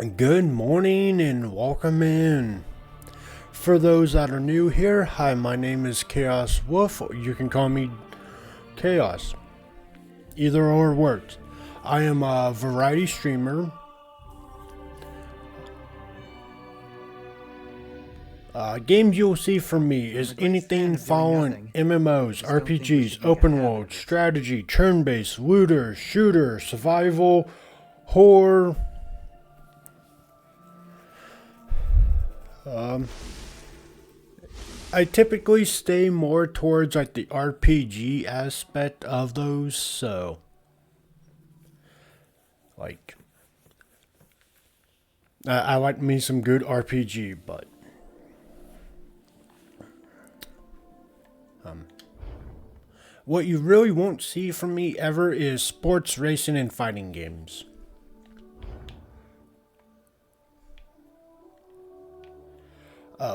Good morning and welcome in. For those that are new here, hi, my name is Chaos Wolf. You can call me Chaos. Either or works. I am a variety streamer. Games you'll see from me is anything following MMOs, RPGs, open world, strategy, turn-based, looter, shooter, survival, horror. I typically stay more towards like the RPG aspect of those, so like I like me some good RPG, but what you really won't see from me ever is sports, racing, and fighting games.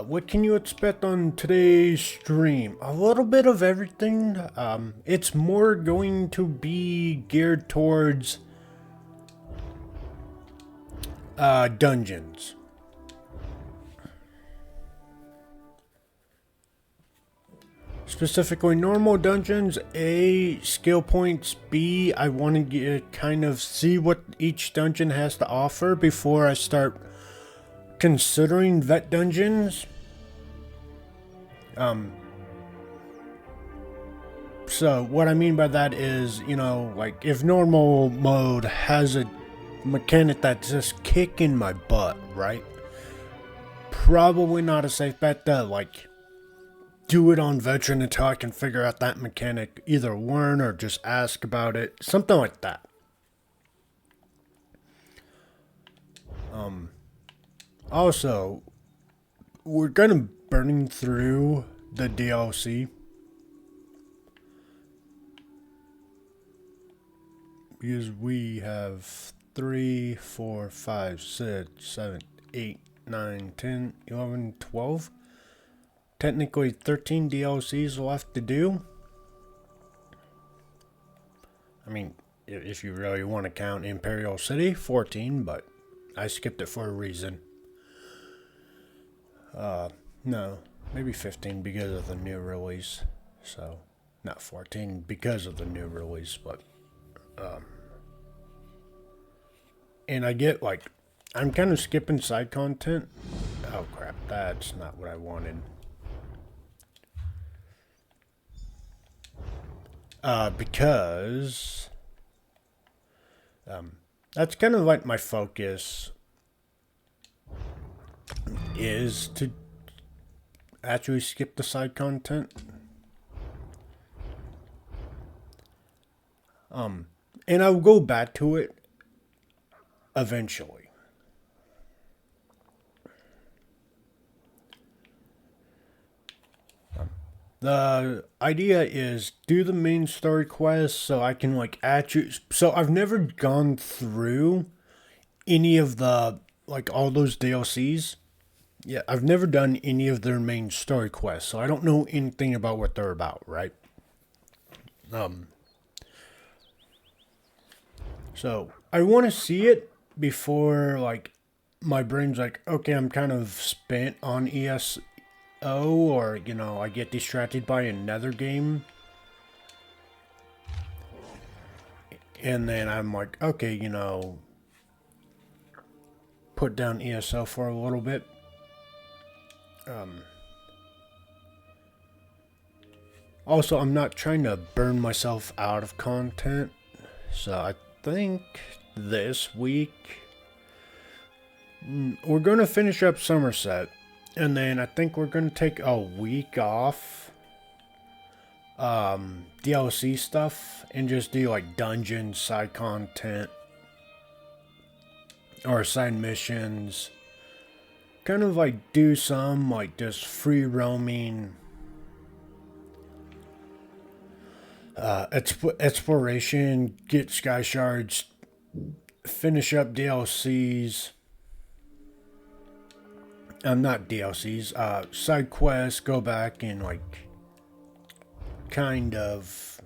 What can you expect on today's stream? A little bit of everything. It's more going to be geared towards dungeons. Specifically normal dungeons, A, skill points, B, I want to get, kind of see what each dungeon has to offer before I start considering vet dungeons. So what I mean by that is, like if normal mode has a mechanic that's just kicking my butt, right? Probably not a safe bet to like do it on veteran until I can figure out that mechanic, either learn or just ask about it, something like that. Also, we're gonna burning through the DLC because we have 3, 4, 5, 6, 7, 8, 9, 10, 11, 12. Technically 13 DLCs left to do. I mean, if you really want to count Imperial City, 14, but I skipped it for a reason. No, maybe 15 because of the new release. So, not 14 because of the new release, but and I get like I'm kind of skipping side content. Oh crap, that's not what I wanted. Because that's kind of like my focus is to actually skip the side content. And I'll go back to it eventually. The idea is do the main story quest so I can like actually. So I've never gone through any of the like all those DLCs. Yeah, I've never done any of their main story quests, so I don't know anything about what they're about, right? So I want to see it before like my brain's like, okay, I'm kind of spent on ESO, or I get distracted by another game, and then I'm like, okay, put down ESO for a little bit. Also, I'm not trying to burn myself out of content, so I think this week we're going to finish up Somerset, and then I think we're going to take a week off DLC stuff and just do like dungeon side content or side missions. Kind of like do some like just free roaming exploration, get sky shards, finish up DLCs. Not DLCs, side quests, go back and like kind of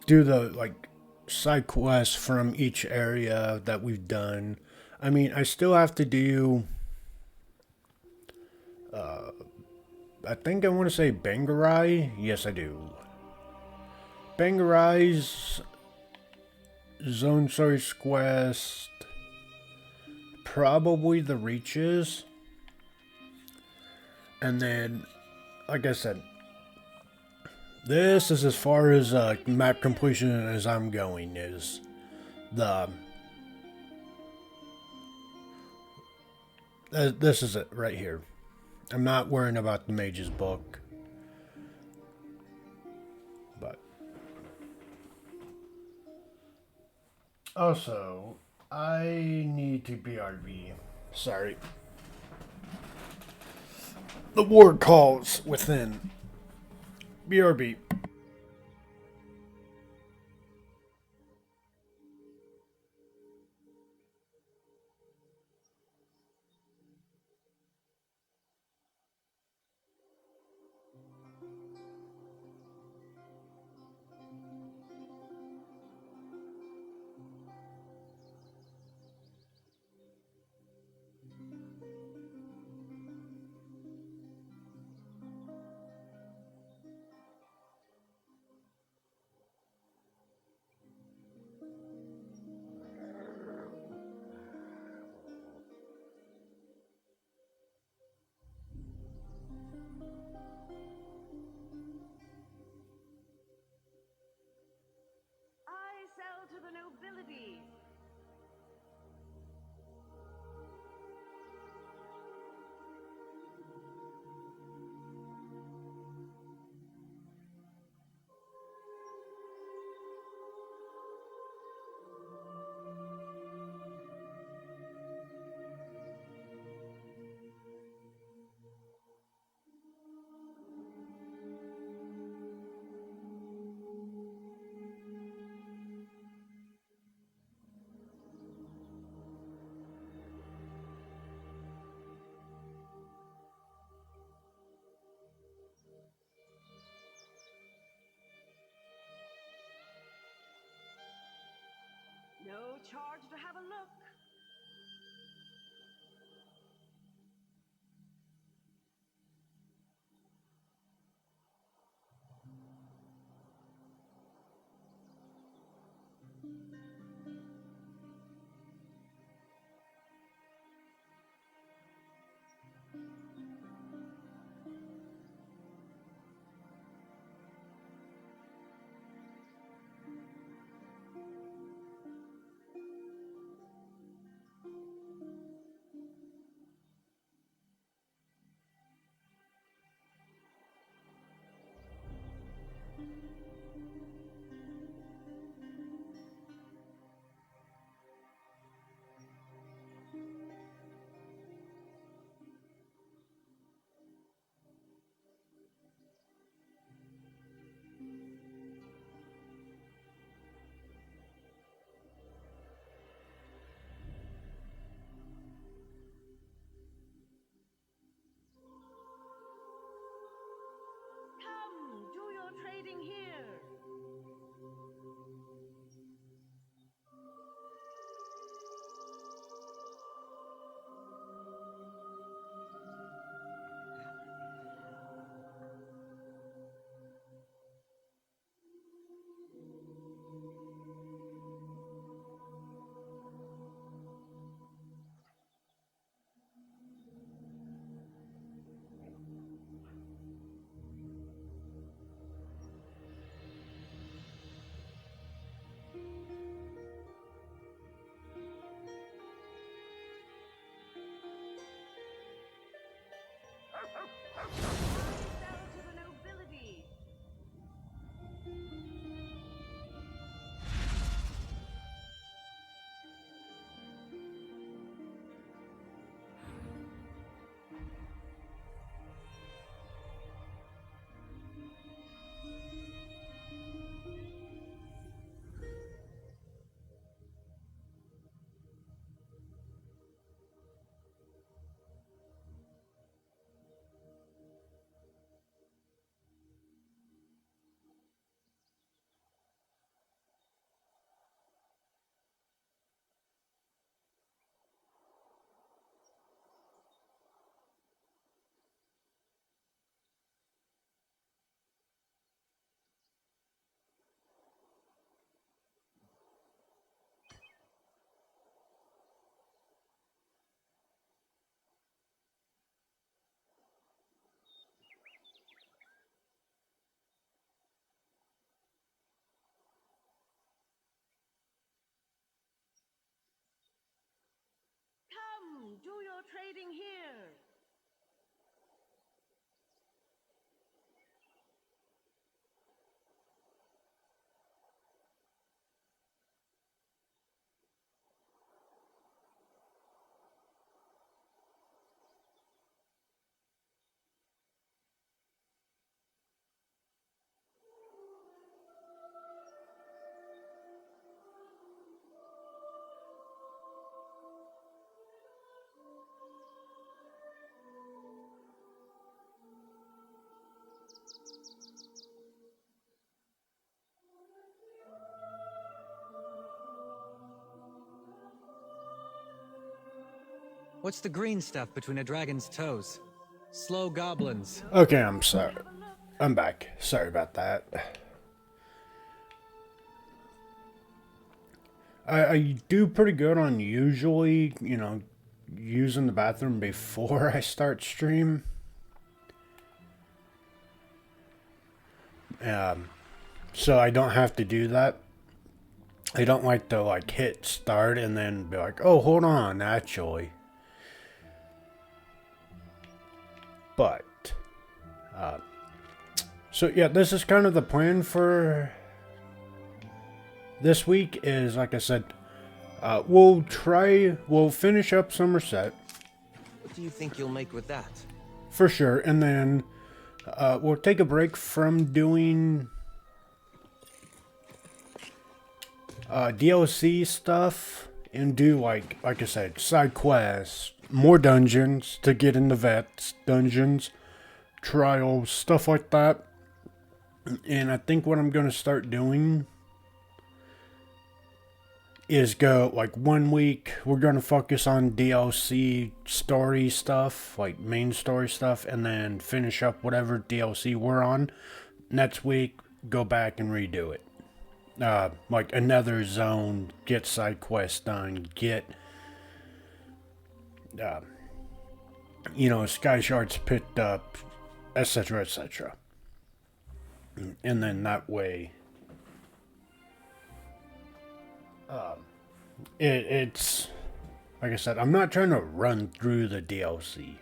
do the like side quests from each area that we've done. I mean, I still have to do. I think I want to say Bangarai. Yes, I do. Bangarai's Zone Source Quest. Probably the Reaches. And then, like I said, this is as far as map completion as I'm going. Is the this is it right here. I'm not worrying about the Mage's Book, but also I need to BRB. Sorry, the ward calls within. BRB. trading here. What's the green stuff between a dragon's toes? Slow goblins. Okay, I'm sorry. I'm back. Sorry about that. I do pretty good on usually, using the bathroom before I start stream. So I don't have to do that. I don't like to hit start and then be like, oh, hold on, actually. But, so yeah, this is kind of the plan for this week is, like I said, we'll finish up Somerset. What do you think you'll make with that? For sure, and then we'll take a break from doing DLC stuff and do like I said, side quests, more dungeons to get in the vets, dungeons, trials, stuff like that. And I think what I'm gonna start doing is go like 1 week we're gonna focus on DLC story stuff, like main story stuff, and then finish up whatever DLC we're on. Next week, go back and redo it. Like another zone, get side quests done, get sky shards picked up, etc., etc. And then that way it's like I said, I'm not trying to run through the DLC,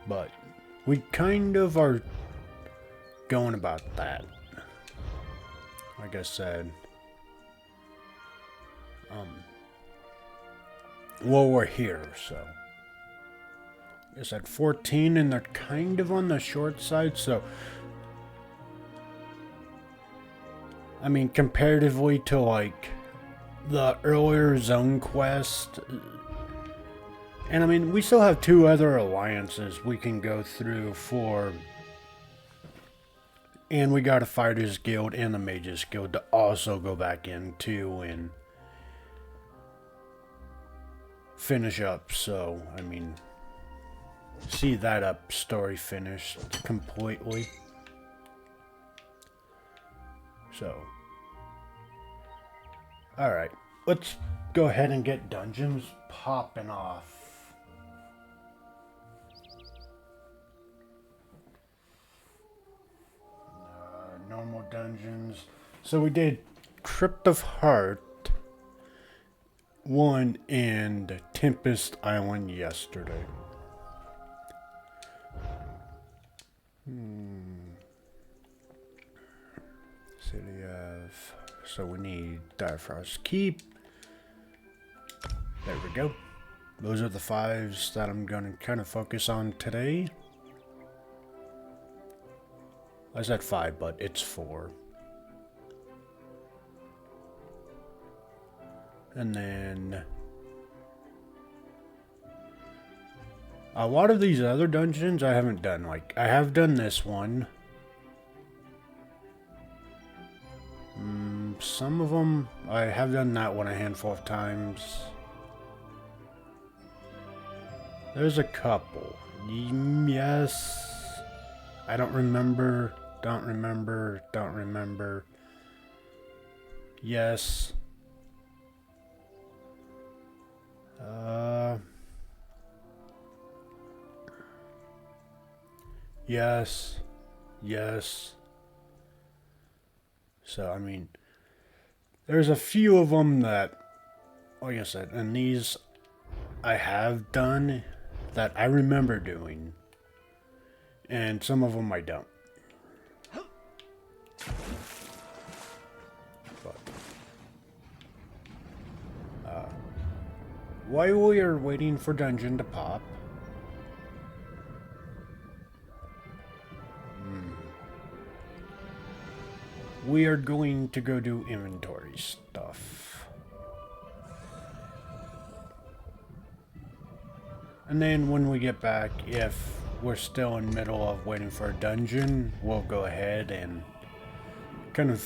but we kind of are going about that. Like I said, we're here, so it's at 14 and they're kind of on the short side, so I mean, comparatively to like the earlier zone quest, and I mean, we still have 2 other alliances we can go through for, and we got a Fighters Guild and a Mages Guild to also go back into and finish up. So, I mean, see that up story finished completely. So, alright, let's go ahead and get dungeons popping off. Normal dungeons. So we did Crypt of Heart 1 and Tempest Island yesterday. City of... So we need Direfrost Keep. There we go. Those are the 5s that I'm going to kind of focus on today. I said 5, but it's 4. And then a lot of these other dungeons I haven't done. Like, I have done this one. Some of them, I have done that one a handful of times. There's a couple. Yes. I don't remember. Don't remember. Don't remember. Yes. Yes. Yes. So, I mean, there's a few of them that, like I said, and these I have done that I remember doing, and some of them I don't. But, while we are waiting for dungeon to pop, we are going to go do inventory stuff. And then when we get back, if we're still in the middle of waiting for a dungeon, we'll go ahead and kind of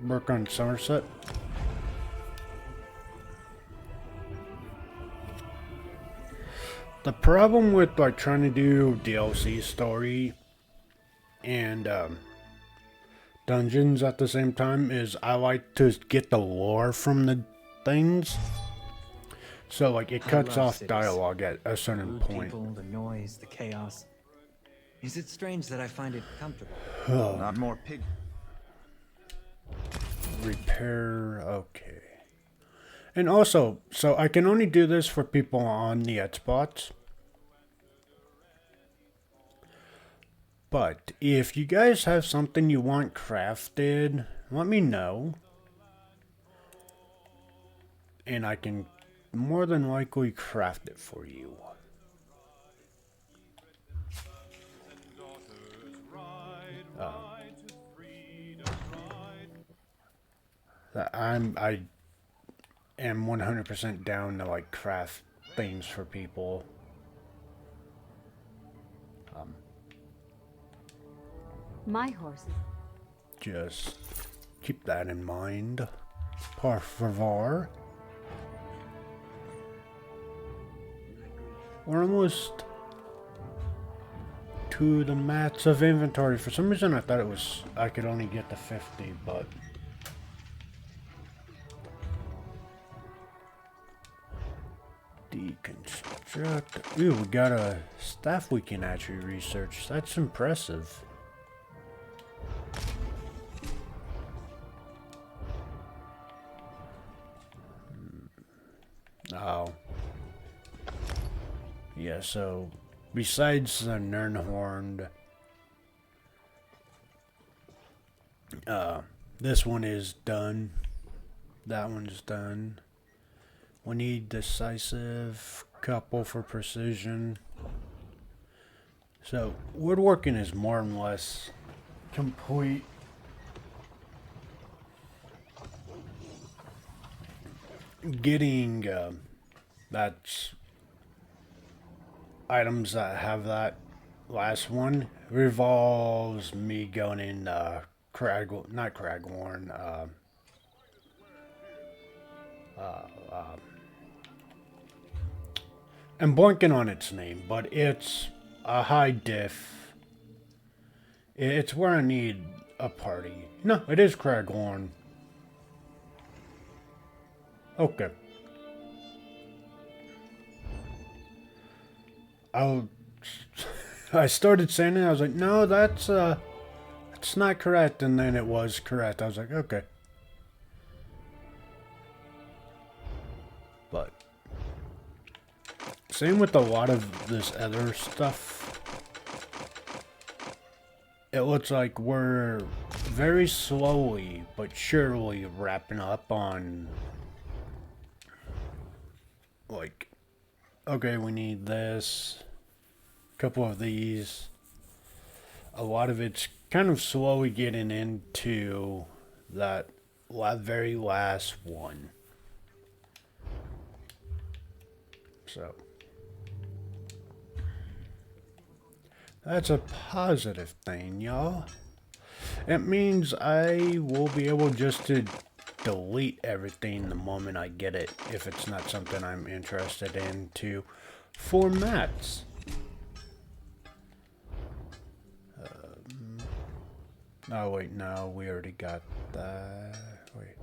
work on Somerset. The problem with like trying to do DLC story and dungeons at the same time is I like to get the lore from the things. So like it cuts off cities. dialogue at a certain Rude point. people, the noise, the chaos. Is it strange that I find it comfortable? Not more pig. Repair, okay. And also, so I can only do this for people on the Xbox. But if you guys have something you want crafted, let me know. And I can more than likely craft it for you. I am 100% down to like craft things for people. My horses. Just keep that in mind. Por favor. We're almost to the mats of inventory. For some reason I thought I could only get to 50, but deconstruct. Ooh, we got a staff we can actually research. That's impressive. Oh. Yeah, so besides the Nernhorn, this one is done. That one's done. We need decisive, couple for precision. So woodworking is more or less complete. Getting that's items that have that last one revolves me going in not Cragworn, I'm blanking on its name, but it's a high diff. It's where I need a party. No, it is Cragworn. Okay. I started saying it, I was like, no, that's not correct, and then it was correct. I was like, okay. But same with a lot of this other stuff. It looks like we're very slowly but surely wrapping up on, like, okay, we need this, a couple of these. A lot of it's kind of slowly getting into that very last one. So that's a positive thing, y'all. It means I will be able just to delete everything the moment I get it, if it's not something I'm interested in, to formats. Oh wait, no, we already got that. Wait,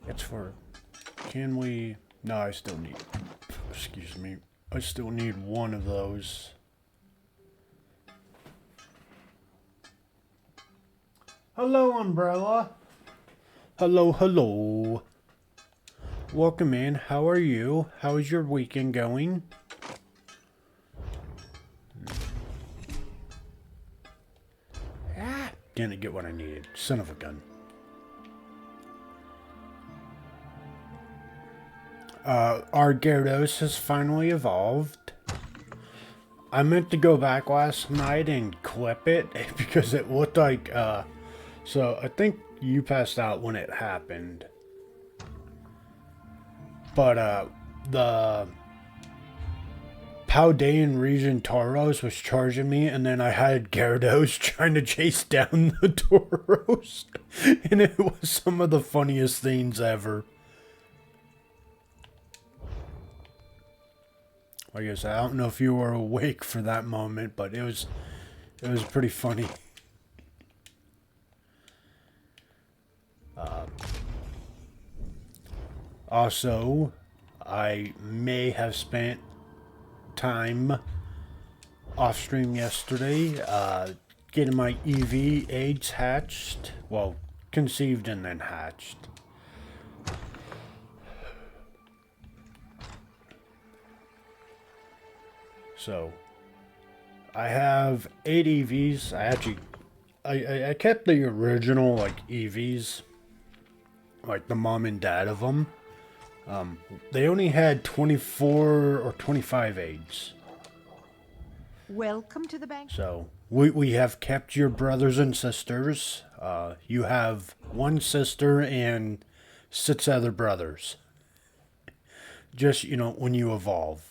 it's for, can we, no, I still need, excuse me, I still need one of those. Hello, Umbrella. Hello, hello. Welcome in. How are you? How is your weekend going? Ah, didn't get what I needed. Son of a gun. Our Gyarados has finally evolved. I meant to go back last night and clip it because it looked like, so I think you passed out when it happened. But, the Paldean region Tauros was charging me, and then I had Gyarados trying to chase down the Tauros. And it was some of the funniest things ever. Like I said, I don't know if you were awake for that moment, but it was pretty funny. Also, I may have spent time off stream yesterday, getting my EV eggs hatched. Well, conceived and then hatched. So, I have 8 EVs. I kept the original, like, EVs. Like, the mom and dad of them. They only had 24 or 25 eggs. Welcome to the bank. So, we have kept your brothers and sisters. You have one sister and 6 other brothers. Just, you know, when you evolve.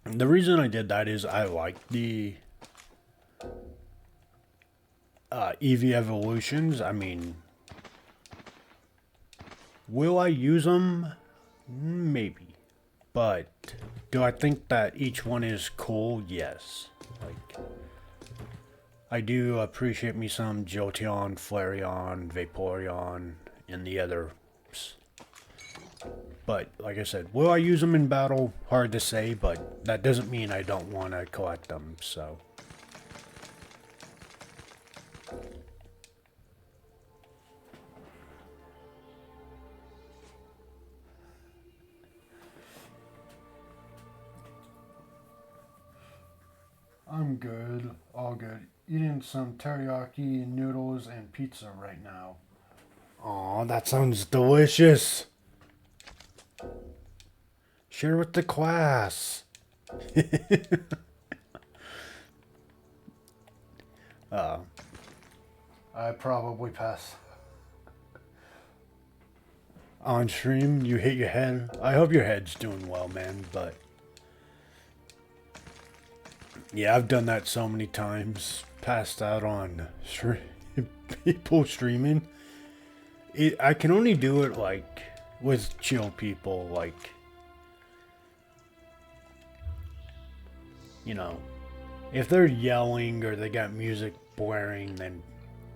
The reason I did that is I like the EV evolutions. I mean, will I use them? Maybe. But do I think that each one is cool? Yes. Like, I do appreciate me some Jolteon, Flareon, Vaporeon, and the others. But, like I said, will I use them in battle? Hard to say, but that doesn't mean I don't want to collect them, so. I'm good, all good. Eating some teriyaki noodles and pizza right now. Aw, that sounds delicious. Share with the class. I probably pass. On stream, you hit your head. I hope your head's doing well, man, but yeah, I've done that so many times. Passed out on people streaming. I can only do it, like, with chill people, like, you know, if they're yelling or they got music blaring, then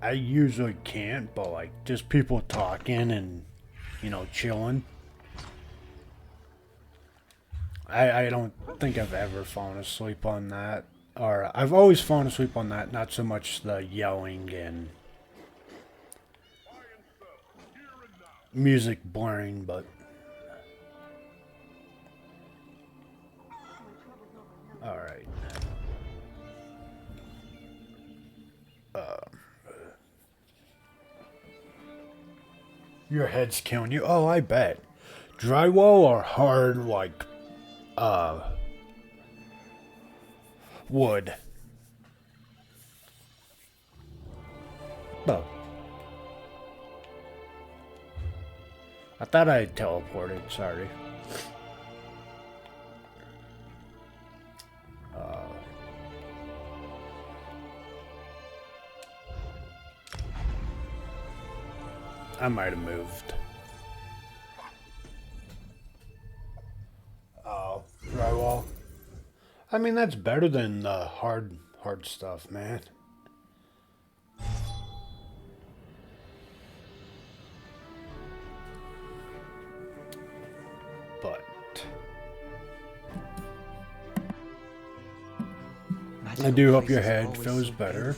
I usually can't, but, like, just people talking and, you know, chilling. I don't think I've ever fallen asleep on that. Or, I've always fallen asleep on that, not so much the yelling and music blaring, but alright. Your head's killing you? Oh, I bet. Drywall or hard, like, wood? Oh. I thought I had teleported, sorry. I might have moved. Oh, drywall. I mean, that's better than the hard stuff, man. But I do hope your head feels better.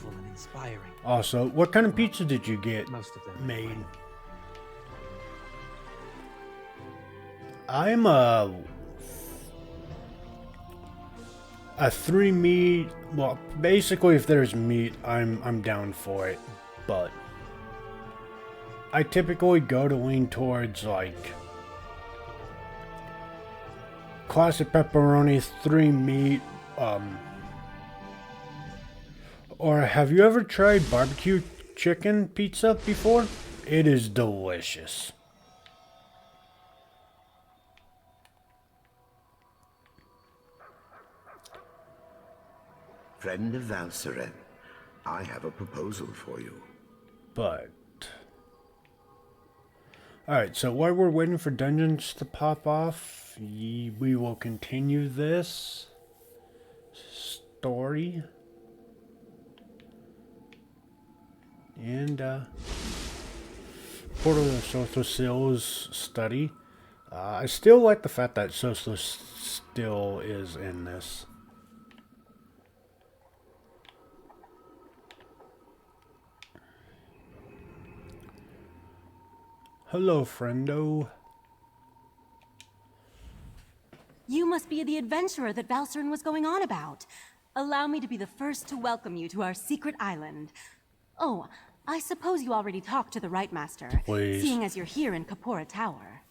Also, what kind of pizza did you get Most of them. made? I'm a 3 meat. Well, basically, if there's meat, I'm down for it. But I typically go to lean towards like classic pepperoni, 3 meat. Or have you ever tried barbecue chicken pizza before? It is delicious. Friend of Valseren, I have a proposal for you. But alright, so while we're waiting for dungeons to pop off, we will continue this story. And Portal of Sothos study. I still like the fact that Sothos still is in this. Hello, friendo. You must be the adventurer that Valseren was going on about. Allow me to be the first to welcome you to our secret island. Oh, I suppose you already talked to the Right Master, Please. seeing as you're here in Kapora Tower.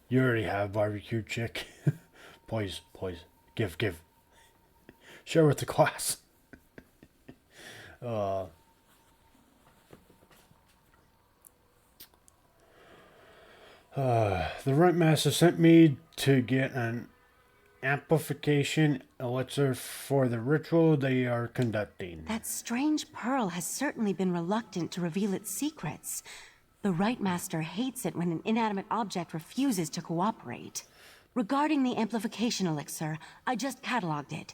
You already have barbecue chick. Please, please. Give. Share with the class. The Right Master sent me to get an amplification elixir for the ritual they are conducting. That strange pearl has certainly been reluctant to reveal its secrets. The Right Master hates it when an inanimate object refuses to cooperate. Regarding the amplification elixir, I just cataloged it.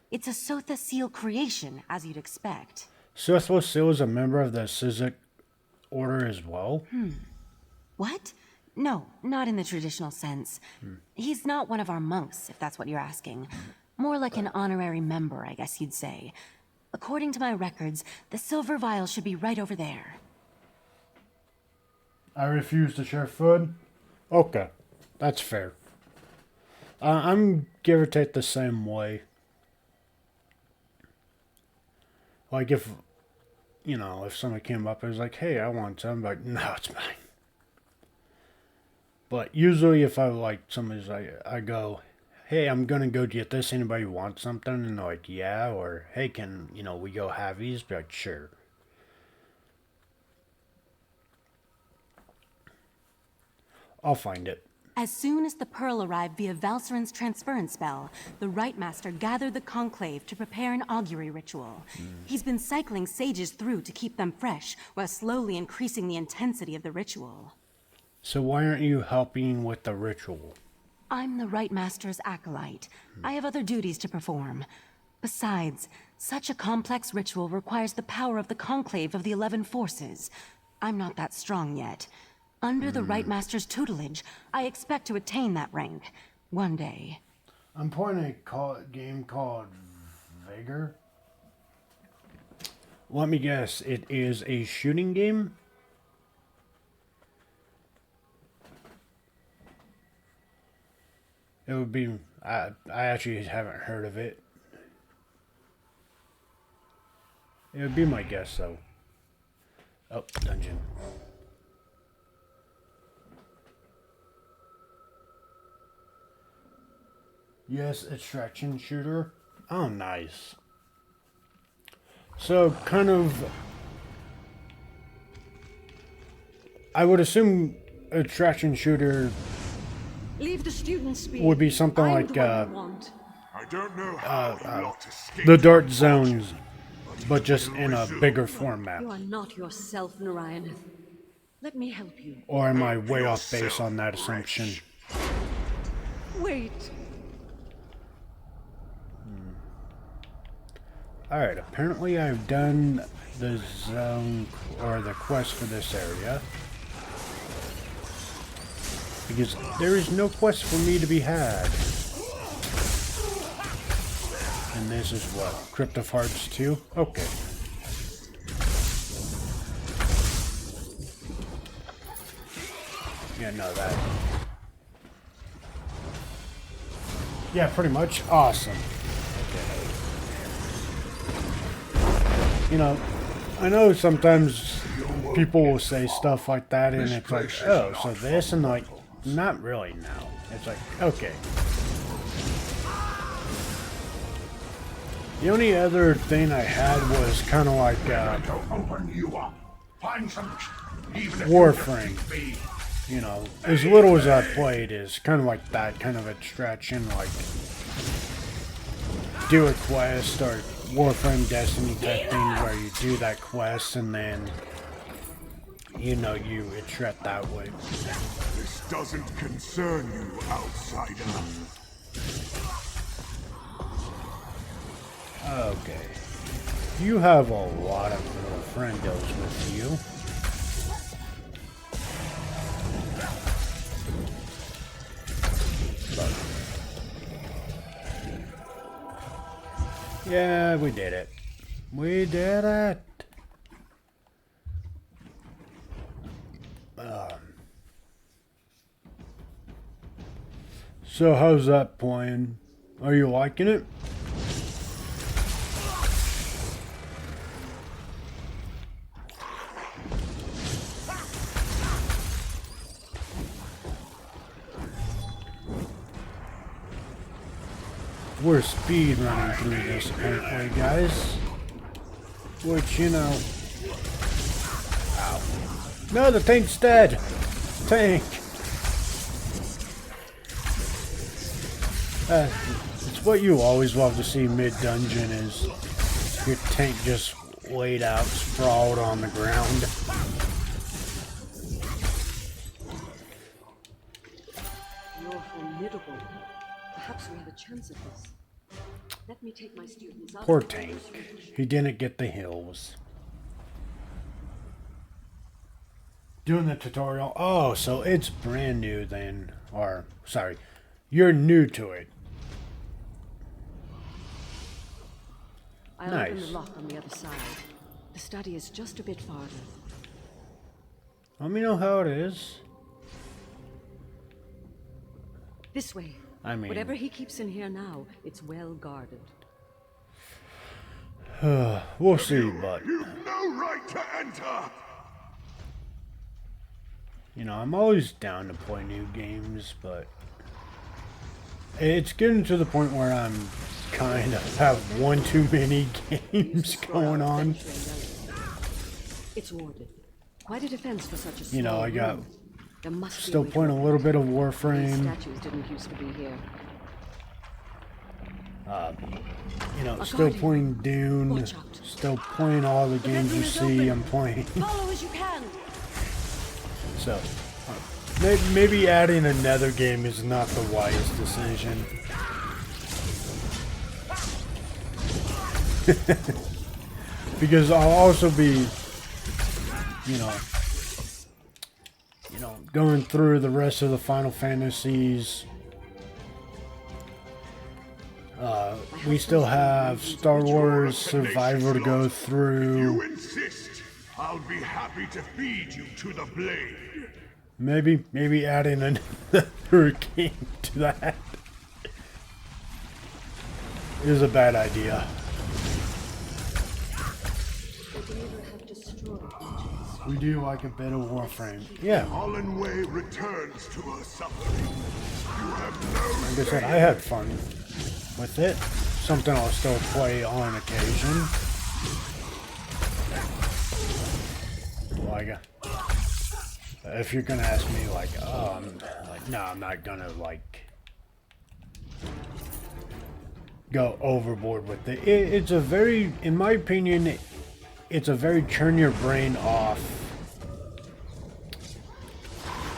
It's a Sotha Seal creation, as you'd expect. Sothos Seal is a member of the Sizik Order as well. What? No, not in the traditional sense. He's not one of our monks, if that's what you're asking. More like an honorary member, I guess you'd say. According to my records, the silver vial should be right over there. I refuse to share food. Okay, that's fair. I'm give or take the same way. Like if, if somebody came up and was like, hey, I want some, I'm like, no, it's mine. But usually if I like somebody's like, I go, hey, I'm going to go get this. Anybody want something? And they're like, yeah. Or, hey, can, we go halvies? Be like, sure. I'll find it. As soon as the pearl arrived via Valseren's transference spell, the Right Master gathered the conclave to prepare an augury ritual. He's been cycling sages through to keep them fresh, while slowly increasing the intensity of the ritual. So why aren't you helping with the ritual? I'm the Right Master's acolyte. I have other duties to perform. Besides, such a complex ritual requires the power of the conclave of the 11 forces. I'm not that strong yet. Under the Right Master's tutelage, I expect to attain that rank. One day. I'm playing a game called Vigor. Let me guess, it is a shooting game? It would be... I actually haven't heard of it. It would be my guess, though. Oh, dungeon. Yes, extraction shooter. Oh, nice. So, kind of... I would assume extraction shooter Leave the students speak. would be something I'm like the one you want. I don't know how you lot escaped. the Dark Zones, but just in a bigger format. You are not yourself, Narayanth. Let me help you. Or am I way off base on that assumption? Wait. Alright, apparently I've done the zone, or the quest for this area. Because there is no quest for me to be had. And this is what? Crypt of Hearts 2? Okay. Yeah, no, that. Yeah, pretty much. Awesome. Okay. You know, I know sometimes people will say stuff like that and it's like, oh, so this, and like, not really, no. It's like, okay. The only other thing I had was kind of like Warframe. You know, as little as I played is kind of like that kind of abstraction, like do a quest or Warframe Destiny type thing where you do that quest and then, you know, you extract that way. This doesn't concern you, outsider. Okay. You have a lot of little friendos with you. Yeah, we did it. We did it. So how's that playing? Are you liking it? We're speed running through this apparently, guys. Which, you know... Ow. No, the tank's dead! Tank! It's what you always love to see mid-dungeon is your tank just laid out, sprawled on the ground. You're formidable. Perhaps we have a chance at this. Let me take my students out. Poor tank. He didn't get the hills. Doing the tutorial. Oh, so it's brand new then. Or, sorry, you're new to it. I'll Nice. open the lock on the other side. The study is just a bit farther. Let me know how it is. This way. I mean... Whatever he keeps in here now, it's well guarded. we'll see, but... You've no right to enter! You know, I'm always down to play new games, but... It's getting to the point where I'm kind of have one too many games going on. It's warded. Quite a defense for such a small You know, I got... room. There must be Still way to playing a open little it. bit of These Warframe. statues didn't used to be here. You know, still playing Dune. Watch out. Still playing all the games you see I'm playing. Follow as you can. So, maybe adding another game is not the wisest decision. Because I'll also be, you know, going through the rest of the Final Fantasies. We still have Star Wars Survivor to go If through. you insist, I'll be happy to feed you to the blade. Maybe adding another game to that is a bad idea. We do like a bit of Warframe. Yeah, Fallen Way returns to her suffering. You have no like I said, I had fun with it. Something I'll still play on occasion. Like, if you're gonna ask me, like, no, I'm not gonna, like, go overboard with it. It's a very, in my opinion, it's a very turn your brain off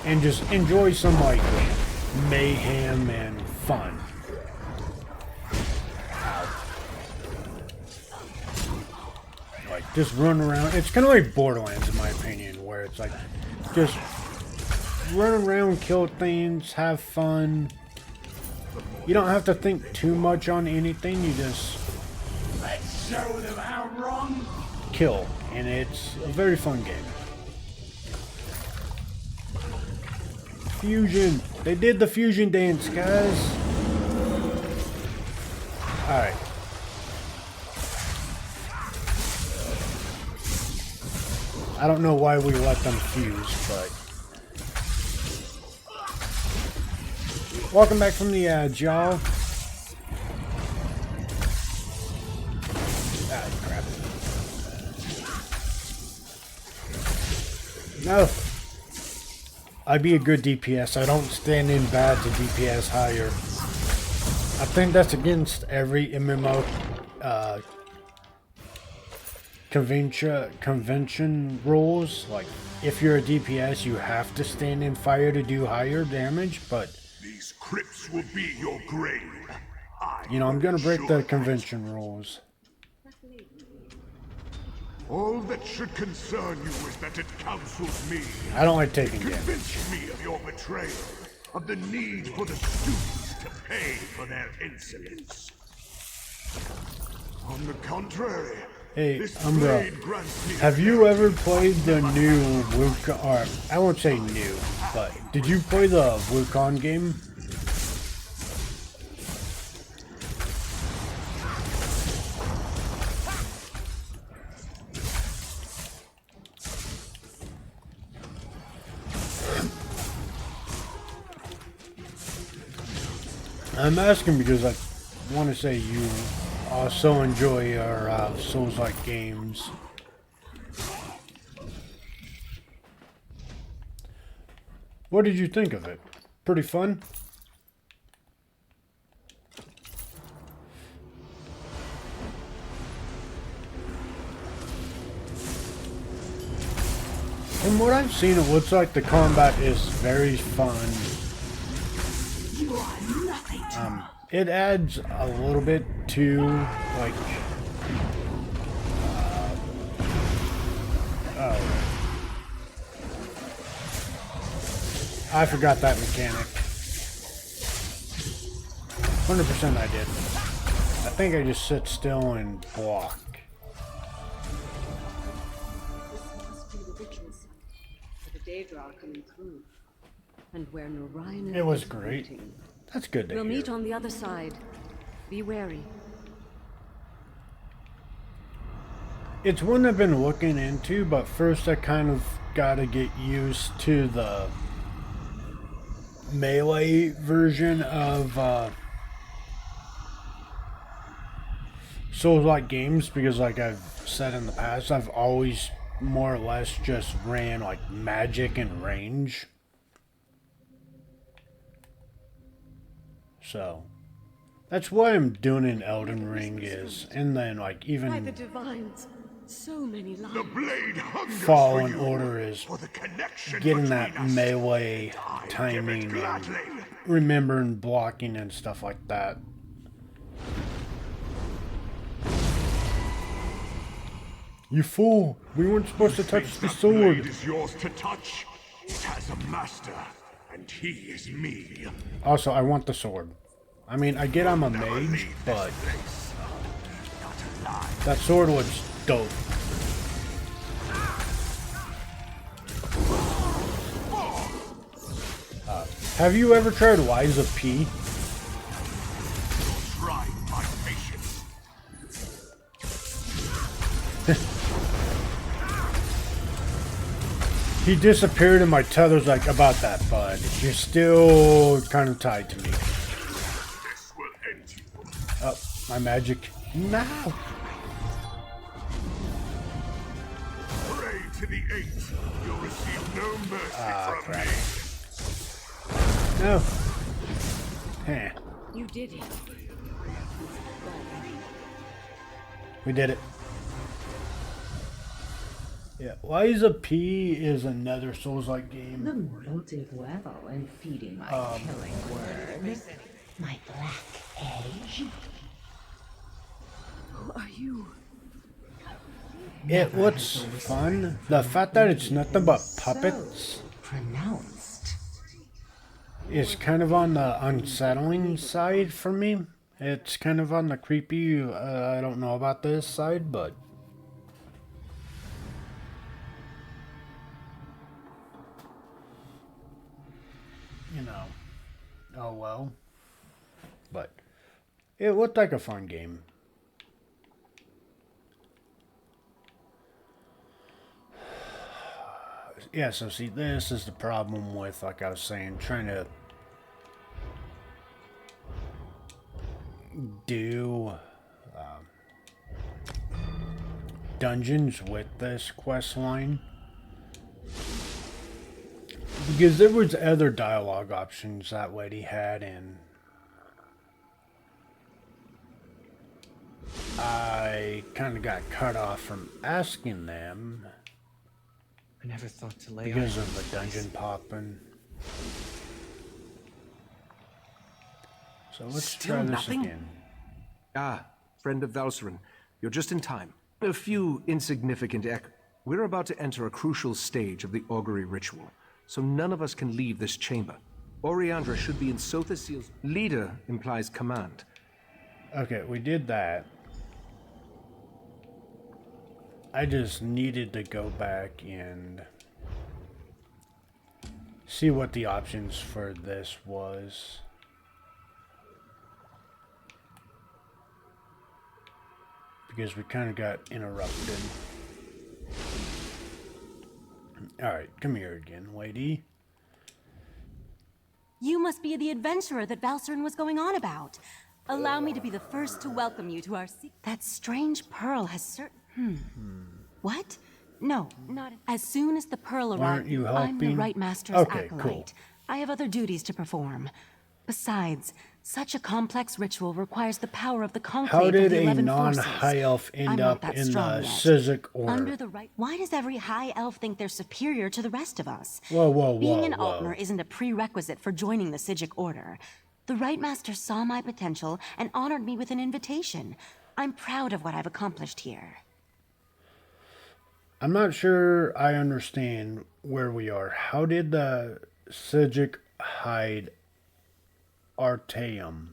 and just enjoy some, like, mayhem and fun. Like, just run around. It's kind of like Borderlands, in my opinion, where it's like, just run around, kill things, have fun. You don't have to think too much on anything. You just kill, and it's a very fun game. Fusion! They did the fusion dance, guys! Alright. I don't know why we let them fuse, but... Welcome back from the edge, y'all. Ah, crap. No. I'd be a good DPS. I don't stand in bad to DPS higher. I think that's against every MMO convention rules. Like, if you're a DPS, you have to stand in fire to do higher damage, but... These crypts will be your grave. You know, I'm gonna break the convention rules. All that should concern you is that it counsels me. I don't like taking damage. Convince me of your betrayal, of the need for the students to pay for their insolence. On the contrary, Hey, this Umbra, blade grants me have you ever played the new Wukong, or I won't say new, but did you play the Wukong game? I'm asking because I want to say you also enjoy your Souls-like games. What did you think of it? Pretty fun? From what I've seen, it looks like the combat is very fun. It adds a little bit to, like, I forgot that mechanic. 100% I did. I think I just sit still and block. This must be the ritual site for the Daedra coming through. And where Narayan It was is great. waiting. That's good to We'll hear. meet on the other side. Be wary. It's one I've been looking into, but first I kind of gotta get used to the melee version of Souls-like games, because like I've said in the past, I've always more or less just ran like magic and range. So that's what I'm doing in Elden Ring is, and then like By the even divines, so many lives. the blade hungers for Fallen you, Order is for the connection getting between that us. melee I give it timing and gladly. remembering blocking and stuff like that. You fool! We weren't supposed to touch the That sword. blade is yours to touch. It has a master, and he is me. Also, I want the sword. I mean, I get I'm a Never mage, leave but this place. Not alive. that sword looks dope. Have you ever tried Liza P? Try my patience. He disappeared and my tether's like, about that, bud. You're still kind of tied to me. This will end you. Oh, my magic. No! Pray to the eight. You'll receive no mercy from crap. me. No. Heh. You did it. We did it. Yeah, Liza P is another Souls-like game. The mortal did well in feeding my killing word. My black edge. Who are you? It looks fun. The fact that it's nothing but puppets Pronounced. is kind of on the unsettling side for me. It's kind of on the creepy, I don't know about this side, but... You know, oh well. But it looked like a fun game. Yeah, so see, this is the problem with, like I was saying, trying to do dungeons with this quest line. Because there was other dialogue options that lady had, and I kind of got cut off from asking them I never thought to lay because eyes on of the this place. dungeon popping. So let's Still try this nothing? again. Ah, friend of Valcerin, you're just in time. A few insignificant We're about to enter a crucial stage of the augury ritual, so none of us can leave this chamber. Oriandra should be in Sothas'il's... Leader implies command. Okay, we did that. I just needed to go back and see what the options for this was. Because we kind of got interrupted. Alright, come here again, lady. You must be the adventurer that Valcerin was going on about. Allow me to be the first to welcome you to our That strange pearl has certain... What? No, not... As soon as the pearl arrives, Aren't you I'm the helping? Right Master's Okay, acolyte. cool. I have other duties to perform. Besides, such a complex ritual requires the power of the conclave How of did the a 11 forces. non-high elf I'm end not up that in the strong yet. Sizzix order? Under the right... Why does every high elf think they're superior to the rest of us? Whoa, whoa, Being whoa, an whoa. Altmer isn't a prerequisite for joining the Sijic Order. The Right Master saw my potential and honored me with an invitation. I'm proud of what I've accomplished here. I'm not sure I understand where we are. How did the Sijic hide Artaeum?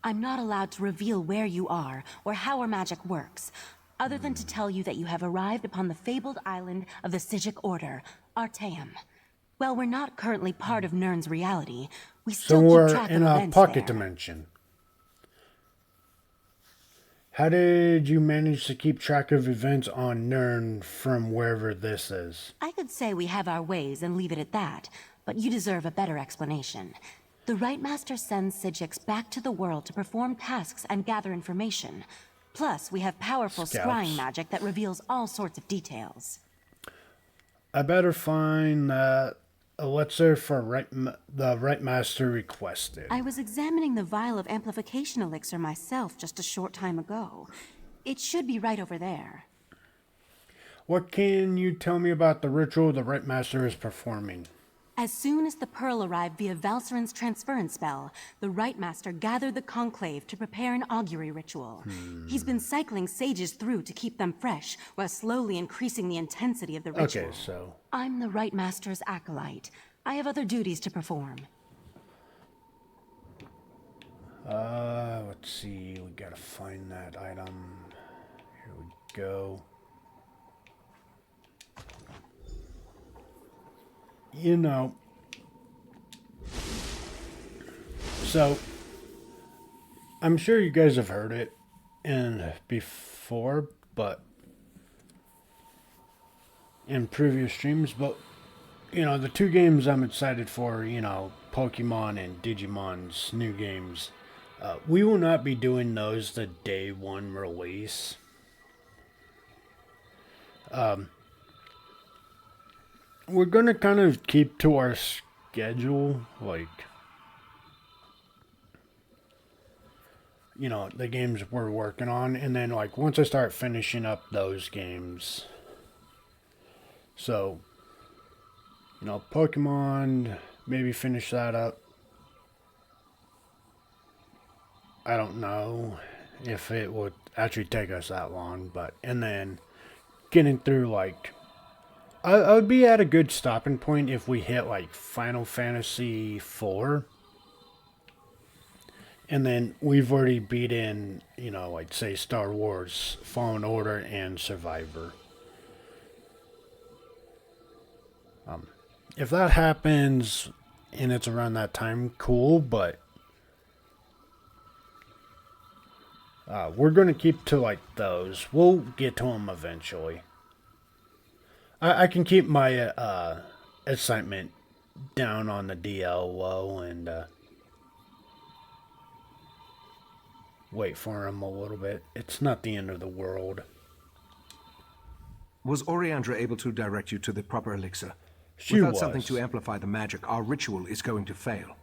I'm not allowed to reveal where you are or how our magic works, other than to tell you that you have arrived upon the fabled island of the Sijic Order, Artaeum. While we're not currently part of Nirn's reality, we So still keep we're track in of a events pocket there. dimension. How did you manage to keep track of events on Nirn from wherever this is? I could say we have our ways and leave it at that, but you deserve a better explanation. The Right Master sends Sijics back to the world to perform tasks and gather information. Plus, we have powerful Scouts. scrying magic that reveals all sorts of details. I better find that elixir for the Right Master requested. I was examining the vial of amplification elixir myself just a short time ago. It should be right over there. What can you tell me about the ritual the Right Master is performing? As soon as the pearl arrived via Valcerin's transference spell, the Right Master gathered the conclave to prepare an augury ritual. He's been cycling sages through to keep them fresh, while slowly increasing the intensity of the ritual. Okay, so... I'm the Right Master's acolyte. I have other duties to perform. let's see. We gotta find that item. Here we go. You know. So, I'm sure you guys have heard it before, but in previous streams, but you know, the two games I'm excited for, you know, Pokemon and Digimon's new games, we will not be doing those the day one release. We're gonna kind of keep to our schedule, like, you know, the games we're working on, and then, like, once I start finishing up those games, so, you know, Pokemon, maybe finish that up. I don't know if it would actually take us that long, but, and then getting through, like, I would be at a good stopping point if we hit, like, Final Fantasy IV. And then we've already beaten, you know, like say Star Wars, Fallen Order, and Survivor. If that happens and it's around that time, cool, but we're going to keep to like those. We'll get to them eventually. I can keep my excitement down on the DL low and wait for him a little bit. It's not the end of the world. Was Oriandra able to direct you to the proper elixir? Without something to amplify the magic, our ritual is going to fail.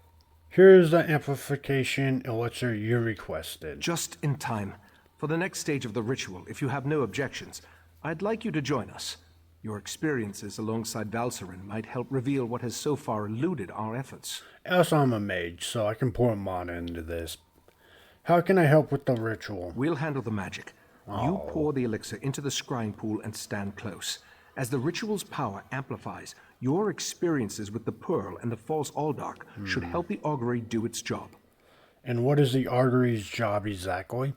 Here's the amplification elixir you requested. Just in time. For the next stage of the ritual, if you have no objections, I'd like you to join us. Your experiences alongside Valcerin might help reveal what has so far eluded our efforts. Also, I'm a mage, so I can pour mana into this. How can I help with the ritual? We'll handle the magic. You pour the elixir into the scrying pool and stand close. As the ritual's power amplifies, your experiences with the Pearl and the False Aldark should help the augury do its job. And what is the augury's job exactly?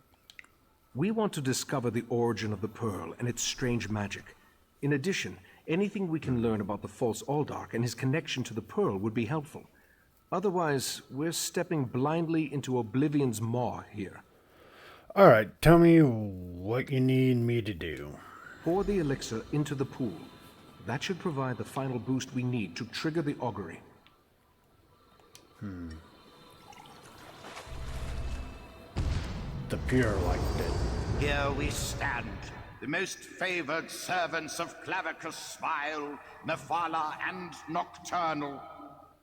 We want to discover the origin of the Pearl and its strange magic. In addition, anything we can learn about the False Aldark and his connection to the Pearl would be helpful. Otherwise, we're stepping blindly into Oblivion's maw here. Alright, tell me what you need me to do. Pour the elixir into the pool. That should provide the final boost we need to trigger the augury. The pure liked it. Here we stand, the most favored servants of Clavicus Smile, Mephala, and Nocturnal,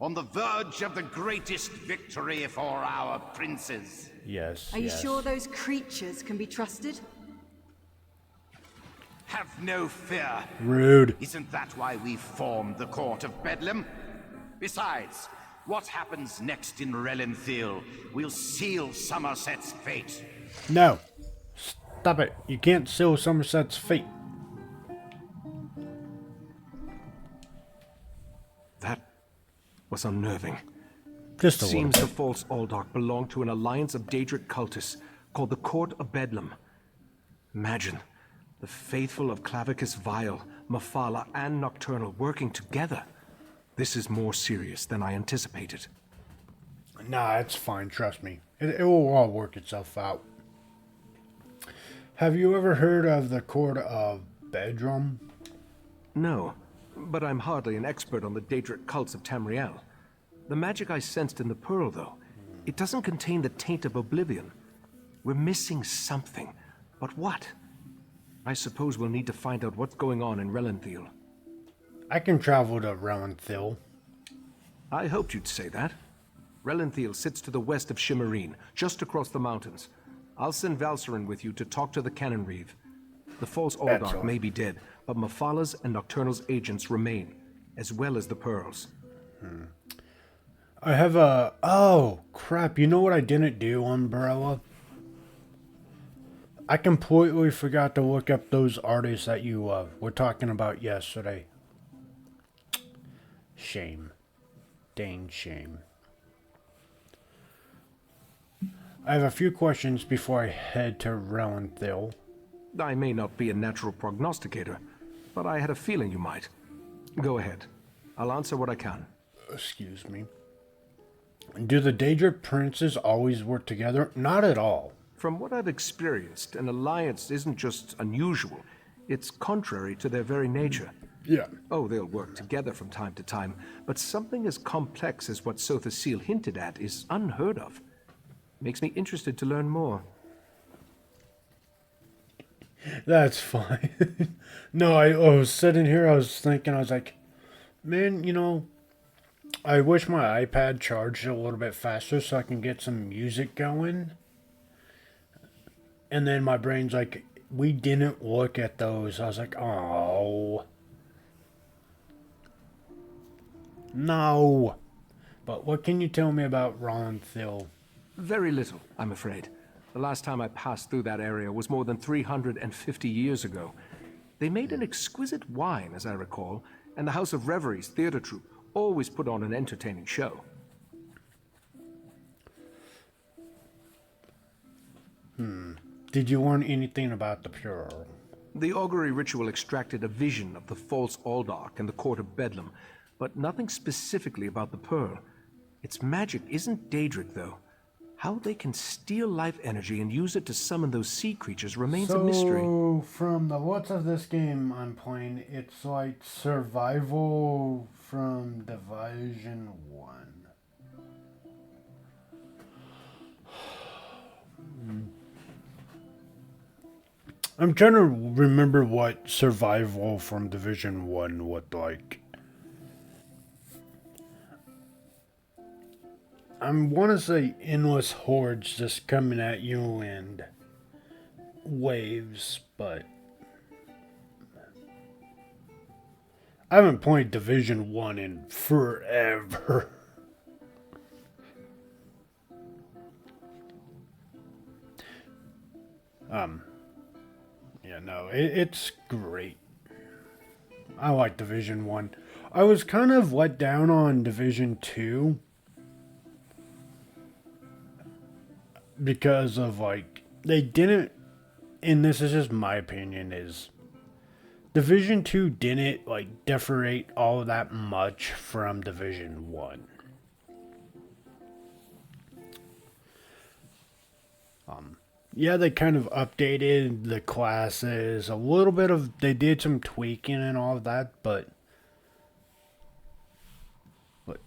on the verge of the greatest victory for our princes. Yes. Are you sure those creatures can be trusted? Have no fear. Rude. Isn't that why we formed the Court of Bedlam? Besides, what happens next in Relenthiel will seal Somerset's fate. No. Stop it. You can't seal Somerset's fate. That was unnerving. Just a Seems little the False Aldark belonged to an alliance of Daedric cultists called the Court of Bedlam. Imagine the faithful of Clavicus Vile, Mephala, and Nocturnal working together. This is more serious than I anticipated. Nah, it's fine. Trust me. It will all work itself out. Have you ever heard of the Court of Bedlam? No, but I'm hardly an expert on the Daedric cults of Tamriel. The magic I sensed in the Pearl, though, it doesn't contain the taint of oblivion. We're missing something. But what? I suppose we'll need to find out what's going on in Relenthiel. I can travel to Relenthiel. I hoped you'd say that. Relenthiel sits to the west of Shimmerine, just across the mountains. I'll send Valcerin with you to talk to the Cannon Reeve. The False Aldark Excellent. may be dead, but Mephala's and Nocturnal's agents remain, as well as the Pearls. I have a... Oh, crap. You know what I didn't do, Umbrella? I completely forgot to look up those artists that you were talking about yesterday. Shame. Dang shame. I have a few questions before I head to Relenthiel. I may not be a natural prognosticator, but I had a feeling you might. Go ahead. I'll answer what I can. Excuse me. Do the Daedric princes always work together? Not at all. From what I've experienced, an alliance isn't just unusual. It's contrary to their very nature. Yeah. Oh, they'll work together from time to time, but something as complex as what Sotha Seal hinted at is unheard of. Makes me interested to learn more. That's fine. No, I was sitting here, I was thinking, I was like, man, you know, I wish my iPad charged a little bit faster so I can get some music going. And then my brain's like, we didn't look at those. I was like, oh. No. But what can you tell me about Relenthiel? Very little, I'm afraid. The last time I passed through that area was more than 350 years ago. They made an exquisite wine, as I recall, and the House of Reveries theater troupe always put on an entertaining show. Did you learn anything about the Pearl? The augury ritual extracted a vision of the false Aldark and the court of Bedlam, but nothing specifically about the Pearl. Its magic isn't Daedric, though. How they can steal life energy and use it to summon those sea creatures remains a mystery. So, from the looks of this game I'm playing, it's like survival from Division 1. I'm trying to remember what survival from Division 1 looked like. I want to say endless hordes just coming at you and waves, but I haven't played Division 1 in forever. Yeah, no, it's great. I like Division 1. I was kind of let down on Division 2 because of, like, they didn't, and this is just my opinion, is Division 2 didn't, like, differentiate all that much from Division 1. Yeah, they kind of updated the classes, a little bit of, they did some tweaking and all of that, but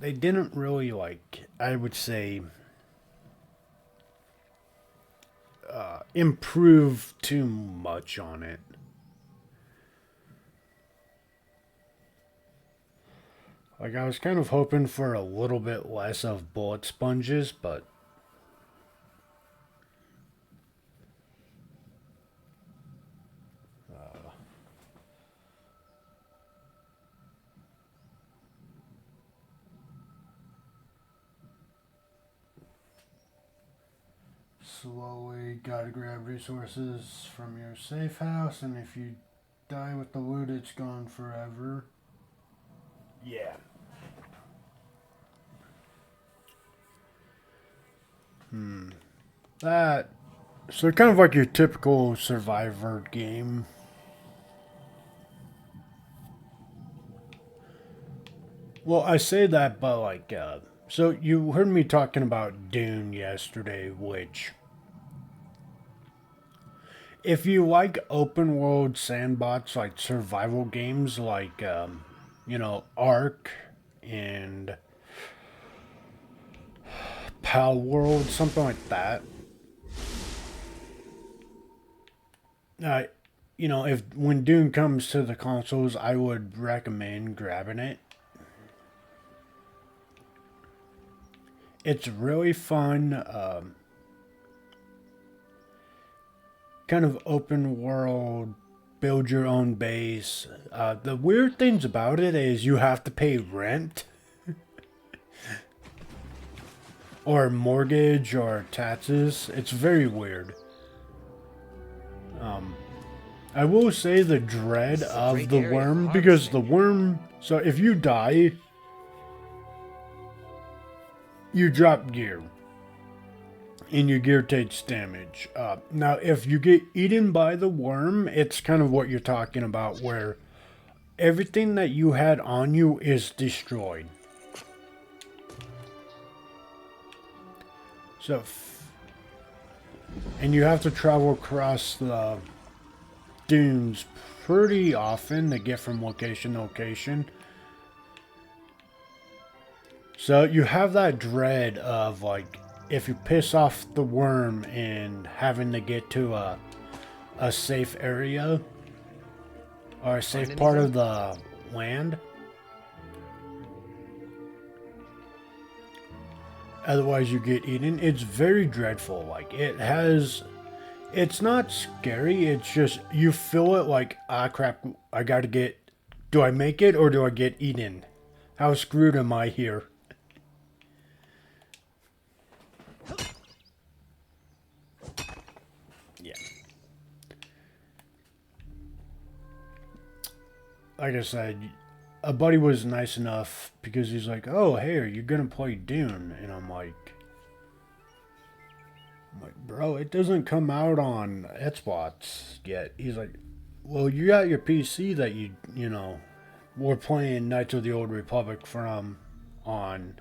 they didn't really, like, I would say, improve too much on it. Like, I was kind of hoping for a little bit less of bullet sponges, but slowly gotta grab resources from your safe house, and if you die with the loot, it's gone forever. Yeah. That, so kind of like your typical survivor game. Well, I say that, but like, so you heard me talking about Dune yesterday, which, if you like open world sandbox, like survival games, like, Ark and Pal World, something like that. If when Dune comes to the consoles, I would recommend grabbing it. It's really fun, kind of open world, build your own base. The weird things about it is you have to pay rent. Or mortgage or taxes. It's very weird. I will say the dread of the worm, because the worm, so if you die, you drop gear. And your gear takes damage. Now, if you get eaten by the worm, it's kind of what you're talking about, where everything that you had on you is destroyed. So, and you have to travel across the dunes pretty often to get from location to location. So you have that dread of, like, if you piss off the worm and having to get to a safe area or a safe part of the land. Otherwise you get eaten. It's very dreadful. Like, it's not scary, it's just, you feel it like, ah crap, I gotta get, do I make it or do I get eaten? How screwed am I here? Yeah. Like I said, a buddy was nice enough because he's like, oh, hey, are you gonna play Dune? And I'm like, I'm like, bro, it doesn't come out on Xbox yet. He's like, well, you got your PC that you know, we're playing Knights of the Old Republic from on,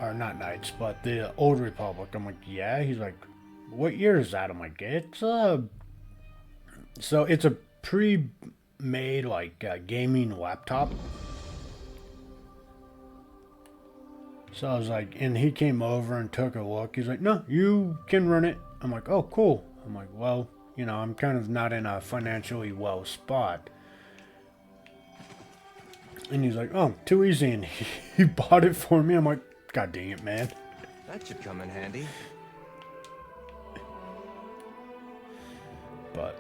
or not Knights, but the Old Republic. I'm like, yeah. He's like, what year is that? I'm like, it's so it's a pre-made like gaming laptop. So I was like, and he came over and took a look. He's like, no, you can run it. I'm like, oh, cool. I'm like, well, you know, I'm kind of not in a financially well spot. And he's like, oh, too easy. And he bought it for me. I'm like, God dang it, man. That should come in handy. But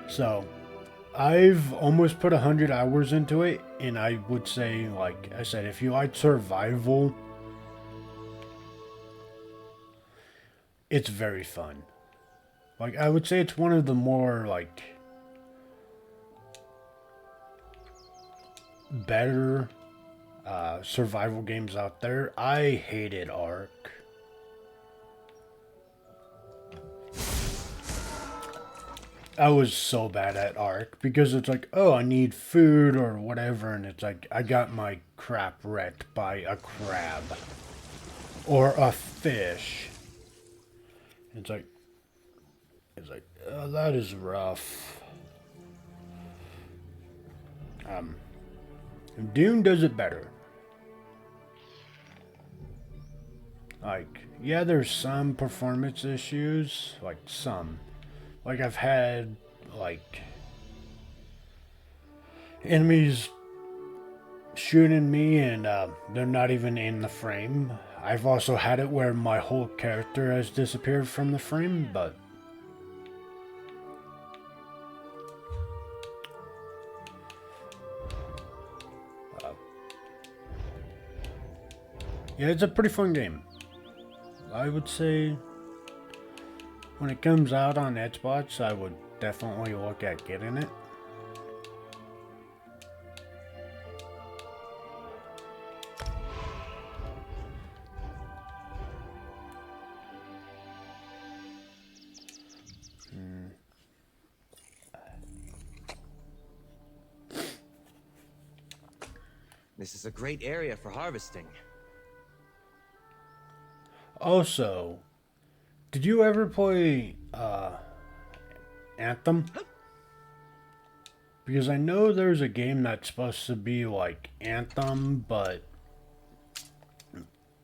so I've almost put 100 hours into it, and I would say, like I said, if you like survival, it's very fun. Like, I would say it's one of the more, like, better survival games out there. I hated Ark. I was so bad at Ark because it's like, oh, I need food or whatever, and it's like I got my crap wrecked by a crab or a fish. It's like oh, that is rough. Dune does it better. Like, yeah, there's some performance issues, like some. Like, I've had, like, enemies shooting me and they're not even in the frame. I've also had it where my whole character has disappeared from the frame, but yeah, it's a pretty fun game. I would say when it comes out on Xbox, I would definitely look at getting it. This is a great area for harvesting. Also, did you ever play Anthem? Because I know there's a game that's supposed to be like Anthem, but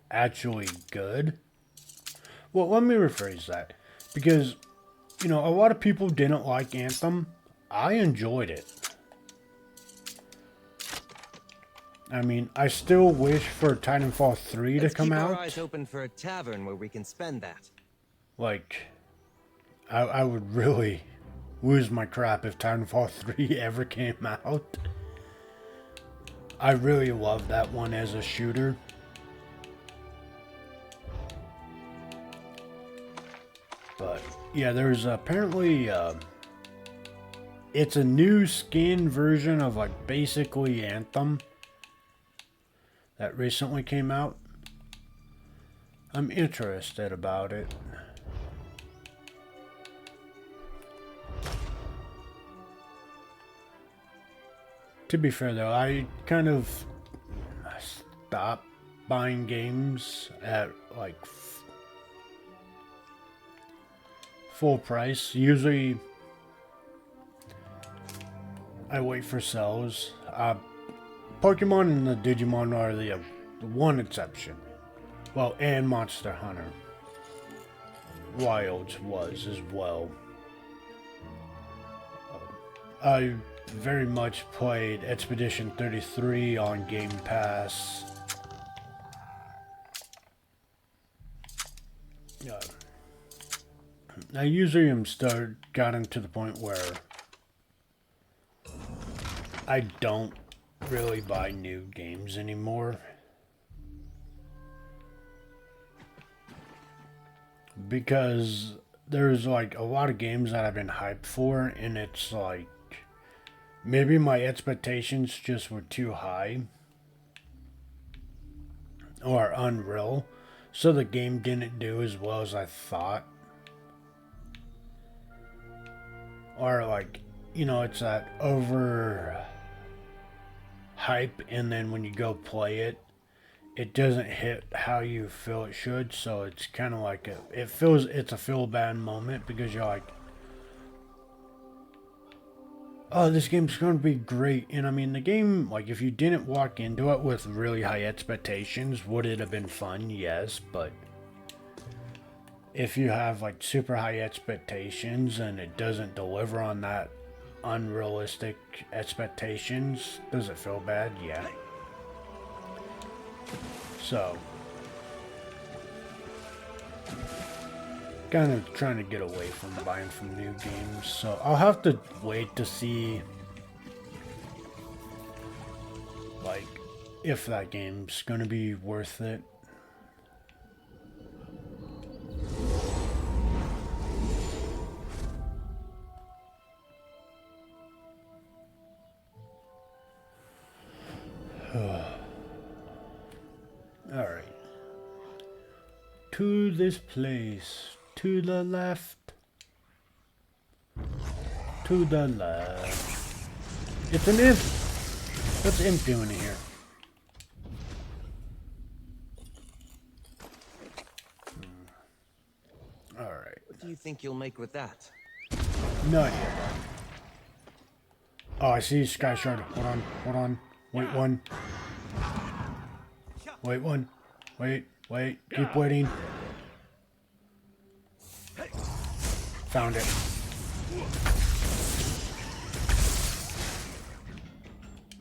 actually good. Well, let me rephrase that. Because, you know, a lot of people didn't like Anthem. I enjoyed it. I mean, I still wish for Titanfall 3 to come out. Let's keep our eyes open for a tavern where we can spend that. Like, I would really lose my crap if Titanfall 3 ever came out. I really love that one as a shooter. But, yeah, there's apparently, it's a new skin version of, like, basically Anthem that recently came out. I'm interested about it. To be fair though, I kind of stopped buying games at like full price. Usually I wait for sales. Pokemon and the Digimon are the one exception. Well, and Monster Hunter Wilds was as well. I very much played Expedition 33 on Game Pass. I usually am gotten to the point where I don't really buy new games anymore. Because there's like a lot of games that I've been hyped for, and it's like maybe my expectations just were too high. or Unreal, so the game didn't do as well as I thought. Or like, you know, it's that over hype, and then when you go play it, it doesn't hit how you feel it should. So it's kind of like it's a feel bad moment, because you're like, oh, this game's going to be great. And I mean, the game, like, if you didn't walk into it with really high expectations, would it have been fun? Yes, but if you have like super high expectations and it doesn't deliver on that unrealistic expectations, does it feel bad? Yeah. So, kind of trying to get away from buying from new games. So I'll have to wait to see, like, if that game's gonna be worth it. Alright. To this place. To the left. To the left. It's an imp! What's imp doing here? Alright. What do you think you'll make with that? No idea. Oh, I see Sky Shard. Hold on, hold on. Wait one. Wait one. Wait. Keep waiting. Found it.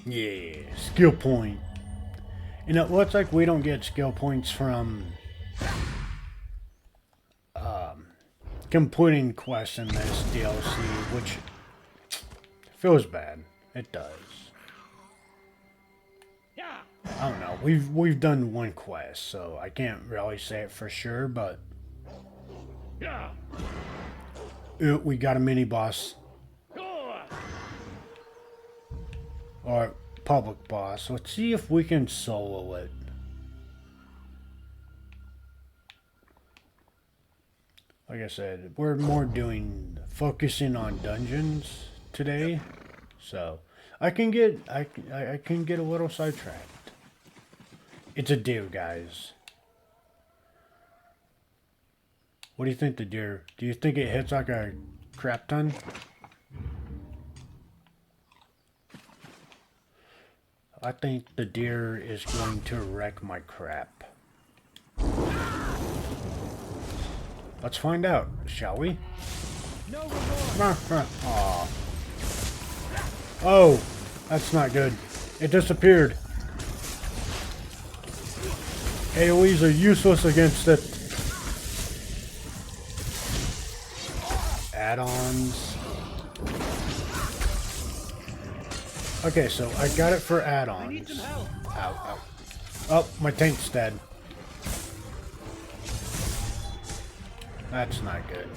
Yeah, skill point. You know, it looks like we don't get skill points from completing quests in this DLC, which feels bad. It does. I don't know. We've done one quest, so I can't really say it for sure, but we got a mini boss. Or public boss. Let's see if we can solo it. Like I said, we're more focusing on dungeons today, so I can get a little sidetracked. It's a deer, guys. What do you think, the deer? Do you think it hits like a crap ton? I think the deer is going to wreck my crap. Let's find out, shall we? No remorse. Aw. Oh, that's not good. It disappeared. AoEs are useless against it. Add-ons. Okay, so I got it for add-ons. Ow. Oh, my tank's dead. That's not good.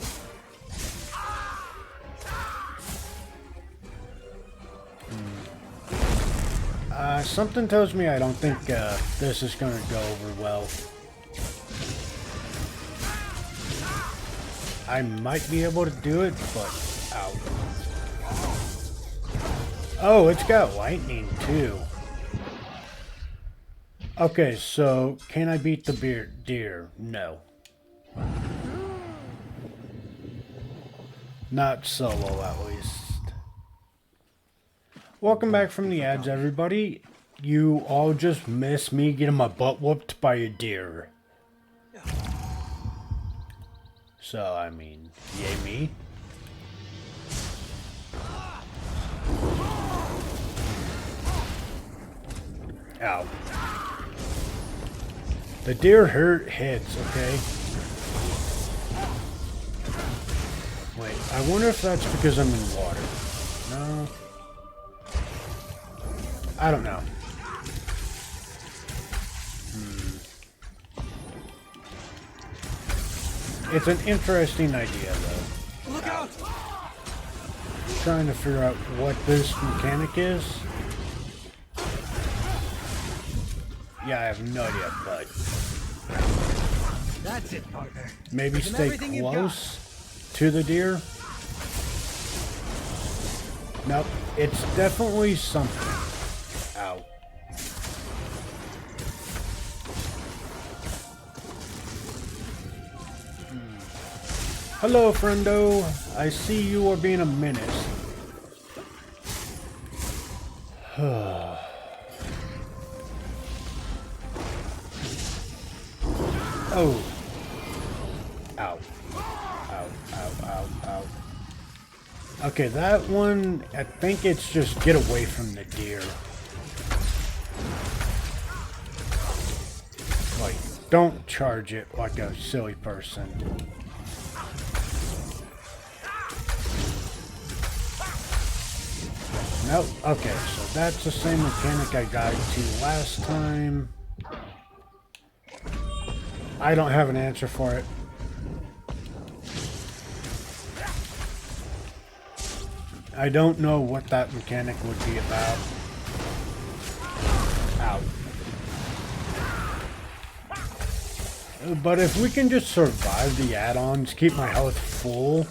Something tells me I don't think this is going to go over well. I might be able to do it, but ow. Oh, it's got lightning too. Okay, so can I beat the deer? No. Not solo, at least. Welcome back from the ads, everybody. You all just missed me getting my butt whooped by a deer. So, I mean, yay me. Ow. The deer hits, okay? Wait, I wonder if that's because I'm in water. No. I don't know. It's an interesting idea, though. Look out! Trying to figure out what this mechanic is. Yeah, I have no idea, but That's it, partner. maybe Give him stay everything you've got. close to the deer. Nope, it's definitely something. Ow. Hello, friendo. I see you are being a menace. Oh. Ow. Ow, ow, ow, ow. Okay, that one, I think it's just get away from the deer. Like, don't charge it like a silly person. Nope. Okay, so that's the same mechanic I got to last time. I don't have an answer for it. I don't know what that mechanic would be about. Ow. But if we can just survive the add-ons, keep my health full,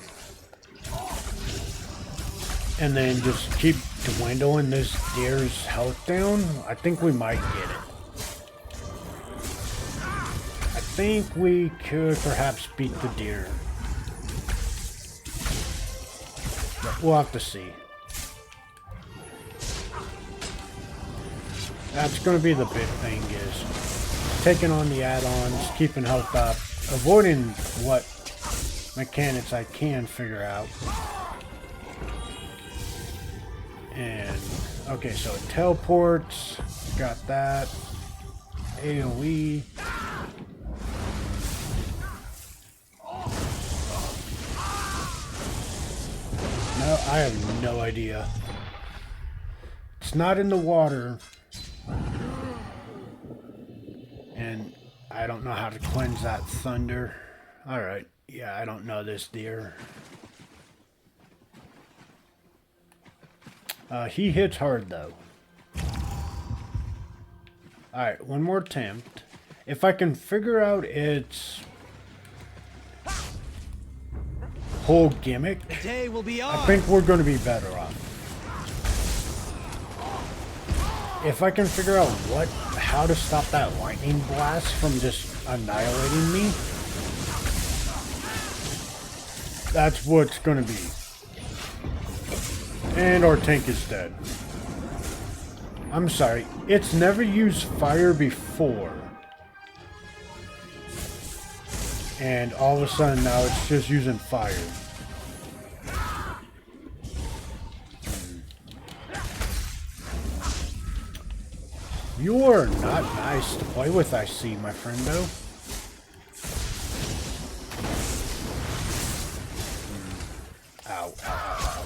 and then just keep dwindling this deer's health down, I think we might get it. I think we could perhaps beat the deer. But we'll have to see. That's going to be the big thing, is taking on the add-ons, keeping health up, avoiding what mechanics I can figure out. And, okay, so it teleports, got that, AoE. No, I have no idea. It's not in the water. And I don't know how to cleanse that thunder. Alright, yeah, I don't know this deer. He hits hard, though. Alright, one more attempt. If I can figure out its whole gimmick, The day will be I on. think we're going to be better off. If I can figure out how to stop that lightning blast from just annihilating me, that's what's going to be. And our tank is dead. I'm sorry, it's never used fire before. And all of a sudden now it's just using fire. You are not nice to play with, I see, my friendo. Ow, ow, ow, ow.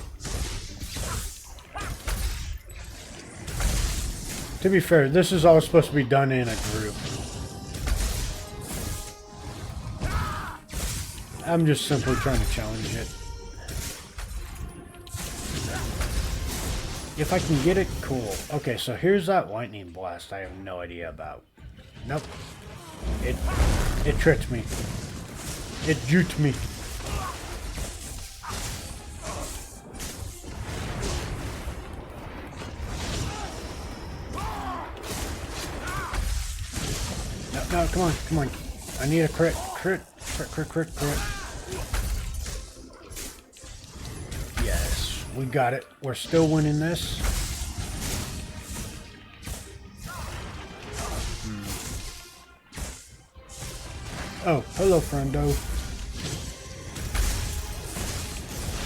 To be fair, this is all supposed to be done in a group. I'm just simply trying to challenge it. If I can get it, cool. Okay, so here's that lightning blast I have no idea about. Nope. It tricked me. It juked me. No, come on, come on. I need a crit. Yes, we got it. We're still winning this. Oh, hello, friendo.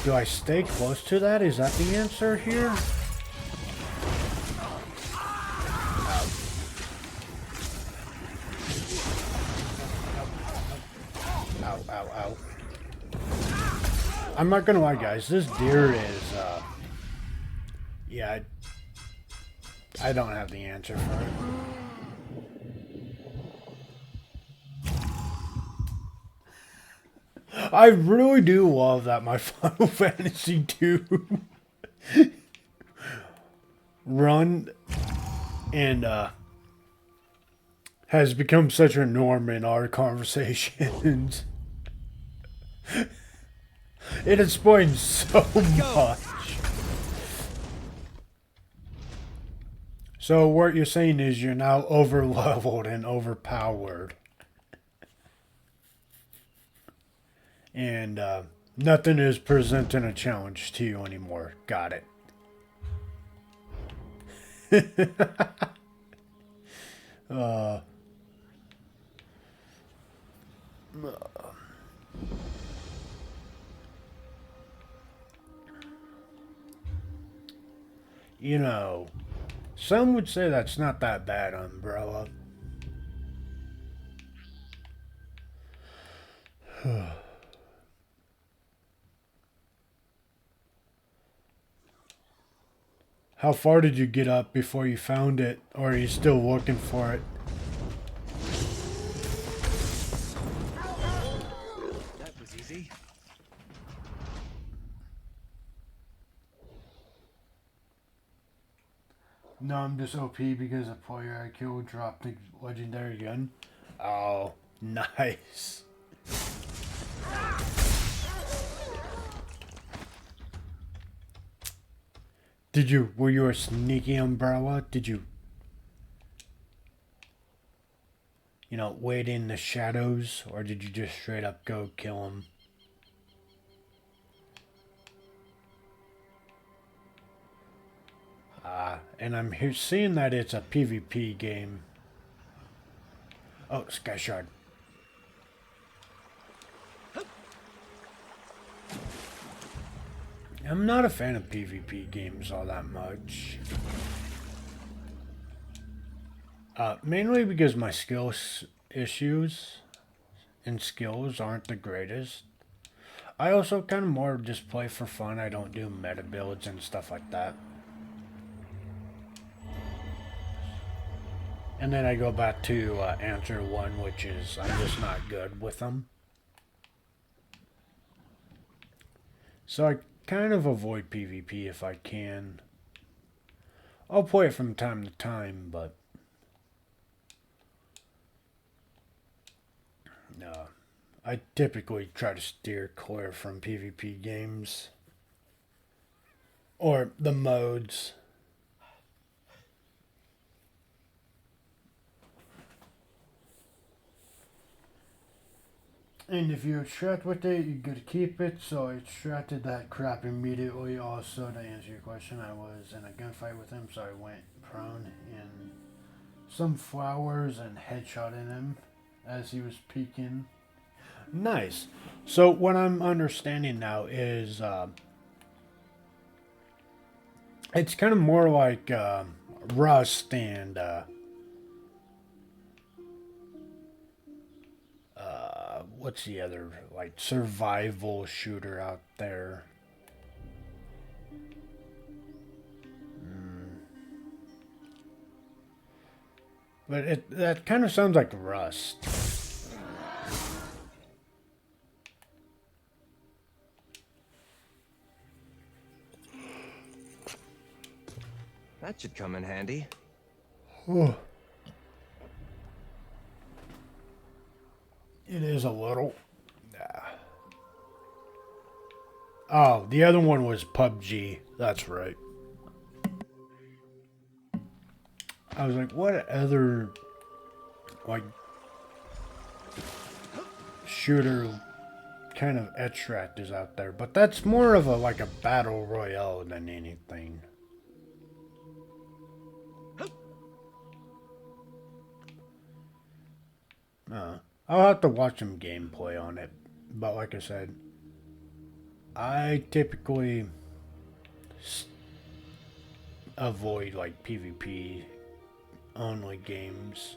Do I stay close to that? Is that the answer here? Ow, ow, ow. I'm not gonna lie, guys. This deer is, yeah, I don't have the answer for it. I really do love that my Final Fantasy II run and has become such a norm in our conversations. It explains so much. So what you're saying is you're now over-leveled and overpowered. And nothing is presenting a challenge to you anymore. Got it. You know, some would say that's not that bad, Umbrella. How far did you get up before you found it? Or are you still looking for it? That was easy. No, I'm just OP because the player I killed dropped the legendary gun. Oh, nice. Were you a sneaky Umbrella? Did you wait in the shadows? Or did you just straight up go kill him? And I'm here seeing that it's a PvP game. Oh, Sky Shard. I'm not a fan of PvP games all that much. Mainly because my issues and skills aren't the greatest. I also kind of more just play for fun. I don't do meta builds and stuff like that. And then I go back to answer one, which is I'm just not good with them. So I kind of avoid PvP if I can. I'll play it from time to time, but no. I typically try to steer clear from PvP games. Or the modes. And if you extract with it, you could keep it, so I extracted that crap immediately. Also, to answer your question, I was in a gunfight with him, so I went prone in some flowers and headshotted him as he was peeking. Nice. So what I'm understanding now is it's kind of more like Rust and what's the other like survival shooter out there? But that kind of sounds like Rust. That should come in handy. Oh. It is a little. Oh, the other one was PUBG. That's right. I was like, what other like shooter kind of extract is out there? But that's more of a like a battle royale than anything. I'll have to watch some gameplay on it. But like I said, I typically avoid like PvP only games.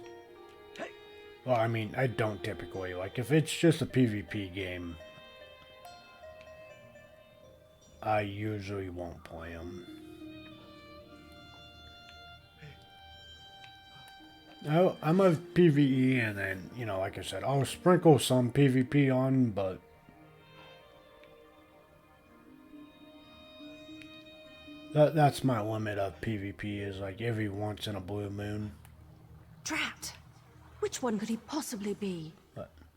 Well, I mean, I don't typically. Like, if it's just a PvP game, I usually won't play them. No, I'm a PvE, and then, like I said, I'll sprinkle some PvP on, but that's my limit of PvP, is like every once in a blue moon. Drat! Which one could he possibly be?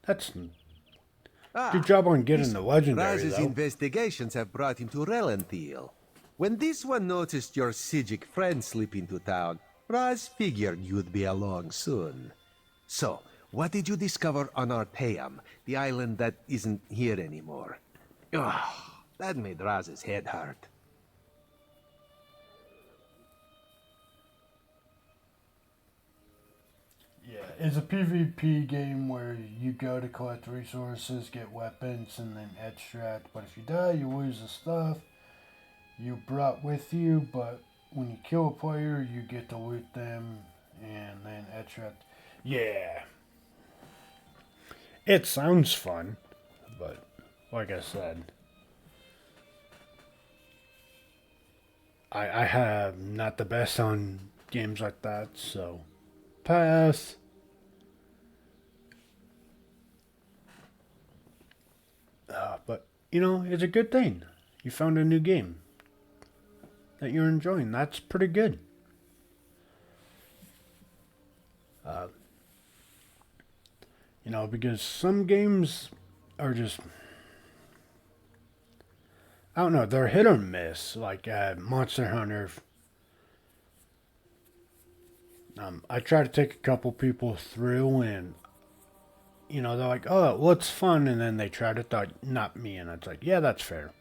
That's good job on getting the legendary, Raz's though. investigations have brought him to Relentil. When this one noticed your Sijic friend slip into town, Raz figured you'd be along soon. So, what did you discover on Arteum, the island that isn't here anymore? Ugh, that made Raz's head hurt. Yeah, it's a PvP game where you go to collect resources, get weapons, and then extract. But if you die, you lose the stuff you brought with you. But when you kill a player, you get to loot them and then extract. Yeah. It sounds fun, but like I said, I have not the best on games like that, so pass. But, you know, it's a good thing. You found a new game that you're enjoying. That's pretty good. You know, because some games are just, I don't know, they're hit or miss. Like Monster Hunter. I try to take a couple people through and, you know, they're like, oh, well, it's fun. And then they try to thought, not me. And it's like, yeah, that's fair.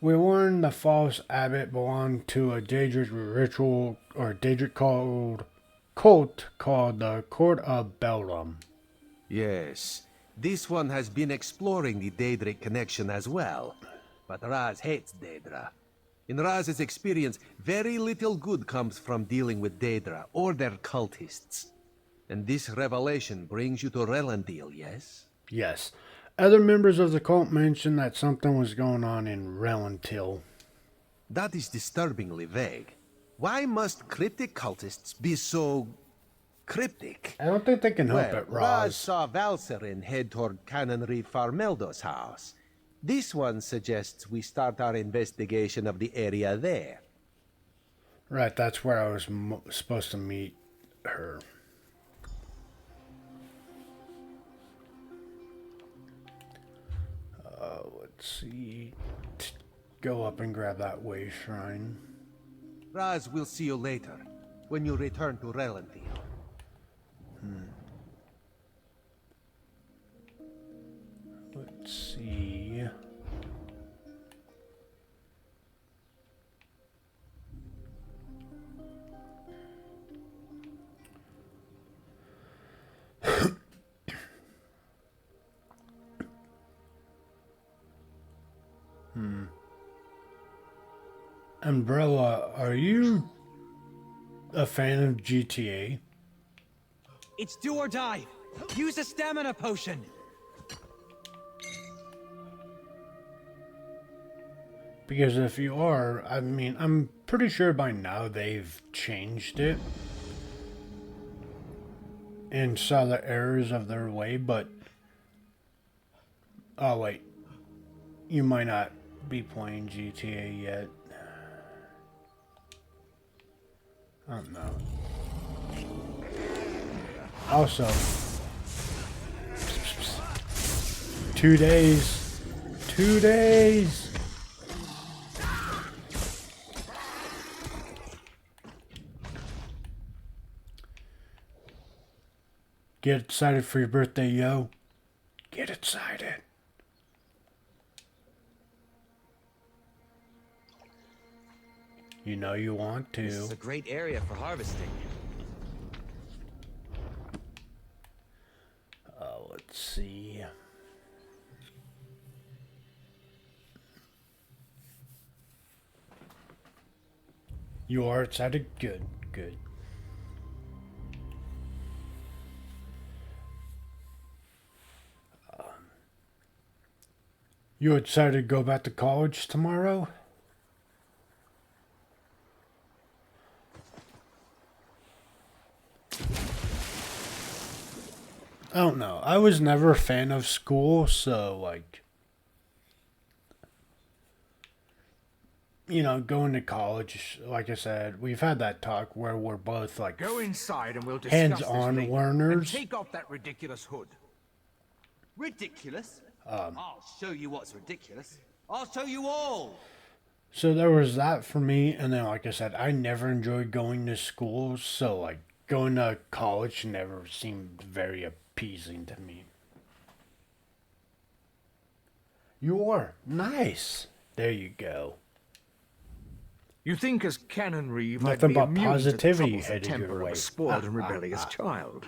We learned the false abbot belonged to a Daedric ritual or Daedric cult called the Court of Bellum. Yes, this one has been exploring the Daedric connection as well. But Raz hates Daedra. In Raz's experience, very little good comes from dealing with Daedra or their cultists. And this revelation brings you to Relentil, yes? Yes. Other members of the cult mentioned that something was going on in Relentil. That is disturbingly vague. Why must cryptic cultists be so cryptic? I don't think they can help it, Raz Roz. saw Valserin head toward Canonry Farmeldo's house. This one suggests we start our investigation of the area there. Right, that's where I was supposed to meet her. Let's see. Go up and grab that way shrine. Raz will see you later, when you return to Relentil. Let's see. Umbrella, are you a fan of GTA? It's do or die. Use a stamina potion. Because if you are, I mean, I'm pretty sure by now they've changed it and saw the errors of their way, but oh wait, you might not be playing GTA yet. I don't know. Also, 2 days. 2 days. Get excited for your birthday, yo. Get excited. You know you want to. This is a great area for harvesting. Let's see. You are excited? Good, good. You excited to go back to college tomorrow? I don't know. I was never a fan of school, so like you know, going to college, like I said, we've had that talk where we're both like Go inside and we'll discuss this hands-on later. learners. And take off that ridiculous hood. Ridiculous? I'll show you what's ridiculous. I'll show you all. So there was that for me, and then like I said, I never enjoyed going to school, so like going to college never seemed very appeasing to me. You are nice. There you go. You think as Canon Reeve I'd Nothing be but immune positivity to the troublesome headed your temper of way. a spoiled and rebellious child.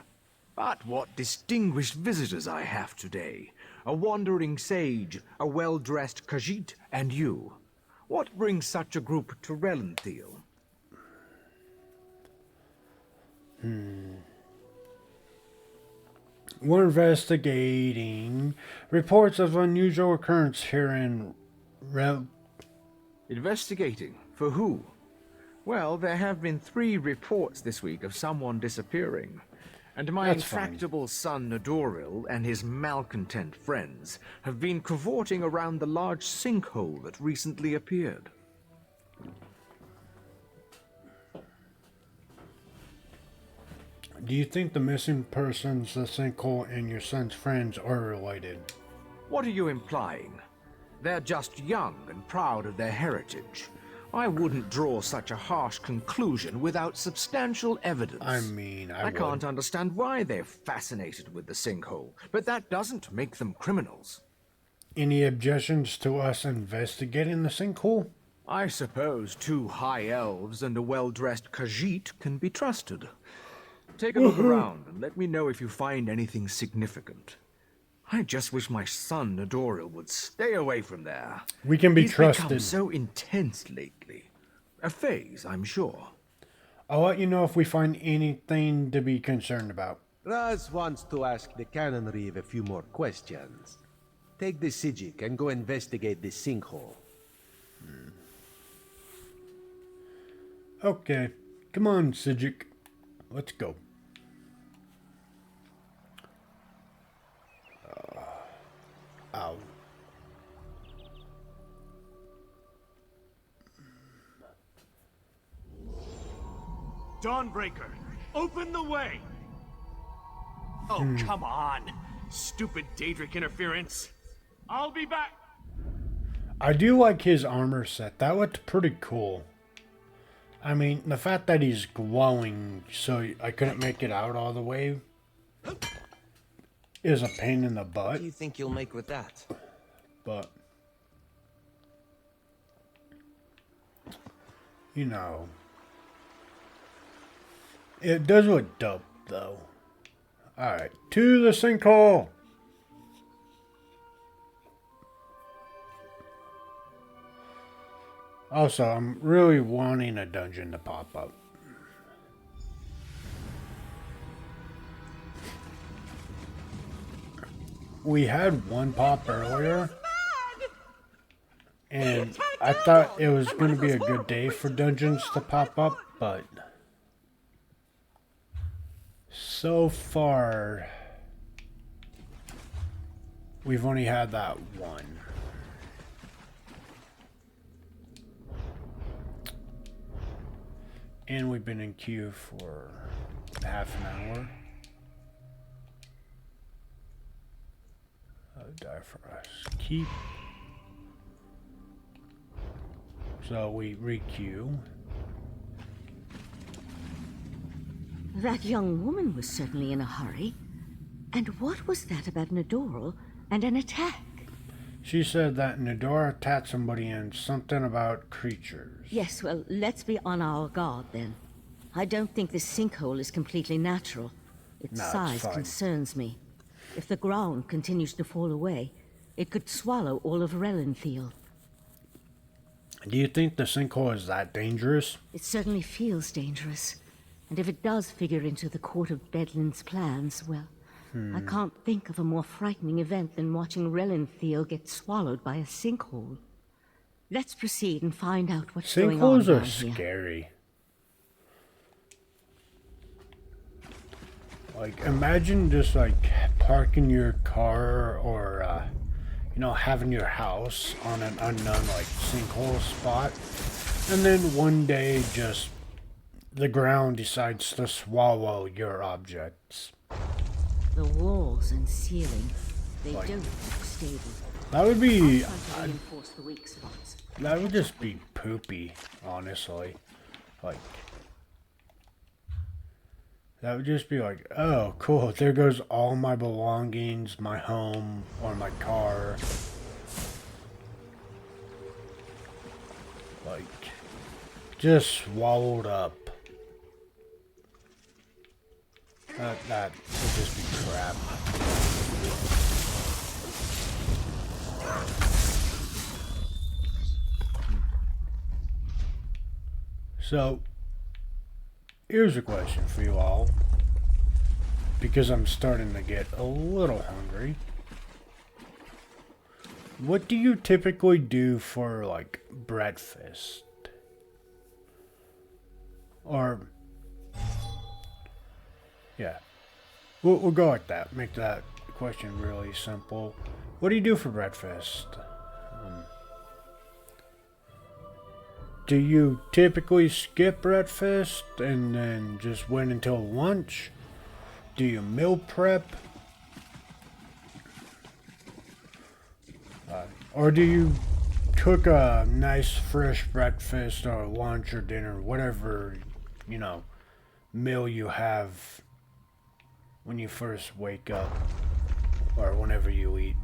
But what distinguished visitors I have today. A wandering sage, a well-dressed Khajiit, and you. What brings such a group to Relenthiel? We're investigating reports of unusual occurrence here in Investigating? For who? Well, there have been 3 reports this week of someone disappearing. And my That's fine. intractable son Nadoril and his malcontent friends have been cavorting around the large sinkhole that recently appeared. Do you think the missing persons, the sinkhole, and your son's friends are related? What are you implying? They're just young and proud of their heritage. I wouldn't draw such a harsh conclusion without substantial evidence. I mean, I would. can't understand why they're fascinated with the sinkhole, but that doesn't make them criminals. Any objections to us investigating the sinkhole? I suppose 2 high elves and a well-dressed Khajiit can be trusted. Take a look around and let me know if you find anything significant. I just wish my son Nadoril would stay away from there. We can be He's trusted. become so intense lately. A phase, I'm sure. I'll let you know if we find anything to be concerned about. Raz wants to ask the Canon Reeve a few more questions. Take the Sijic and go investigate the sinkhole. Okay, come on, Sijic. Let's go. Ow. Dawnbreaker, open the way! Oh, come on! Stupid Daedric interference! I'll be back! I do like his armor set. That looked pretty cool. I mean, the fact that he's glowing so I couldn't make it out all the way is a pain in the butt. What do you think you'll make with that? But, you know, it does look dope, though. Alright, to the sinkhole! Also, I'm really wanting a dungeon to pop up. We had one pop earlier, and I thought it was going to be a good day for dungeons to pop up, but so far, we've only had that one. And we've been in queue for half an hour. Die for us. Keep. So we re-queue. That young woman was certainly in a hurry. And what was that about Nadoril and an attack? She said that Nador attacked somebody and something about creatures. Yes, well, let's be on our guard then. I don't think this sinkhole is completely natural. Its No, it's size fine. concerns me. If the ground continues to fall away, it could swallow all of Relenthiel. Do you think the sinkhole is that dangerous? It certainly feels dangerous. And if it does figure into the Court of Bedlin's plans, well, I can't think of a more frightening event than watching Relenthiel get swallowed by a sinkhole. Let's proceed and find out what's going on Sinkholes down are here. scary. Like, imagine just like parking your car or you know, having your house on an unknown, like, sinkhole spot. And then one day, just the ground decides to swallow your objects. The walls and ceiling, they Like, don't look stable. That would be... I'll try to reinforce the weak spots. That would just be poopy, honestly. Like... That would just be like, oh, cool, there goes all my belongings, my home, or my car. Like, just swallowed up. That would just be crap. So, here's a question for you all, because I'm starting to get a little hungry. What do you typically do for, like, breakfast? Or, yeah, we'll go like that. Make that question really simple. What do you do for breakfast? Do you typically skip breakfast and then just wait until lunch? Do you meal prep? Or do you cook a nice fresh breakfast or lunch or dinner, whatever, you know, meal you have when you first wake up or whenever you eat?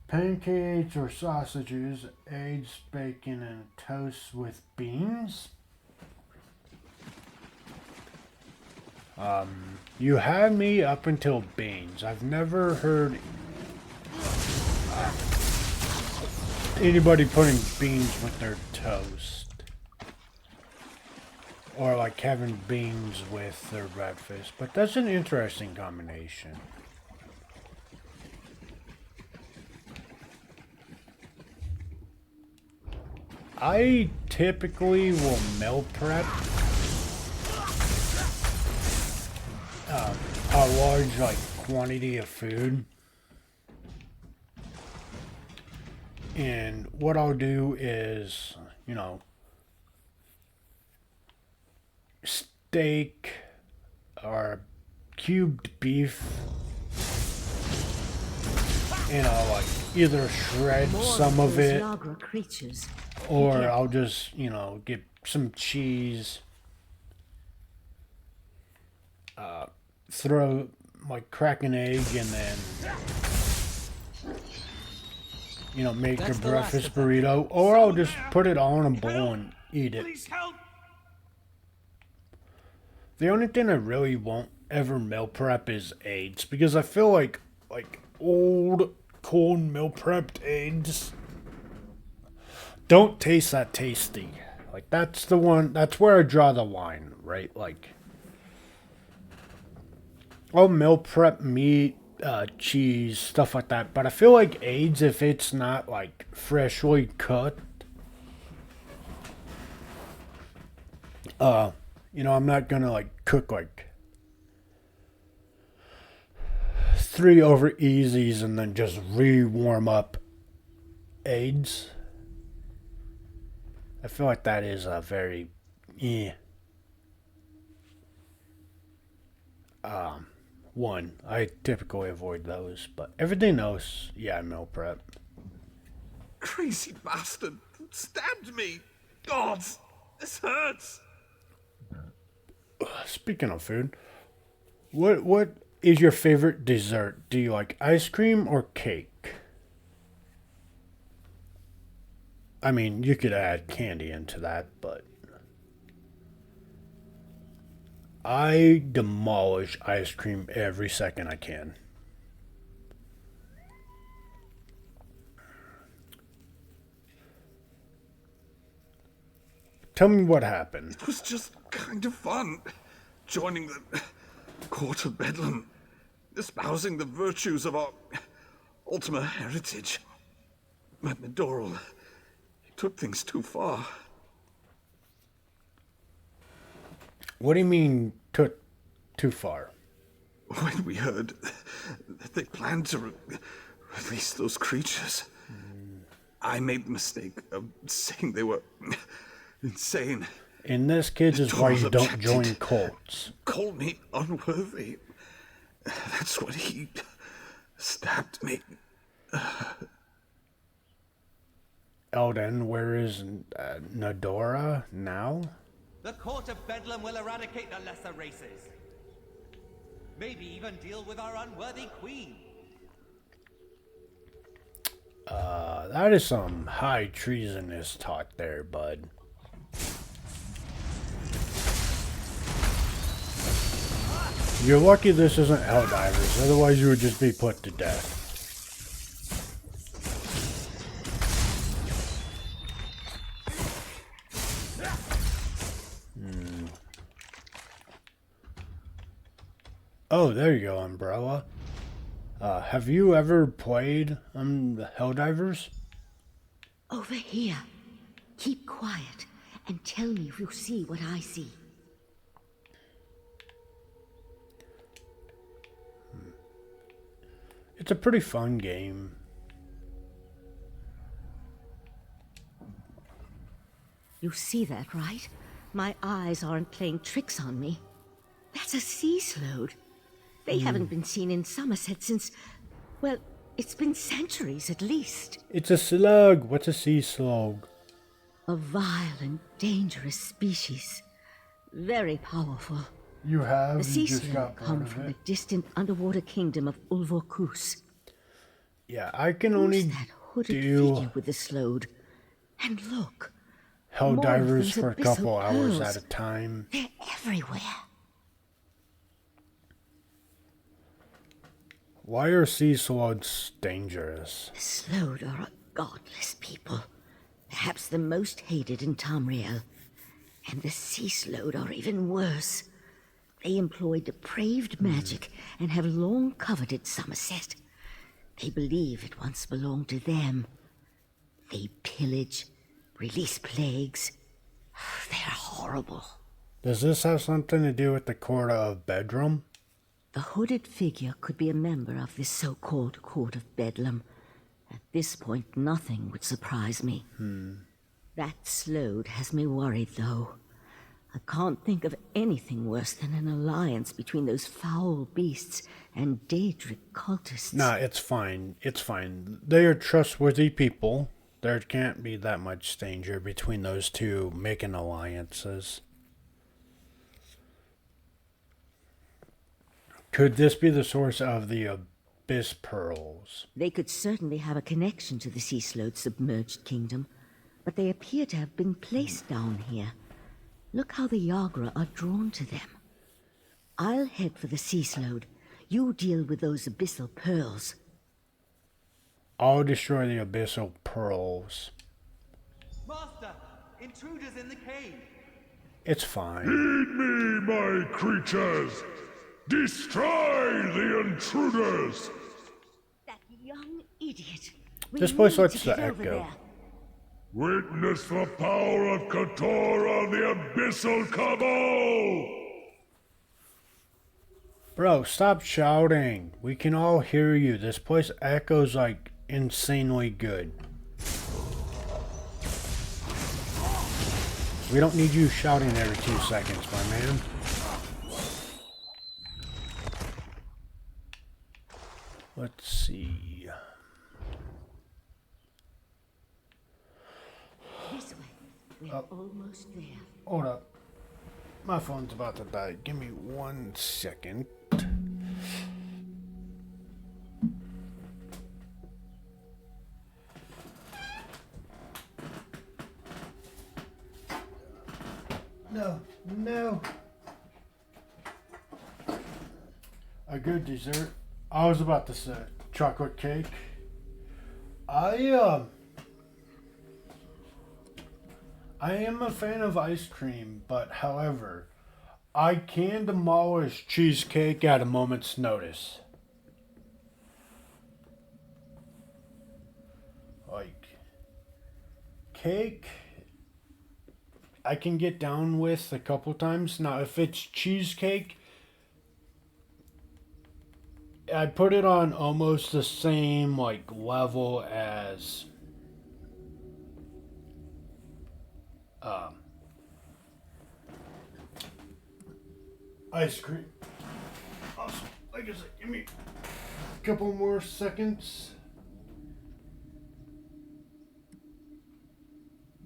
Pancakes or sausages, eggs, bacon, and toast with beans. You had me up until beans. I've never heard anybody putting beans with their toast. Or like having beans with their breakfast. But that's an interesting combination. I typically will meal prep a large like quantity of food, and what I'll do is, you know, steak or cubed beef, and I'll like either shred some of it, or I'll just, you know, get some cheese, throw, like, crack an egg, and then, you know, make a breakfast burrito, or I'll just put it all in a bowl and eat it. The only thing I really won't ever meal prep is eggs, because I feel like old, cold meal prepped eggs don't taste that tasty. Like, that's where I draw the line, right? Like, I'll meal prep meat, cheese, stuff like that, but I feel like eggs, if it's not, like, freshly cooked, you know, I'm not gonna, like, cook, like, 3 over easies and then just re-warm up eggs. I feel like that is a very, one. I typically avoid those, but everything else, yeah, I meal prep. Crazy bastard stabbed me. God, this hurts. Speaking of food, what is your favorite dessert? Do you like ice cream or cake? I mean, you could add candy into that, but I demolish ice cream every second I can. Tell me what happened. It was just kind of fun. Joining the court of Bedlam. Espousing the virtues of our Ultima heritage. But Nadoral, he took things too far. What do you mean, took too far? When we heard that they planned to release those creatures, I made the mistake of saying they were insane. And this, kids, is why you don't objected. join cults. Called me unworthy. That's what he stabbed me. Elden, where is Nadora now? The court of Bedlam will eradicate the lesser races. Maybe even deal with our unworthy queen. That is some high treasonous talk there, bud. You're lucky this isn't Helldivers, otherwise you would just be put to death. Oh, there you go, Umbrella. Have you ever played the Helldivers? Over here. Keep quiet and tell me if you see what I see. It's a pretty fun game. You see that, right? My eyes aren't playing tricks on me. That's a sea slode. They haven't been seen in Somerset since, well, it's been centuries at least. It's a slug. What's a sea slug? A vile and dangerous species. Very powerful. You have? The sea You just slug got come bored of from it? the distant underwater kingdom of Ulvorkus. Yeah, I can Who's only that hooded do figure with the slode? And look, Helldivers for a abyssal couple hours pearls. at a time. They're everywhere. Why are sea slugs dangerous? The Slode are a godless people. Perhaps the most hated in Tamriel. And the Sea Slode are even worse. They employ depraved magic and have long coveted Somerset. They believe it once belonged to them. They pillage, release plagues. They're horrible. Does this have something to do with the Court of Bedlam? The hooded figure could be a member of this so-called Court of Bedlam. At this point, nothing would surprise me. That Slode has me worried, though. I can't think of anything worse than an alliance between those foul beasts and Daedric cultists. Nah, it's fine. It's fine. They are trustworthy people. There can't be that much danger between those two making alliances. Could this be the source of the Abyss Pearls? They could certainly have a connection to the Sea Slode's submerged kingdom, but they appear to have been placed down here. Look how the Yagra are drawn to them. I'll head for the Sea Slode. You deal with those abyssal pearls. I'll destroy the Abyssal Pearls. Master, intruders in the cave. It's fine. Heed me, my creatures! Destroy the intruders! That young idiot. This place likes to echo. Witness the power of Kator on the Abyssal Cabal! Bro, stop shouting. We can all hear you. This place echoes like insanely good. We don't need you shouting every 2 seconds, my man. Let's see. This way. We're almost there. Hold up. My phone's about to die. Give me 1 second. No, no. A good dessert. I was about to say chocolate cake. I am a fan of ice cream, but however, I can demolish cheesecake at a moment's notice. Like, cake, I can get down with a couple times. Now, if it's cheesecake, I put it on almost the same like level as ice cream. Awesome. Like I said, give me a couple more seconds.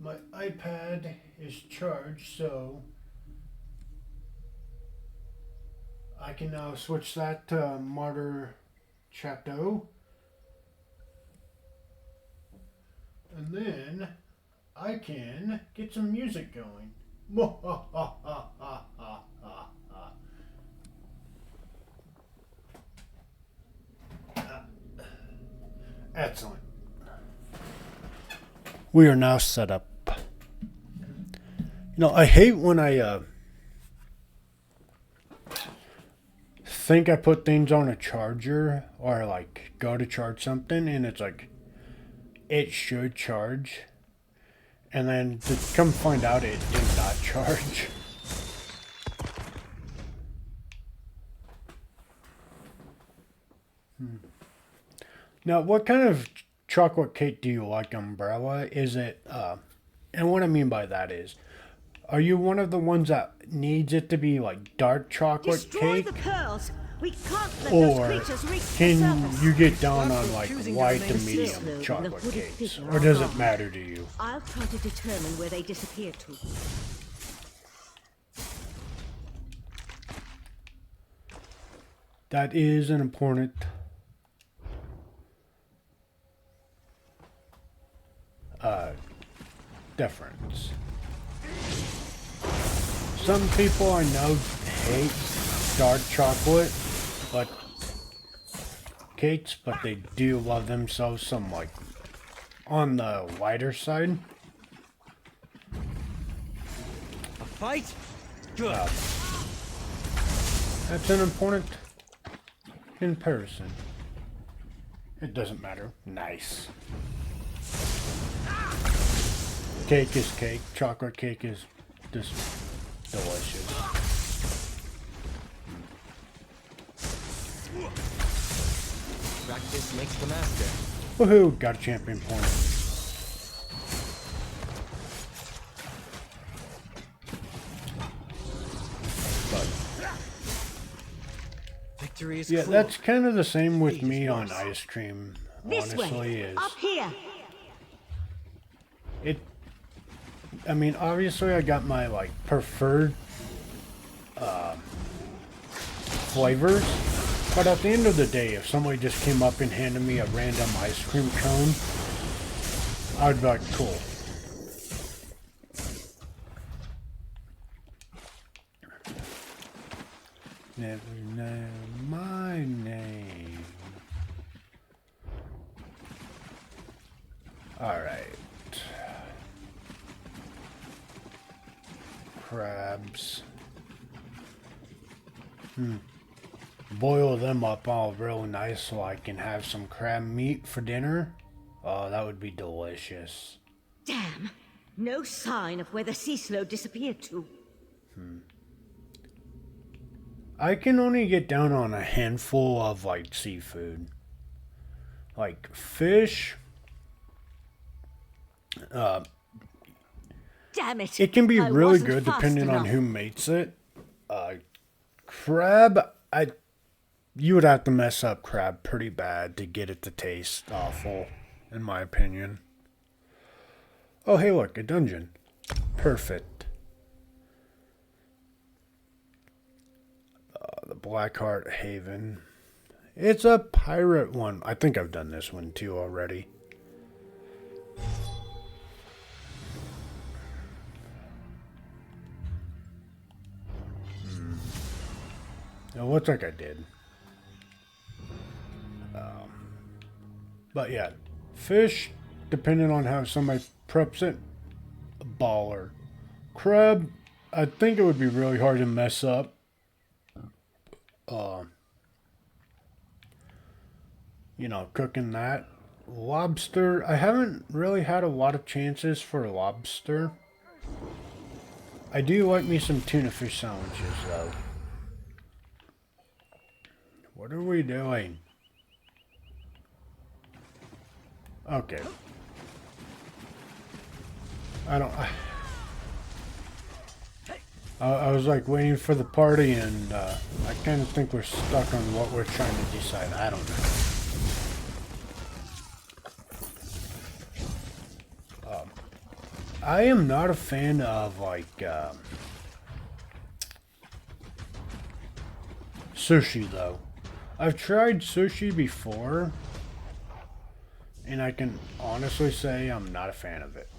My iPad is charged, so I can now switch that to Martyr Chateau. And then I can get some music going. Excellent. We are now set up. You know, I hate when I think I put things on a charger or like go to charge something and it's like it should charge and then to come find out it did not charge. Now, what kind of chocolate cake do you like, Umbrella? Is it, and what I mean by that is, are you one of the ones that needs it to be like dark chocolate Destroy cake? the pearls. We can't let Or those creatures reach the can surface. you get down on like choosing to white remain to medium slow, chocolate the hooded cakes? figure Or are does it gone. matter to you? I'll try to determine where they disappear to. That is an important difference. Some people I know hate dark chocolate but cakes, but they do love themselves some like on the lighter side. A fight? Good. That's an important comparison. It doesn't matter. Nice. Cake is cake. Chocolate cake is just delicious. Practice makes the master. Woohoo! Got a champion point. Victory is Yeah, cruel. that's kind of the same with me on ice cream. This Honestly, way. is Up here. it? I mean, obviously, I got my like preferred flavors, but at the end of the day, if somebody just came up and handed me a random ice cream cone, I'd be like, cool. Never know my name. Alright. Crabs. Boil them up all real nice so I can have some crab meat for dinner. Oh, that would be delicious. Damn. No sign of where the sea slow disappeared to. I can only get down on a handful of like seafood. Like fish. Damn it. It can be I really wasn't good fast depending on enough. who mates it. Crab, you would have to mess up crab pretty bad to get it to taste awful, in my opinion. Oh, hey, look, a dungeon. Perfect. The Blackheart Haven. It's a pirate one. I think I've done this one too already. It looks like I did. But yeah, fish, depending on how somebody preps it, a baller. Crab, I think it would be really hard to mess up. You know, cooking that. lobster. I haven't really had a lot of chances for lobster. I do like me some tuna fish sandwiches, though. What are we doing? Okay. I was like waiting for the party, and I kind of think we're stuck on what we're trying to decide. I don't know. I am not a fan of like sushi, though. I've tried sushi before, and I can honestly say I'm not a fan of it.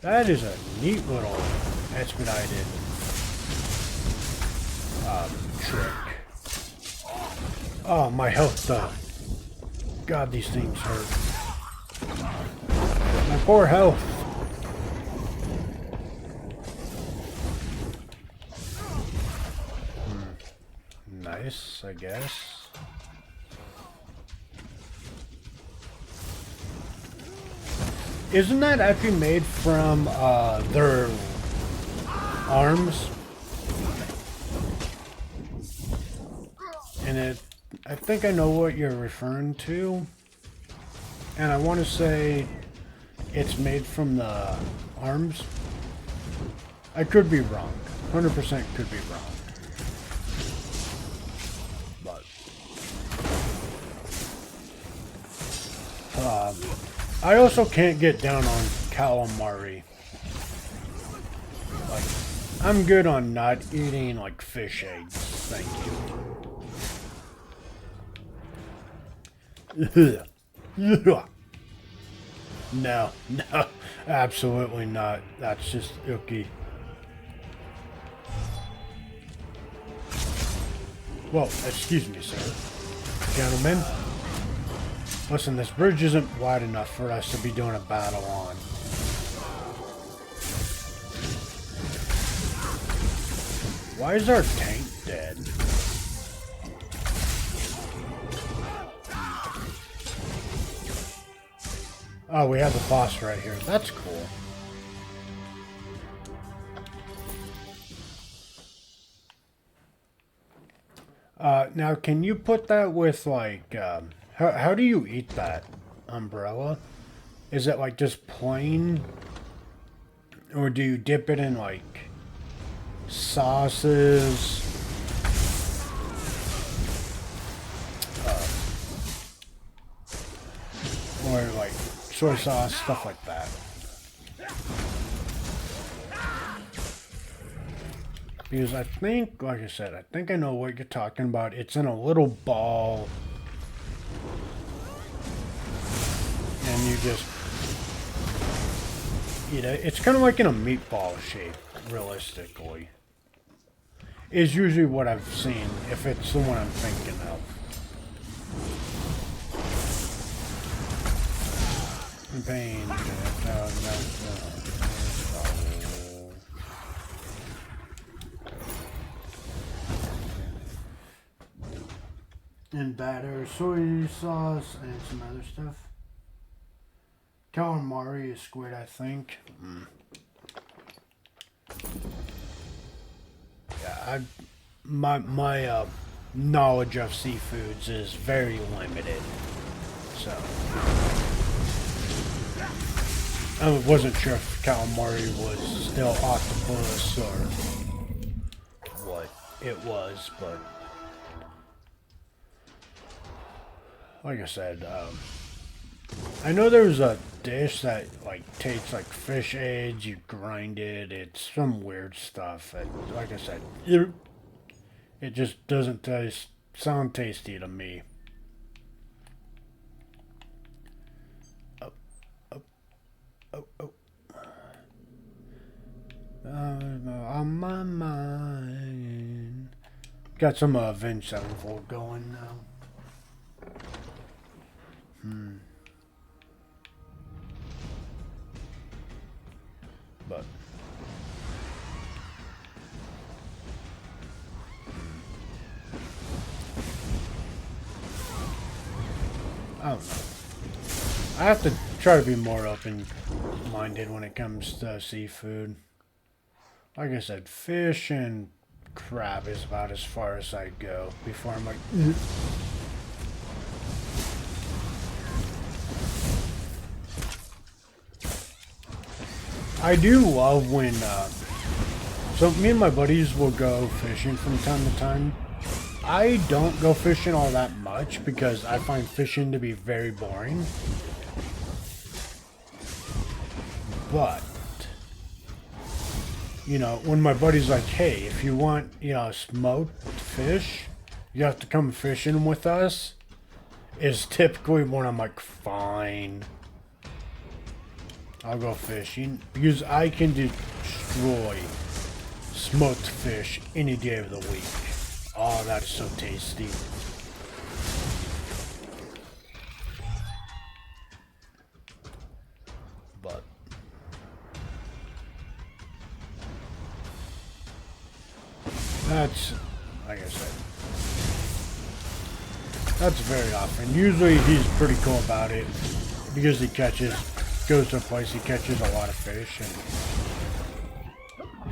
That is a neat little expedited trick. Oh, my health though. God, these things hurt. My poor health. Nice, I guess. Isn't that actually made from their arms? And I think I know what you're referring to. And I want to say it's made from the arms. I could be wrong. 100% could be wrong. But I also can't get down on calamari. Like, I'm good on not eating like fish eggs. Thank you. No, absolutely not. That's just icky. Whoa, excuse me, sir. Gentlemen. Listen, this bridge isn't wide enough for us to be doing a battle on. Why is our tank dead? Oh, we have the boss right here. That's cool. Now, can you put that with, like, how do you eat that umbrella? Is it, like, just plain? Or do you dip it in, like, sauces? Or, like, soy sauce, stuff like that. Because I think, like I said, I think I know what you're talking about. It's in a little ball. And you just eat it. It's kind of like in a meatball shape, realistically. Is usually what I've seen, if it's the one I'm thinking of. Pain. And batter, soy sauce, and some other stuff. Calamari is squid, I think. Yeah, my knowledge of seafoods is very limited, so I wasn't sure if calamari was still octopus or what it was, but like I said, I know there was a dish that like tastes like fish eggs. You grind it. It's some weird stuff. And like I said, it just doesn't sound tasty to me. On my mind. Got some Avenged Sevenfold going now. But I don't know. I have to try to be more open-minded when it comes to seafood. Like I said, fish and crab is about as far as I go before I'm like, ugh. I do love when, so me and my buddies will go fishing from time to time. I don't go fishing all that much because I find fishing to be very boring. But, you know, when my buddy's like, hey, if you want, you know, smoked fish, you have to come fishing with us, is typically when I'm like, fine, I'll go fishing. Because I can destroy smoked fish any day of the week. Oh, that is so tasty. But that's, like I said, that's very often. Usually he's pretty cool about it because he goes to a place, he catches a lot of fish, and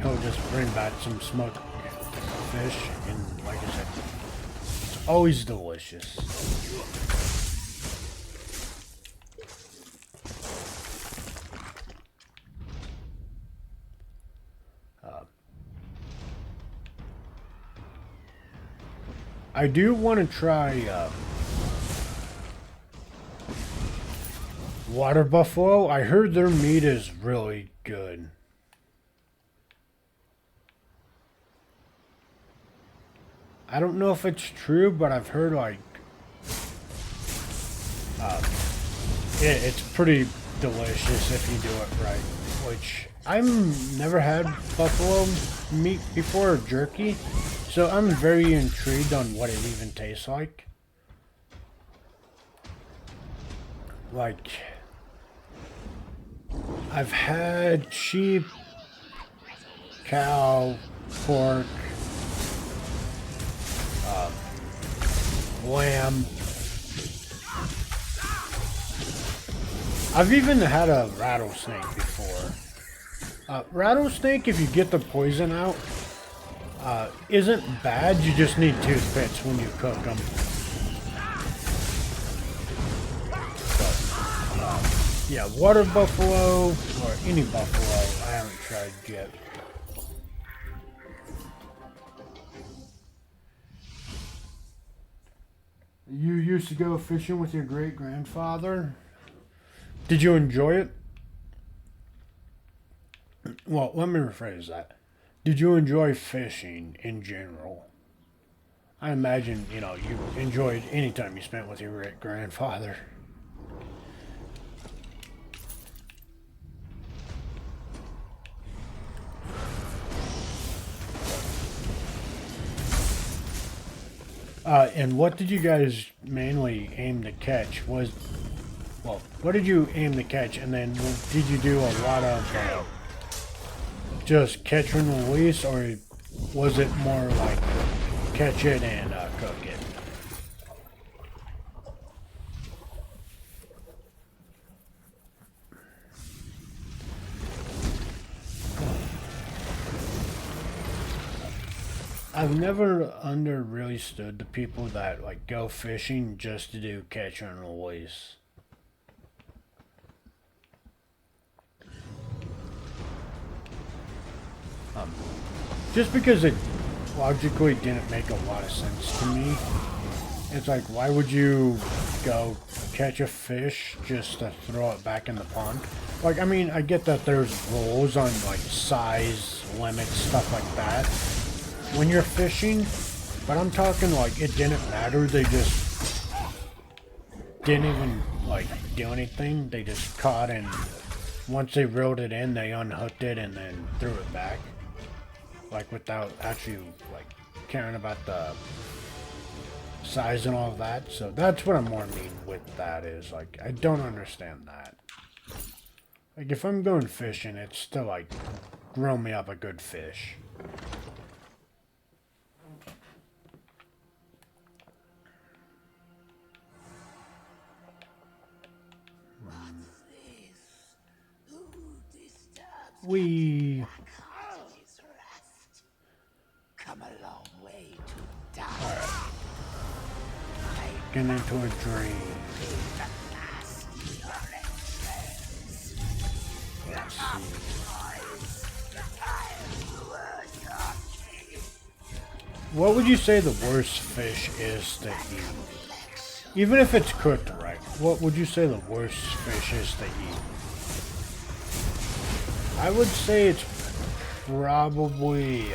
he'll just bring back some smoked fish, and like I said, it's always delicious. I do want to try water buffalo. I heard their meat is really good. I don't know if it's true, but I've heard like it's pretty delicious if you do it right. Which I've never had buffalo meat before, or jerky, so I'm very intrigued on what it even tastes like. Like, I've had sheep, cow, pork, lamb. I've even had a rattlesnake before. Rattlesnake, if you get the poison out, isn't bad. You just need toothpicks when you cook them. But, yeah, water buffalo, or any buffalo, I haven't tried yet. You used to go fishing with your great-grandfather? Did you enjoy it? Well, let me rephrase that. Did you enjoy fishing in general? I imagine, you know, you enjoyed any time you spent with your great-grandfather. And what did you guys mainly aim to catch? Well, what did you aim to catch, and then did you do a lot of just catch and release, or was it more like catch it and cook it? I've never really stood the people that like go fishing just to do catch and release. Just because it logically didn't make a lot of sense to me. It's like, why would you go catch a fish just to throw it back in the pond? Like, I mean, I get that there's rules on like size, limits, stuff like that when you're fishing, but I'm talking like it didn't matter. They just didn't even like do anything. They just caught, and once they reeled it in, they unhooked it and then threw it back. Like, without actually, like, caring about the size and all of that. So that's what I'm more mean with that, is, like, I don't understand that. Like, if I'm going fishing, it's still, like, grill me up a good fish. We come a long way to die. get into a dream. Let's see. What would you say the worst fish is to eat? Even if it's cooked right, what would you say the worst fish is to eat? I would say it's probably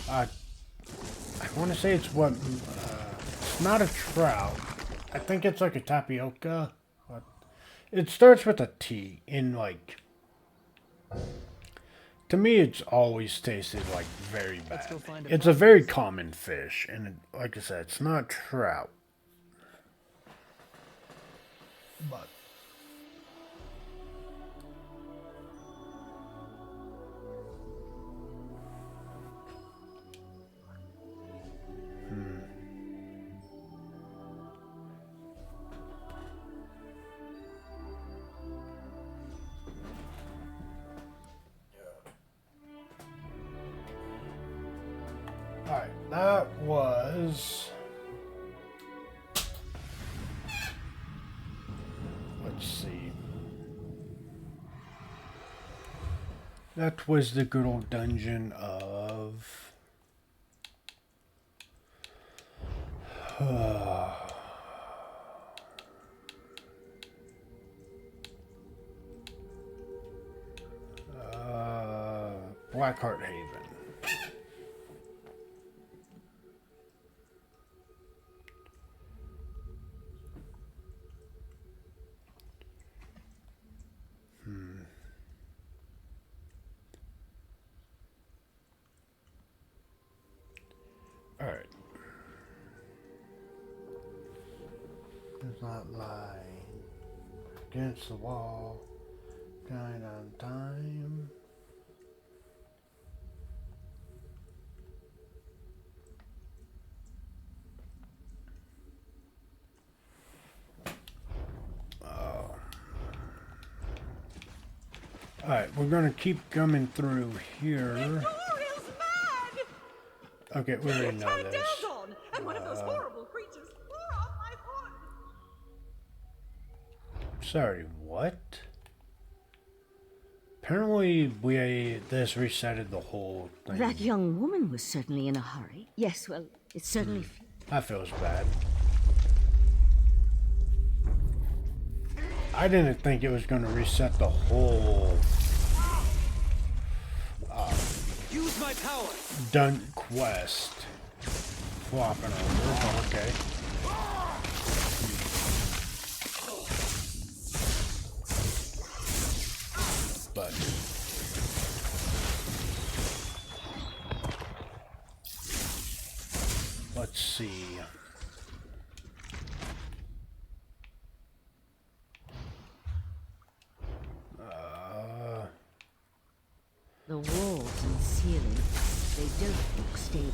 I want to say it's what it's not a trout. I think it's like a tapioca. It starts with a T. In like, to me, it's always tasted like very bad. It's a very common fish, and it, like I said, it's not trout. But alright, that was... Let's see. That was the good old dungeon of... Blackheart Haven. Alright. Does not lie. Against the wall. Kind on time. Alright, we're gonna keep coming through here. Okay, we already know this. And one of those horrible creatures tore off my horn. Sorry, what? Apparently, this resetted the whole thing. That young woman was certainly in a hurry. Yes, well, it certainly... That feels bad. I didn't think it was going to reset the whole... Use my power. Done quest. Flopping over, but okay. But... let's see. The walls and ceiling, they don't look stable.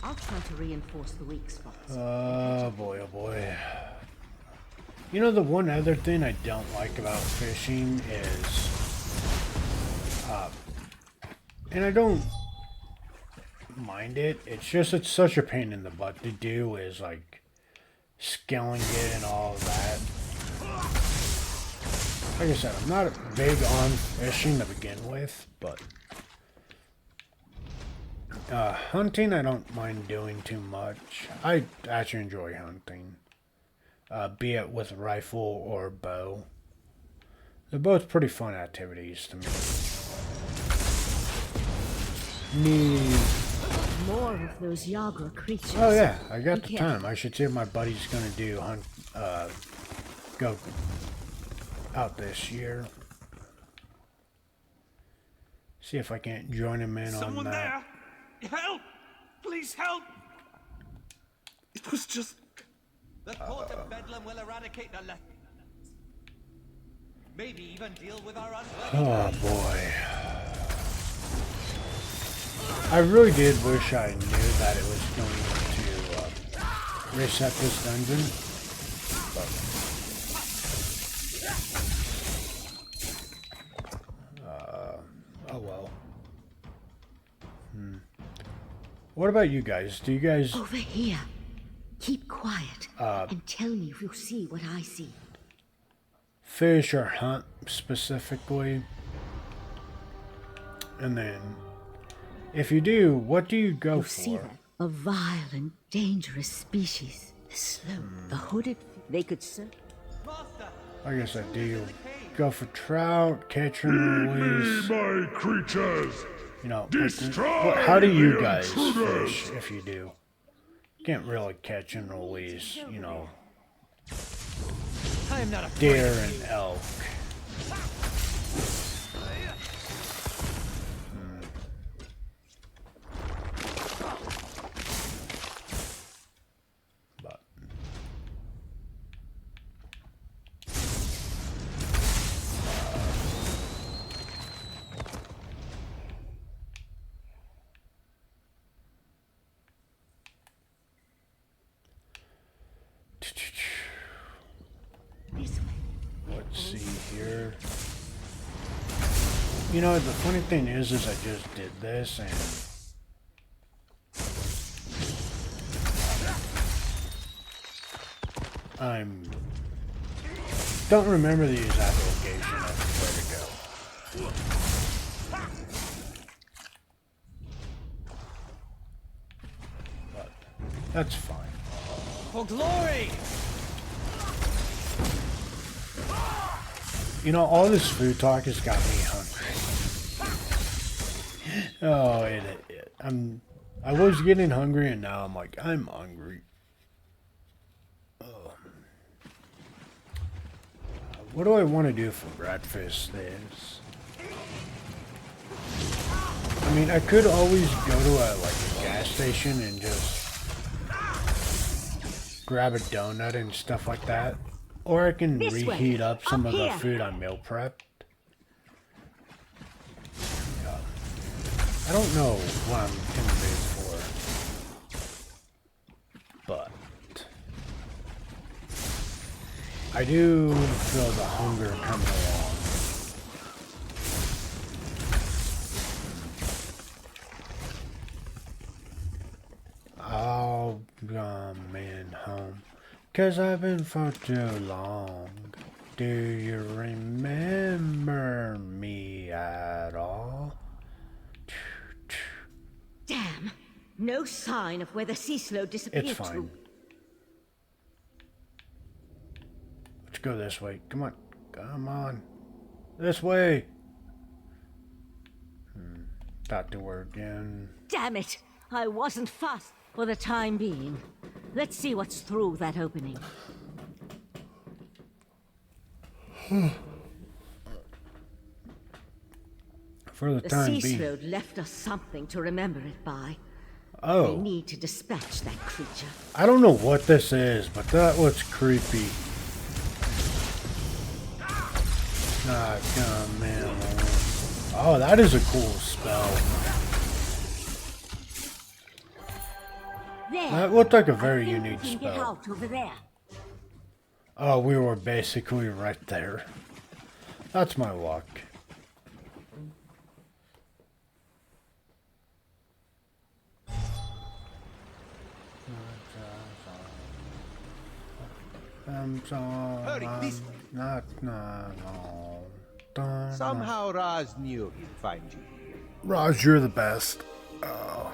I'll try to reinforce the weak spots. Oh boy, oh boy. You know, the one other thing I don't like about fishing is... and I don't mind it, it's just it's such a pain in the butt to do, is like scaling it and all of that. Like I said, I'm not big on fishing to begin with, but hunting I don't mind doing too much. I actually enjoy hunting, be it with rifle or bow. They're both pretty fun activities to me. More of those Yagra creatures. Oh yeah, I got the time. I should see if my buddy's gonna do go out this year. See if I can't join him in Someone on that. there! Help! Please help! It was just... The court of Bedlam will eradicate the left. Maybe even deal with our Oh boy. I really did wish I knew that it was going to reset this dungeon. But What about you guys? Do you guys... Over here. Keep quiet and tell me if you see what I see. fish or hunt specifically? And then, if you do, what do you go You for? see that? A vile and dangerous species. The slow, the hooded, they could serve. I guess I do go for trout, catch and release. My creatures! You know, Destroy how do you the guys intruders! fish if you do? Can't really catch and release, you know, I am not a deer and elk. But let's see here. You know, the funny thing is I just did this and don't remember the exact location of where to go. But that's fine. For glory! You know, all this food talk has got me hungry. Oh, I was getting hungry and now I'm like, I'm hungry. What do I want to do for breakfast this? I mean, I could always go to a gas station and just grab a donut and stuff like that. Or I can reheat up some of the food I meal prepped. I don't know what I'm in the mood for. But I do feel the hunger coming along. I'll come in home. 'Cause I've been for too long. Do you remember me at all? Damn! No sign of where the sea slow disappeared It's fine. Let's go this way. Come on. Come on. This way. That door again. Damn it! I wasn't fast for the time being. Let's see what's through that opening. For the time sea being. slow left us something to remember it by. Oh. We need to dispatch that creature. I don't know what this is, but that was creepy. Ah, come in. Oh, that is a cool spell. There. That looked like a very unique We can get spell. out over there. Oh, we were basically right there. That's my luck. I'm sorry. Hurry, this Somehow Raz knew he'd find you here. Raj, you're the best. Oh.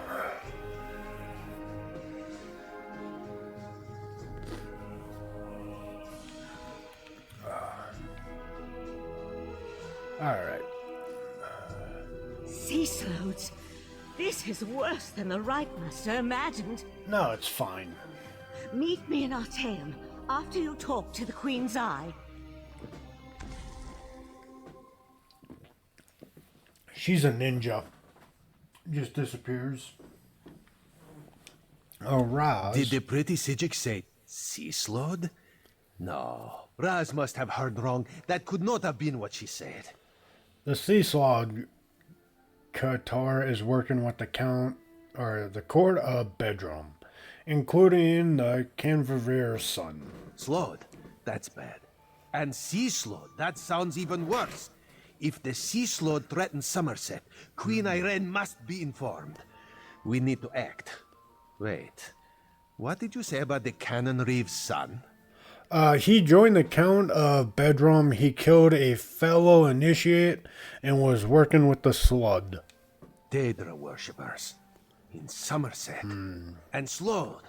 Alright. Sea slows. This is worse than the Right Master imagined. No, it's fine. Meet me in Artaeum after you talk to the Queen's Eye. She's a ninja. Just disappears. Oh, Raz. Did the pretty Sijik say sea slod? No. Raz must have heard wrong. That could not have been what she said. The sea slog Qatar is working with the court of Bedroom, including the Canverveer son. Slod? That's bad. And sea slod? That sounds even worse. If the sea slod threatens Somerset, Queen Irene must be informed. We need to act. Wait, what did you say about the Cannon Reeve's son? He joined the Count of Bedlam. He killed a fellow initiate and was working with the Slud. Daedra worshippers in Somerset. And Sloan.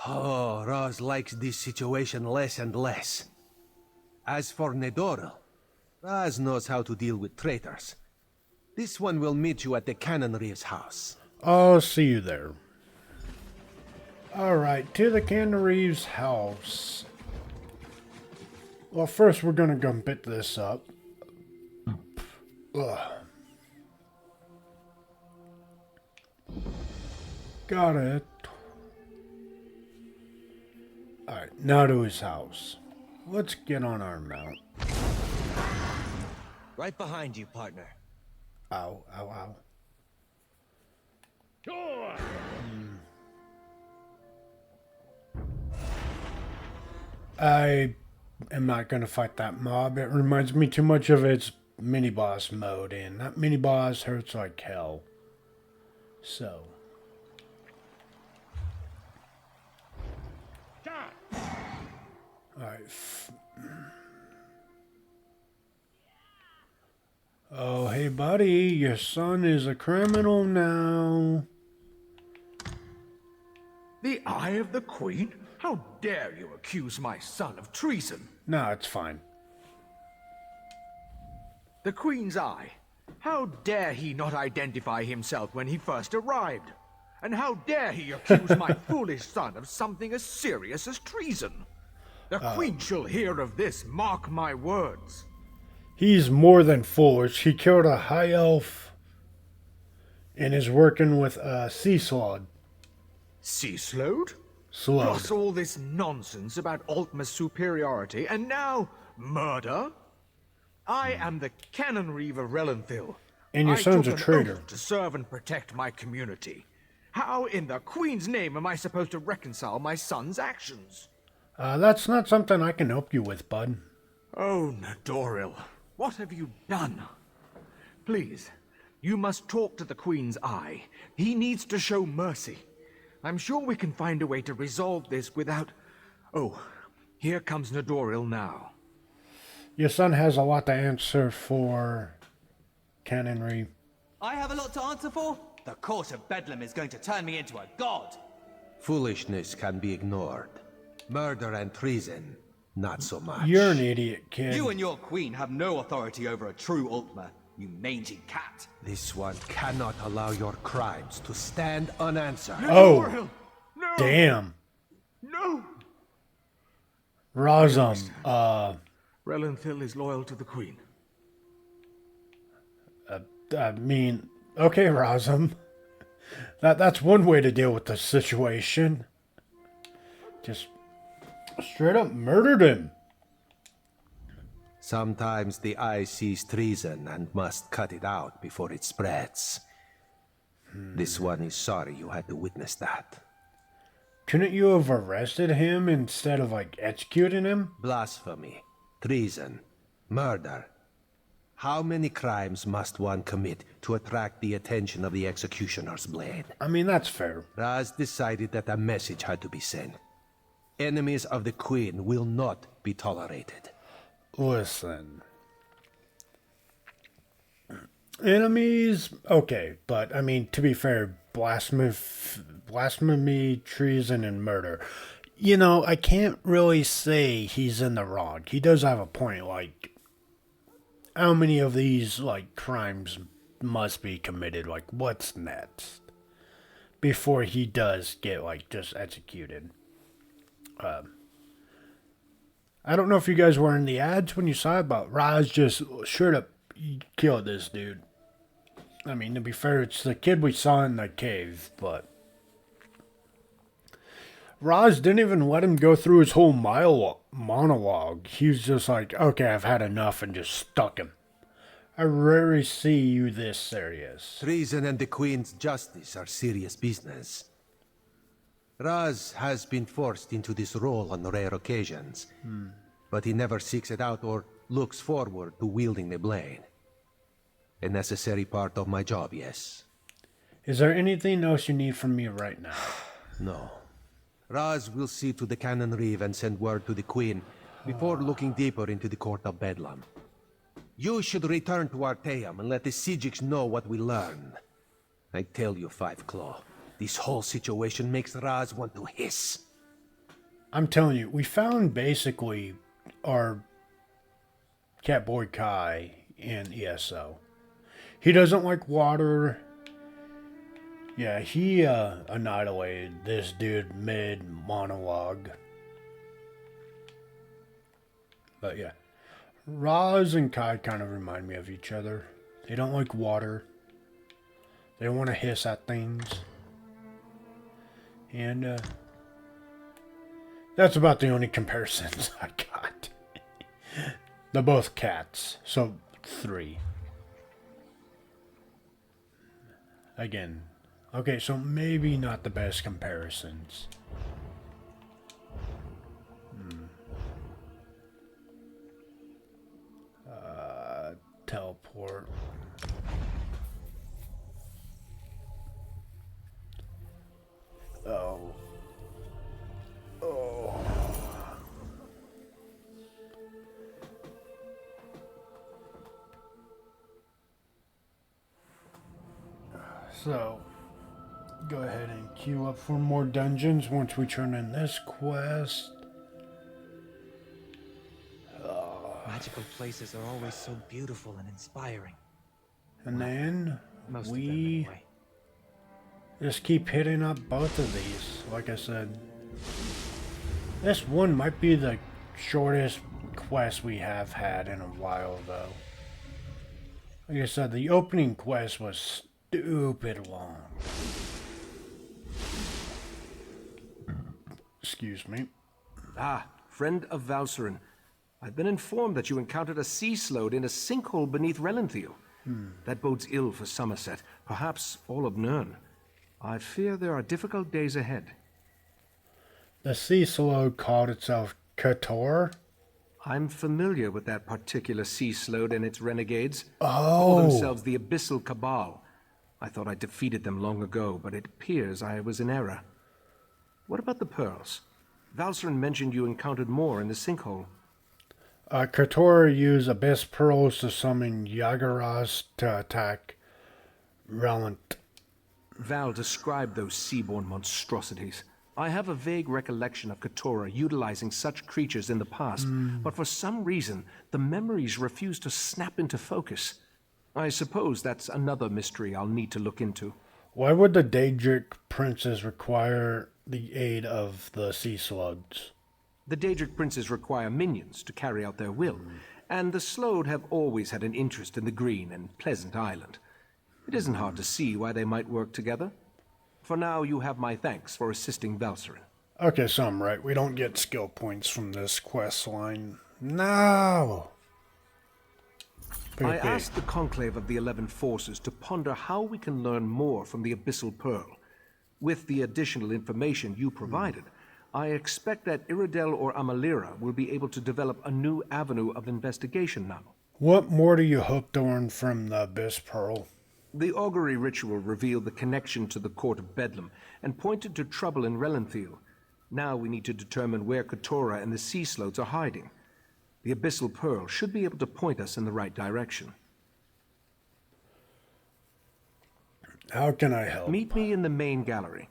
Oh, Roz likes this situation less and less. As for Nedoril, Roz knows how to deal with traitors. This one will meet you at the Cannon Reeve's house. I'll see you there. Alright, to the Cannon Reeve's house. Well, first we're gonna go bit this up. Ugh. Got it. Alright, now to his house. Let's get on our mount. Right behind you, partner. Ow, ow, ow. I am not going to fight that mob. It reminds me too much of its mini-boss mode, and that mini-boss hurts like hell. So. Alright. Oh, hey buddy, your son is a criminal now. The Eye of the Queen? How dare you accuse my son of treason? No, it's fine. The Queen's Eye. How dare he not identify himself when he first arrived? And how dare he accuse my foolish son of something as serious as treason? The Queen shall hear of this, mark my words. He's more than foolish. He killed a high elf and is working with a sea slod. Sea slode? Slode. Plus all this nonsense about Altma's superiority, and now murder? I am the Cannon Reeve of Relenthil. And your son's a traitor. To serve and protect my community. How in the Queen's name am I supposed to reconcile my son's actions? That's not something I can help you with, bud. Oh, Nedoril, what have you done? Please, you must talk to the Queen's Eye. He needs to show mercy. I'm sure we can find a way to resolve this without... Oh, here comes Nedoril now. Your son has a lot to answer for, Cannon Reeve. I have a lot to answer for? The court of Bedlam is going to turn me into a god. Foolishness can be ignored. Murder and treason, not so much. You're an idiot, kid. You and your queen have no authority over a true Altma, you mangy cat. This one cannot allow your crimes to stand unanswered. Oh, no. Damn. No. Razum, Relenthil is loyal to the Queen. I mean, okay, Razum. That's one way to deal with the situation. Just straight up murdered him. Sometimes the eye sees treason and must cut it out before it spreads. This one is sorry you had to witness that. Couldn't you have arrested him instead of, like, executing him? Blasphemy, treason, murder. How many crimes must one commit to attract the attention of the executioner's blade? I mean, that's fair. Raz decided that a message had to be sent. Enemies of the Queen will not be tolerated. Listen. Enemies? Okay, but, I mean, to be fair, blasphemy, treason, and murder. You know, I can't really say he's in the wrong. He does have a point, like, how many of these, like, crimes must be committed? Like, what's next? Before he does get, like, just executed. I don't know if you guys were in the ads when you saw it, but Raz just straight up killed this dude. I mean, to be fair, it's the kid we saw in the cave, but Raz didn't even let him go through his whole monologue. He was just like, okay, I've had enough, and just stuck him. I rarely see you this serious. Treason and the Queen's justice are serious business. Raz has been forced into this role on rare occasions, but he never seeks it out or looks forward to wielding the blade. A necessary part of my job, yes. Is there anything else you need from me right now? No. Raz will see to the cannon reeve and send word to the Queen before looking deeper into the Court of Bedlam. You should return to Arteum and let the Sijiks know what we learn. I tell you, Five Claw, this whole situation makes Raz want to hiss. I'm telling you, we found basically our Catboy Kai in ESO. He doesn't like water. Yeah, he annihilated this dude mid-monologue. But yeah, Raz and Kai kind of remind me of each other. They don't like water. They want to hiss at things. And that's about the only comparisons I got. They're both cats, so 3. Again, okay, so maybe not the best comparisons. Teleport. Oh. Oh. So, go ahead and queue up for more dungeons once we turn in this quest. Magical places are always so beautiful and inspiring. And then Most of them, we anyway. just keep hitting up both of these. Like I said, this one might be the shortest quest we have had in a while, though. Like I said, the opening quest was stupid long. Excuse me. Ah, friend of Valcerin. I've been informed that you encountered a sea slode in a sinkhole beneath Relenthiel. That bodes ill for Somerset, perhaps all of Nirn. I fear there are difficult days ahead. The sea slode called itself Kator? I'm familiar with that particular sea slode and its renegades. Oh. Call themselves the Abyssal Cabal. I thought I defeated them long ago, but it appears I was in error. What about the pearls? Valcerin mentioned you encountered more in the sinkhole. Kator used Abyss Pearls to summon Yagaras to attack Relent. Val described those seaborne monstrosities. I have a vague recollection of Katora utilizing such creatures in the past, but for some reason, the memories refuse to snap into focus. I suppose that's another mystery I'll need to look into. Why would the Daedric princes require the aid of the sea slugs? The Daedric princes require minions to carry out their will, and the Slode have always had an interest in the green and pleasant island. It isn't hard to see why they might work together. For now, you have my thanks for assisting Valcerin. Okay, so I'm right. We don't get skill points from this quest line. No! I asked the Conclave of the 11 Forces to ponder how we can learn more from the Abyssal Pearl. With the additional information you provided, I expect that Iridel or Amalira will be able to develop a new avenue of investigation now. What more do you hope to learn from the Abyss Pearl? The augury ritual revealed the connection to the Court of Bedlam and pointed to trouble in Relenthiel. Now we need to determine where Katora and the sea slodes are hiding. The Abyssal Pearl should be able to point us in the right direction. How can I help? Meet me in the main gallery.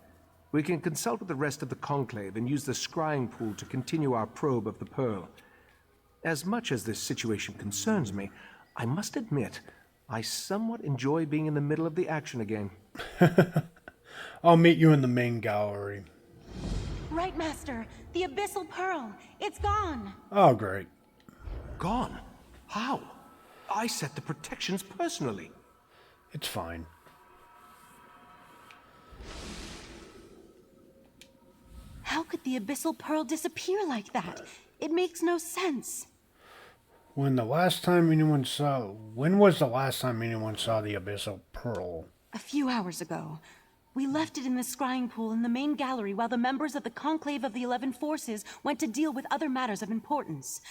We can consult with the rest of the Conclave and use the scrying pool to continue our probe of the Pearl. As much as this situation concerns me, I must admit, I somewhat enjoy being in the middle of the action again. I'll meet you in the main gallery. Right, Master. The Abyssal Pearl. It's gone. Oh, great. Gone? How? I set the protections personally. It's fine. How could the Abyssal Pearl disappear like that? It makes no sense. When was the last time anyone saw the Abyssal Pearl? A few hours ago. We left it in the scrying pool in the main gallery while the members of the Conclave of the 11 Forces went to deal with other matters of importance.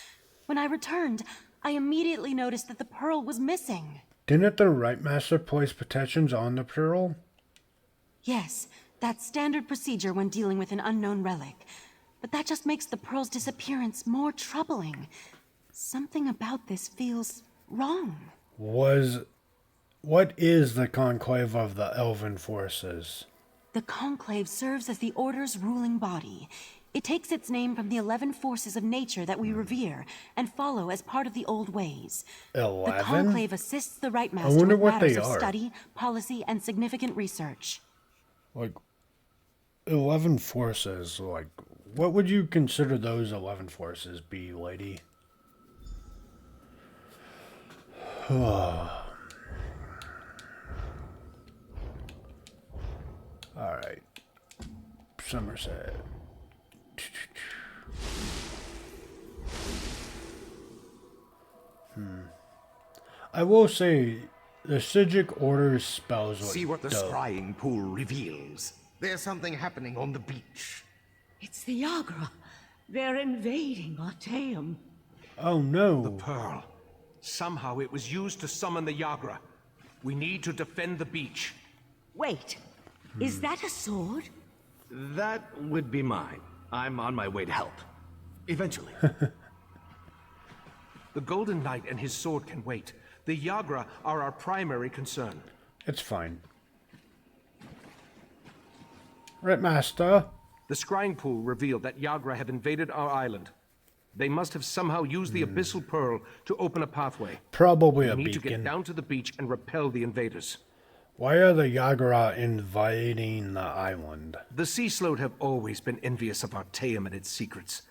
When I returned, I immediately noticed that the pearl was missing. Didn't the Right Master place protections on the Pearl? Yes, that's standard procedure when dealing with an unknown relic. But that just makes the Pearl's disappearance more troubling. Something about this feels wrong. What is the Conclave of the Elven Forces? The Conclave serves as the Order's ruling body. It takes its name from the 11 forces of nature that we revere and follow as part of the old ways. 11? The Conclave assists the Right I Master wonder with what matters they of are. study, policy, and significant research. Like, 11 forces, like, what would you consider those 11 forces be, lady? Alright. Somerset. I will say, the Sigic Order's spells look See what the dope. scrying pool reveals. There's something happening on the beach. It's the Yagra. They're invading Artaeum. Oh no. The pearl. Somehow it was used to summon the Yagra. We need to defend the beach. Wait, is that a sword? That would be mine. I'm on my way to help. Eventually. The Golden Knight and his sword can wait. The Yagra are our primary concern. It's fine. Right, Master. The scrying pool revealed that Yagra have invaded our island. They must have somehow used the Abyssal Pearl to open a pathway. Probably a We need to get beacon. down to the beach and repel the invaders. Why are the Yagara invading the island? The Sea Sloat have always been envious of Artaeum and its secrets.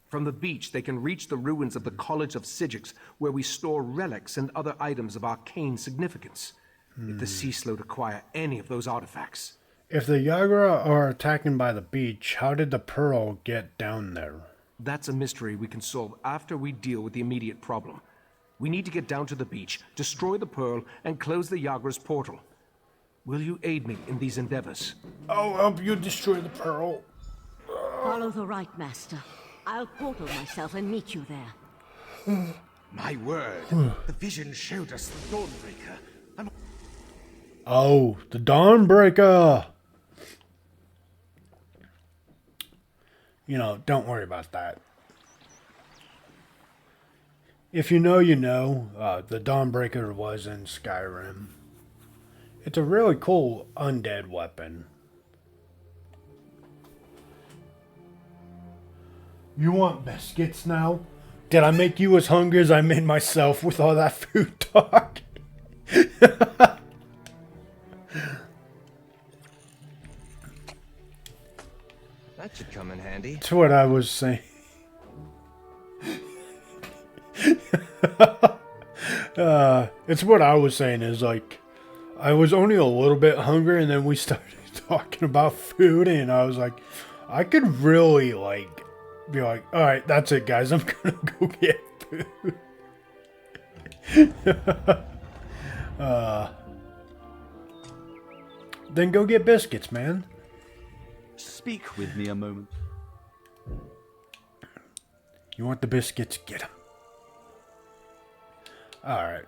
From the beach, they can reach the ruins of the College of Sigics, where we store relics and other items of arcane significance. If the Sea Sloat acquire any of those artifacts... If the Yagara are attacking by the beach, how did the Pearl get down there? That's a mystery we can solve after we deal with the immediate problem. We need to get down to the beach, destroy the Pearl, and close the Yagra's portal. Will you aid me in these endeavors? I'll help you destroy the Pearl. Follow the Right Master. I'll portal myself and meet you there. My word, the vision showed us the Dawnbreaker. Oh, the Dawnbreaker! You know, don't worry about that. If you know, you know. The Dawnbreaker was in Skyrim. It's a really cool undead weapon. You want biscuits now? Did I make you as hungry as I made myself with all that food talk? That should come in handy. That's what I was saying. It's what I was saying is like, I was only a little bit hungry and then we started talking about food and I was like, I could really like, be like, alright, that's it guys, I'm gonna go get food. Then go get biscuits, man. Speak with me a moment. You want the biscuits? Get them. Alright.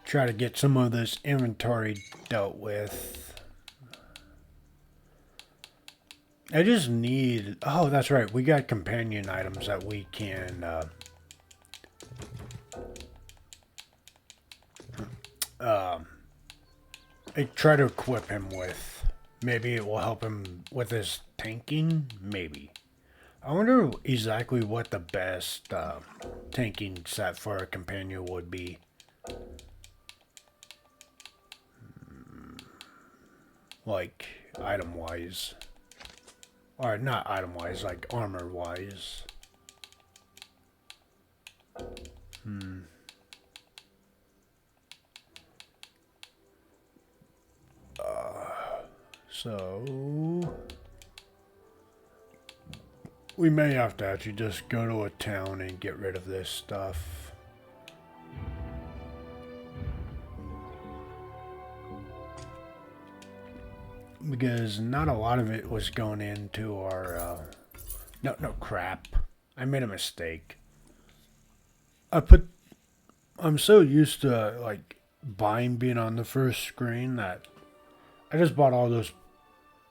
Try to get some of this inventory dealt with. I just need... Oh, that's right. We got companion items that we can... I try to equip him with. Maybe it will help him with his tanking? Maybe. I wonder exactly what the best tanking set for a companion would be. Like, item-wise. Or not item-wise, like armor-wise. So... we may have to actually just go to a town and get rid of this stuff. Because not a lot of it was going into our... No, crap. I made a mistake. I'm so used to, like, Vine being on the first screen. That I just bought all those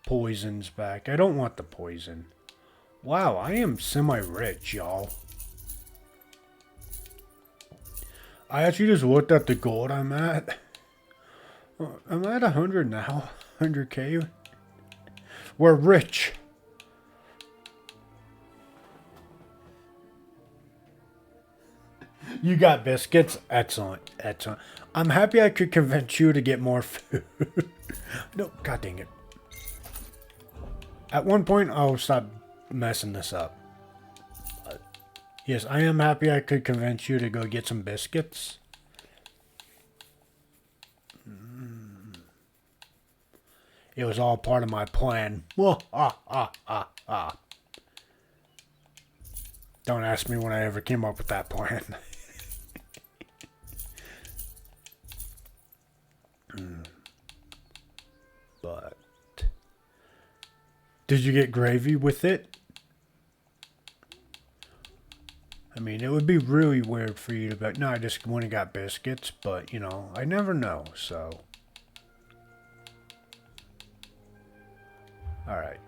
poisons back. I don't want the poison. Wow, I am semi-rich, y'all. I actually just looked at the gold I'm at. I'm at 100 now. 100k. We're rich. You got biscuits? Excellent. Excellent. I'm happy I could convince you to get more food. No, god dang it. At one point, I'll stop messing this up. But yes, I am happy I could convince you to go get some biscuits. It was all part of my plan. Don't ask me when I ever came up with that plan. But did you get gravy with it? I mean, it would be really weird for you to bet, no, I just went and got biscuits, but, you know, I never know, so. Alright.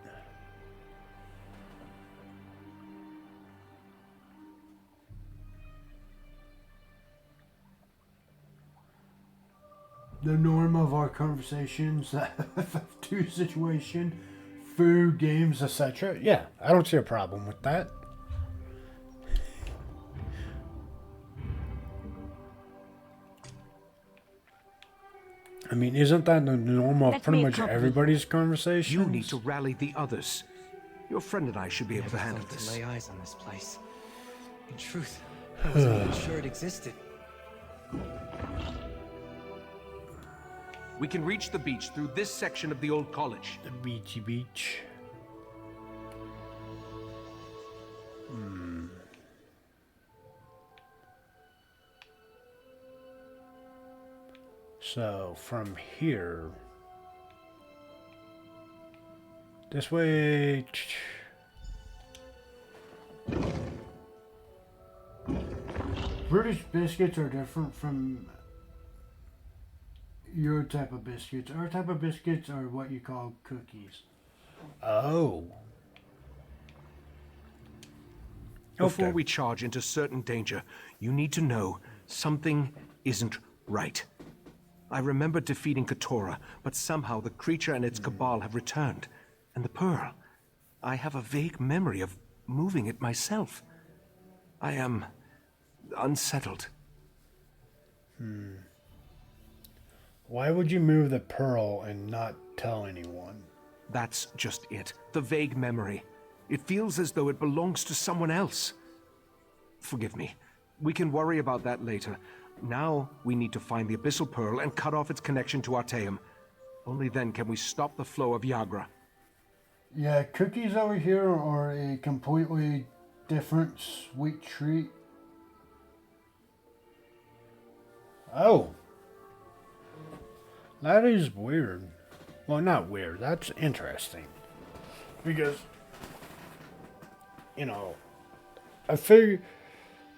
The norm of our conversations, to situation, food, games, etc. Yeah, I don't see a problem with that. I mean, isn't that the norm of pretty much everybody's conversation? You need to rally the others. Your friend and I should be able to handle this. To lay eyes on this place. In truth, I wasn't even sure it existed. We can reach the beach through this section of the old college. The beachy beach. So, from here... This way... British biscuits are different from your type of biscuits. Our type of biscuits are what you call cookies. Oh. Before we charge into certain danger, you need to know something isn't right. I remember defeating Katora, but somehow the creature and its cabal have returned. And the pearl, I have a vague memory of moving it myself. I am unsettled. Why would you move the pearl and not tell anyone? That's just it. The vague memory. It feels as though it belongs to someone else. Forgive me. We can worry about that later. Now, we need to find the Abyssal Pearl and cut off its connection to Artaeum. Only then can we stop the flow of Yagra. Yeah, cookies over here are a completely different sweet treat. Oh. That is weird. Well, not weird. That's interesting. Because, you know, I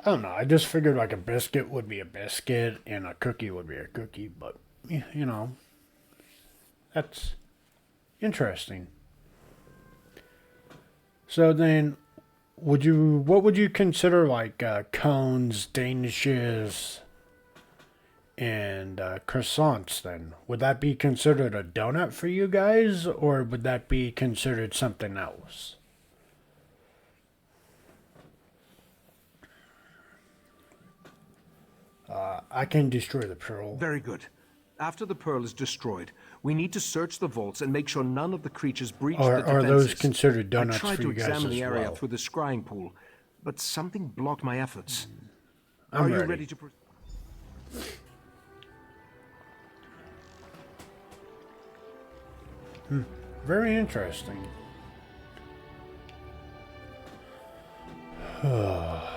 don't know, I just figured like a biscuit would be a biscuit and a cookie would be a cookie, but, you know, that's interesting. So then, what would you consider like cones, danishes, and croissants then? Would that be considered a donut for you guys, or would that be considered something else? I can destroy the pearl. Very good. After the pearl is destroyed, we need to search the vaults and make sure none of the creatures breach the defenses. Are those considered donuts for you guys as well? I tried to examine the area through the scrying pool, but something blocked my efforts. Are you ready to... Very interesting. Oh,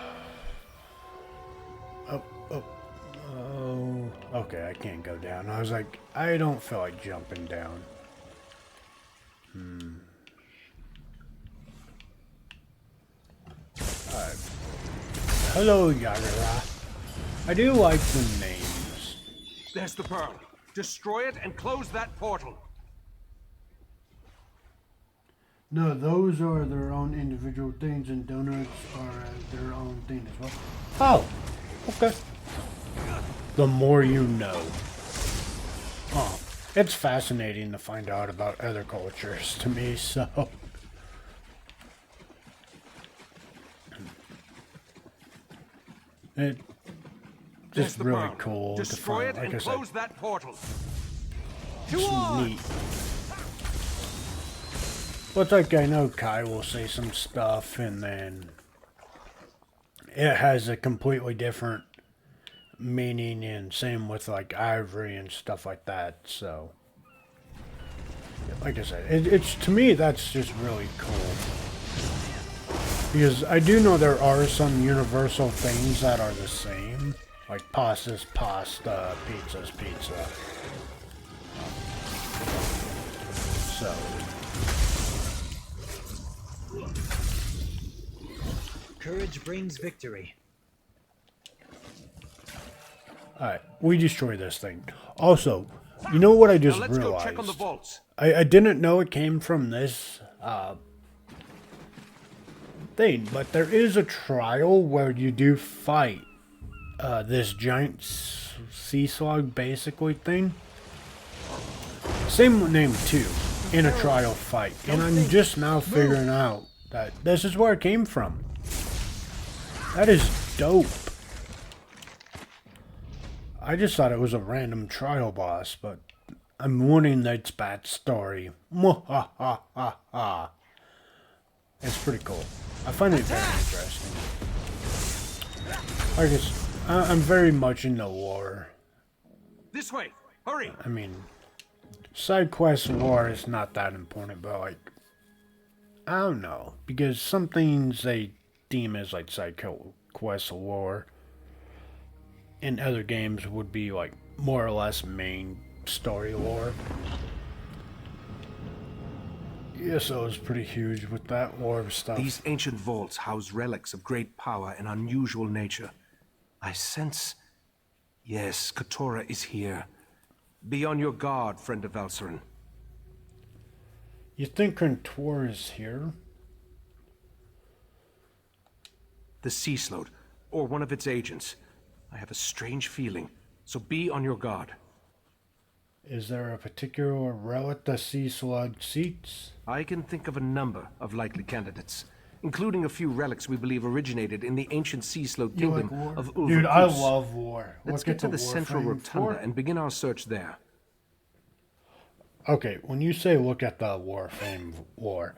okay, I can't go down. I was like, I don't feel like jumping down. Alright. Hello, Yagra. I do like the names. There's the pearl. Destroy it and close that portal. No, those are their own individual things, and donuts are their own thing as well. Oh, okay. The more you know. Oh, it's fascinating to find out about other cultures to me, so. It's just really cool to find, like I said. Close that portal. It's neat. Well, it's like I know Kai will say some stuff and then it has a completely different meaning, and same with like Ivory and stuff like that. So, like I said, it's to me that's just really cool. Because I do know there are some universal things that are the same. Like pasta's pasta, pizza's pizza. So. Courage brings victory. Alright, we destroy this thing. Also, you know what I just now let's realized? Go check on the vaults. I didn't know it came from this thing, but there is a trial where you do fight this giant sea slug basically thing. Same name too, in a trial fight. And I'm just now figuring out that this is where it came from. That is dope. I just thought it was a random trial boss, but I'm warning its backstory. It's pretty cool. I find it very interesting. I guess I'm very much into lore. This way, hurry! I mean, side quest lore is not that important, but like, I don't know, because some things they deem as like side quest lore in other games would be like more or less main story lore. ESO is pretty huge with that lore stuff. These ancient vaults house relics of great power and unusual nature. I sense... Yes, Katora is here. Be on your guard, friend of Valcerin. You think Katora is here? The Sea Slode, or one of its agents. I have a strange feeling, so be on your guard. Is there a particular relic the Sea Slug seeks? I can think of a number of likely candidates, including a few relics we believe originated in the ancient Sea Slode kingdom of Ulver. Dude, I love war. Let's get to the central rotunda and begin our search there. Okay, when you say look at the Warframe lore,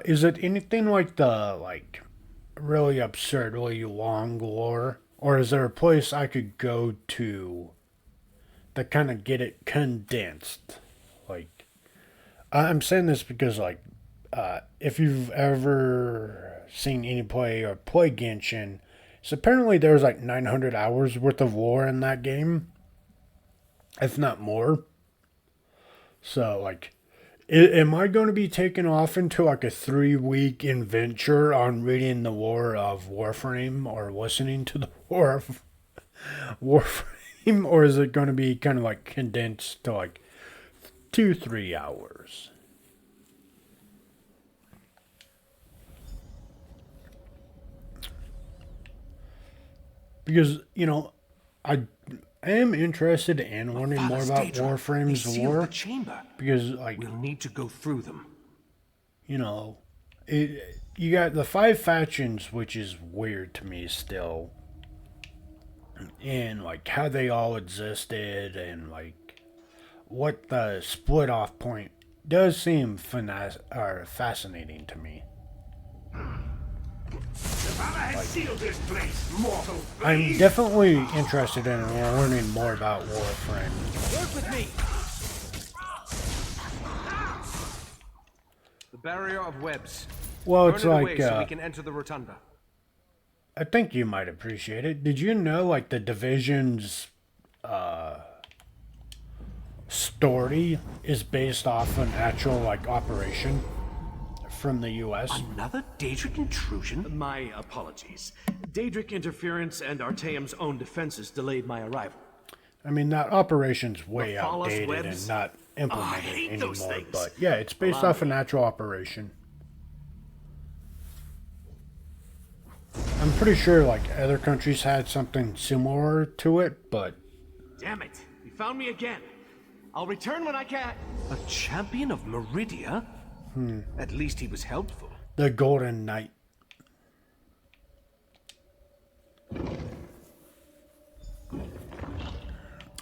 is it anything like the really absurdly long lore, or is there a place I could go to kind of get it condensed? Like, I'm saying this because if you've ever seen any play or play Genshin, so apparently there's 900 hours worth of lore in that game, if not more. So am I going to be taken off into a 3-week adventure on reading the lore of Warframe or listening to the lore of Warframe, or is it going to be kind of condensed to 2-3 hours? Because, I am interested in learning more about Warframe's lore. Because, we'll need to go through them. You got the 5 factions, which is weird to me still. And, how they all existed, and, what the split-off point does seem fascinating to me. I'm definitely interested in learning more about Warframe. Work with me. The barrier of webs. Well, it's Burn it away so we can enter the rotunda. I think you might appreciate it. Did you know, the Division's story is based off an actual, operation from the U.S.? Another Daedric intrusion? My apologies. Daedric interference and Artaeum's own defenses delayed my arrival. I mean, that operation's way Mephalos outdated webs? and not I implemented hate anymore. those things. But yeah, it's based Allow off a me. natural operation. I'm pretty sure like other countries had something similar to it, but Damn it! You found me again. I'll return when I can. A champion of Meridia? At least he was helpful. the Golden Knight.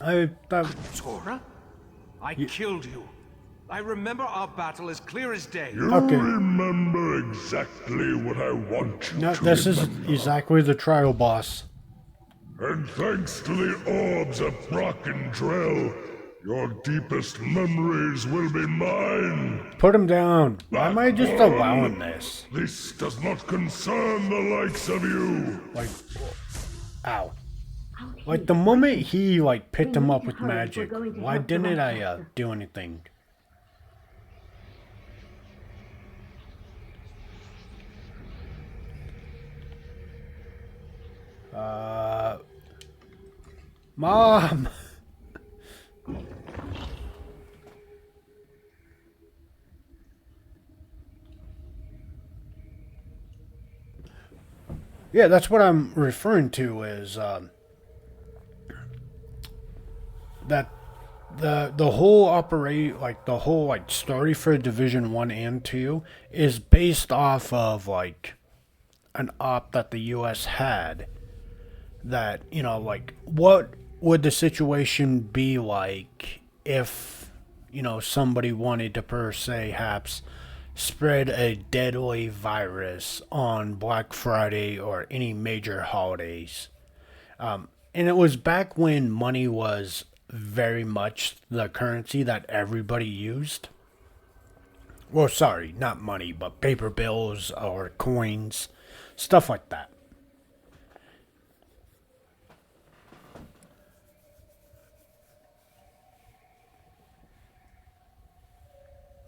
I thought Tora? I killed you. I remember our battle as clear as day. You remember exactly what I want you no, to this is remember. exactly the trial boss. And thanks to the orbs of Brock and Drell, your deepest memories will be mine. Put him down. Why am I just One, allowing this? This does not concern the likes of you. Like, ow. Like the moment he like picked him up with hurry, we're magic, going to why help the didn't right I master. do anything? Mom. Yeah, that's what I'm referring to is that the whole the whole like story for Division 1 and 2 is based off of like an op that the US had that, you know, like what would the situation be like if, you know, somebody wanted to perhaps spread a deadly virus on Black Friday or any major holidays. And it was back when money was very much the currency that everybody used. Well, sorry, not money, but paper bills or coins, stuff like that.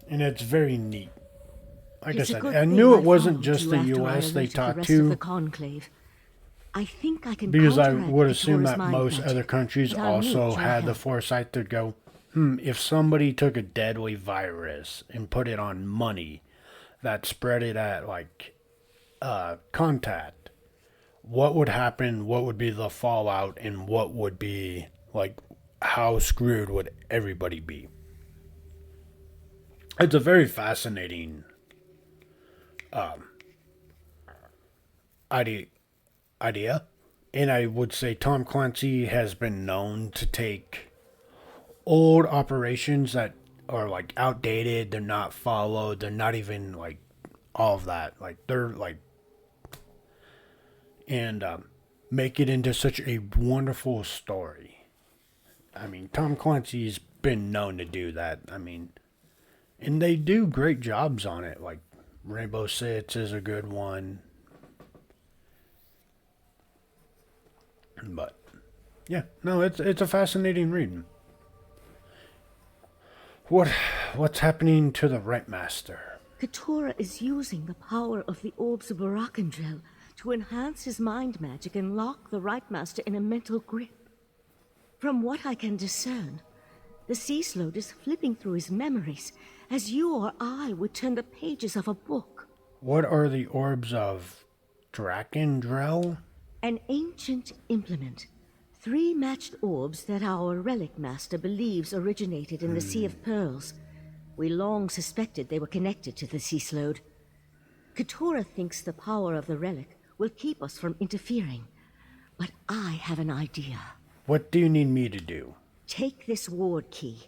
And it's very neat. Like It's I a said, good I thing knew it I wasn't followed just you the after I US they alerted the talked rest of to, the conclave. I think I can because I counteract would assume Katora's that mind most magic, other countries but I'll need also your had the help. foresight to go, if somebody took a deadly virus and put it on money that spread it at like contact, what would happen, what would be the fallout, and what would be like, how screwed would everybody be? It's a very fascinating idea, and I would say Tom Clancy has been known to take old operations that are like outdated, they're not followed, they're not even like all of that, like they're like, and make it into such a wonderful story. I mean, Tom Clancy's been known to do that. I mean, and they do great jobs on it. Like Rainbow Six is a good one. But yeah, no, it's a fascinating read. What's happening to the Right Master? Katora is using the power of the orbs of Barakandrel to enhance his mind magic and lock the Right Master in a mental grip. From what I can discern, the sea slode is flipping through his memories as you or I would turn the pages of a book. What are the orbs of Drakendrel? An ancient implement. 3 matched orbs that our relic master believes originated in the Sea of Pearls. We long suspected they were connected to the sea slode. Katora thinks the power of the relic will keep us from interfering. But I have an idea. What do you need me to do? Take this ward key.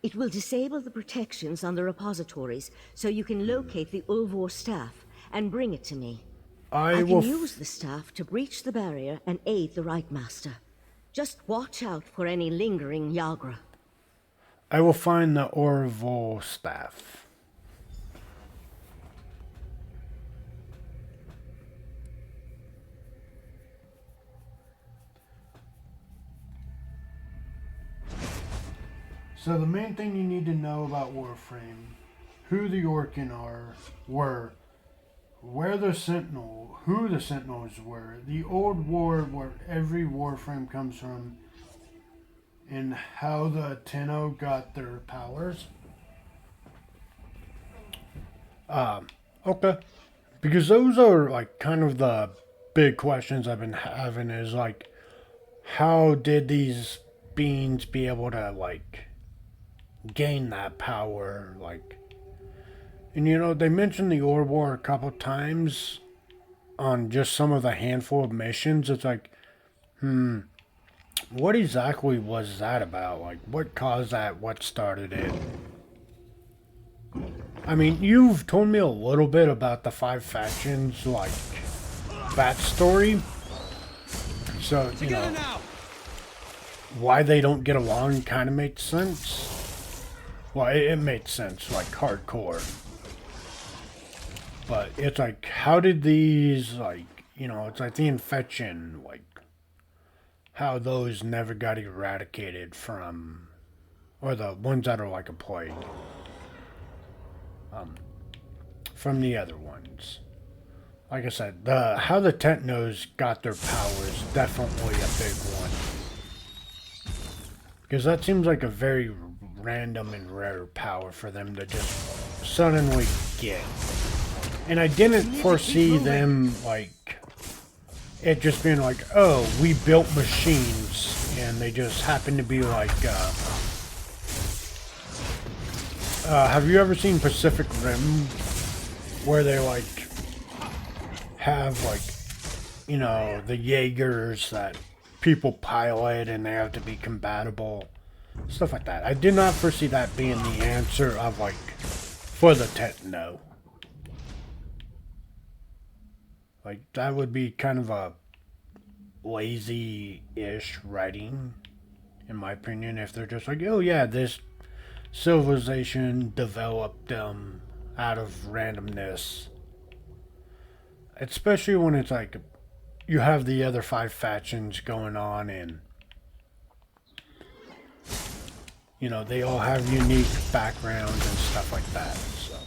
It will disable the protections on the repositories so you can locate the Ulvor staff and bring it to me. I will can use the staff to breach the barrier and aid the Right Master. Just watch out for any lingering Yagra. I will find the Orville staff. So the main thing you need to know about Warframe, who the Orkin were, where the Sentinel, who the Sentinels were, the old war where every Warframe comes from, and how the Tenno got their powers. Okay. Because those are like kind of the big questions I've been having is like, how did these beings be able to like gain that power? Like, and you know, they mentioned the Orb War a couple times on just some of the handful of missions. It's like, what exactly was that about? Like, what caused that? What started it? I mean, you've told me a little bit about the 5 factions, like, backstory. So, you know, why they don't get along kind of makes sense. Well, it makes sense, like, hardcore. But it's like, how did these, like, you know, it's like the infection, like, how those never got eradicated from, or the ones that are like a plague, from the other ones. Like I said, how the Technos got their powers, definitely a big one. Because that seems like a very random and rare power for them to just suddenly get. And I didn't foresee them, like, it just being like, oh, we built machines, and they just happen to be like, have you ever seen Pacific Rim, where they, like, have, like, you know, the Jaegers that people pilot, and they have to be compatible, stuff like that. I did not foresee that being the answer of, like, for the Techno. Like, that would be kind of a lazy-ish writing, in my opinion, if they're just like, oh yeah, this civilization developed out of randomness. Especially when it's like, you have the other 5 factions going on, and, you know, they all have unique backgrounds and stuff like that, so.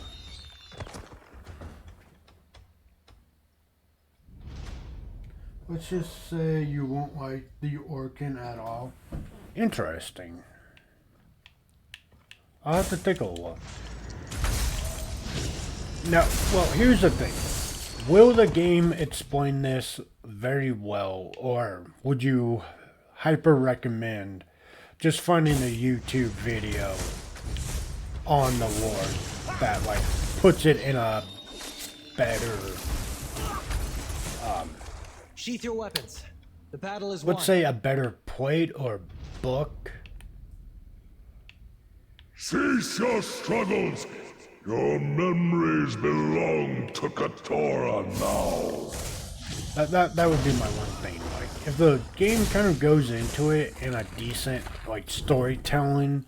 Let's just say you won't like the Orkin at all. Interesting. I'll have to take a look. Now, well, here's the thing. Will the game explain this very well, or would you hyper recommend just finding a YouTube video on the lore that, like, puts it in a better, sheath your weapons. The battle is let's say a better plate or book? Cease your struggles. Your memories belong to Katora now. That would be my one thing. Like, if the game kind of goes into it in a decent, like, storytelling,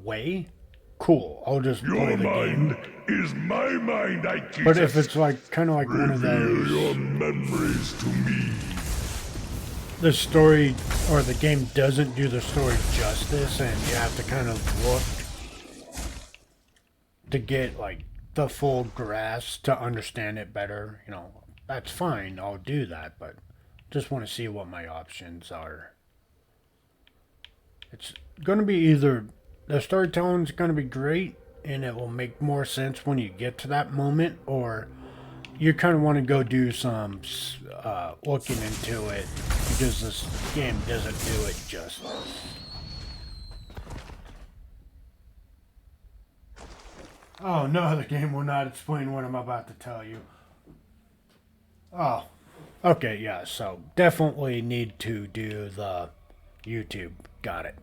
way, cool. I'll just play the game. Your mind is my mind, I keep. But if it's like kind of like one of those, your memories to me. The story or the game doesn't do the story justice, and you have to kind of look to get like the full grasp to understand it better. You know, that's fine. I'll do that, but just want to see what my options are. It's going to be either the storytelling's going to be great and it will make more sense when you get to that moment, or you kind of want to go do some looking into it because this game doesn't do it justice. Oh no, the game will not explain what I'm about to tell you. Oh, okay, yeah, so definitely need to do the YouTube. Got it.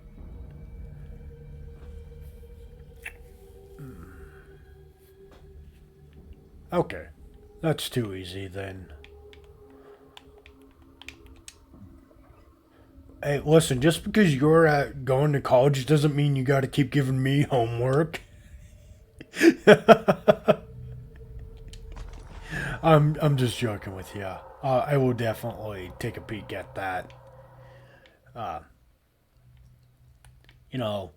Okay, that's too easy then. Hey, listen, just because you're going to college doesn't mean you got to keep giving me homework. I'm just joking with you. I will definitely take a peek at that. You know,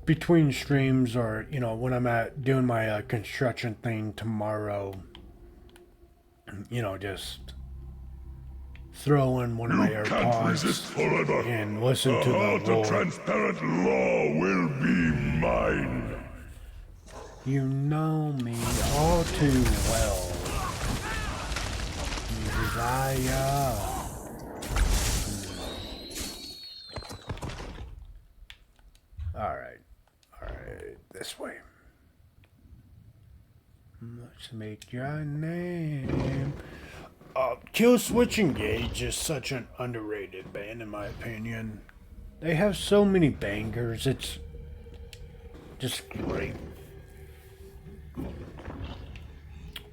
between streams, or you know, when I'm at doing my construction thing tomorrow, you know, just throw in one of my AirPods and listen to the heart lore. of transparent law will be mine. You know me all too well, Desire. Alright, this way. Let's make your name. Kill Switch Engage is such an underrated band in my opinion. They have so many bangers, it's just great.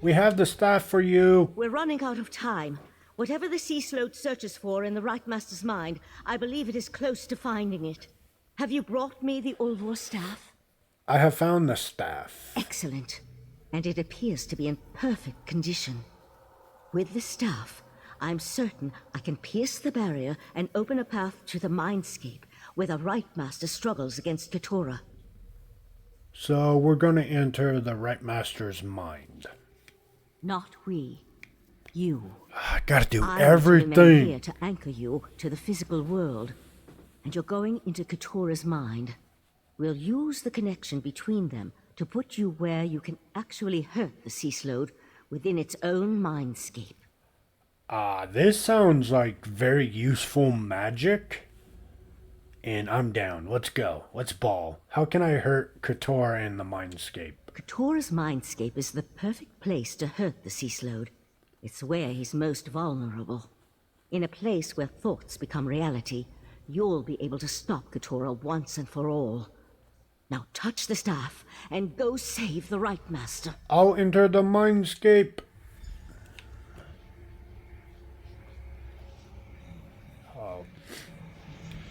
We have the staff for you. We're running out of time. Whatever the Sea Sloat searches for in the Right Master's mind, I believe it is close to finding it. Have you brought me the Ulvor staff? I have found the staff. Excellent. And it appears to be in perfect condition. With the staff, I'm certain I can pierce the barrier and open a path to the mindscape where the Right Master struggles against Keturah. So we're going to enter the Right Master's mind. Not we. You. I gotta do I'm everything. here to anchor you to the physical world. And you're going into Keturah's mind. We'll use the connection between them to put you where you can actually hurt the Sea Sloat within its own mindscape. This sounds like very useful magic. And I'm down. Let's go. Let's ball. How can I hurt Keturah in the mindscape? Keturah's mindscape is the perfect place to hurt the Sea Sloat. It's where he's most vulnerable. In a place where thoughts become reality, you'll be able to stop Keturah once and for all. Now touch the staff and go save the Right Master. I'll enter the mindscape.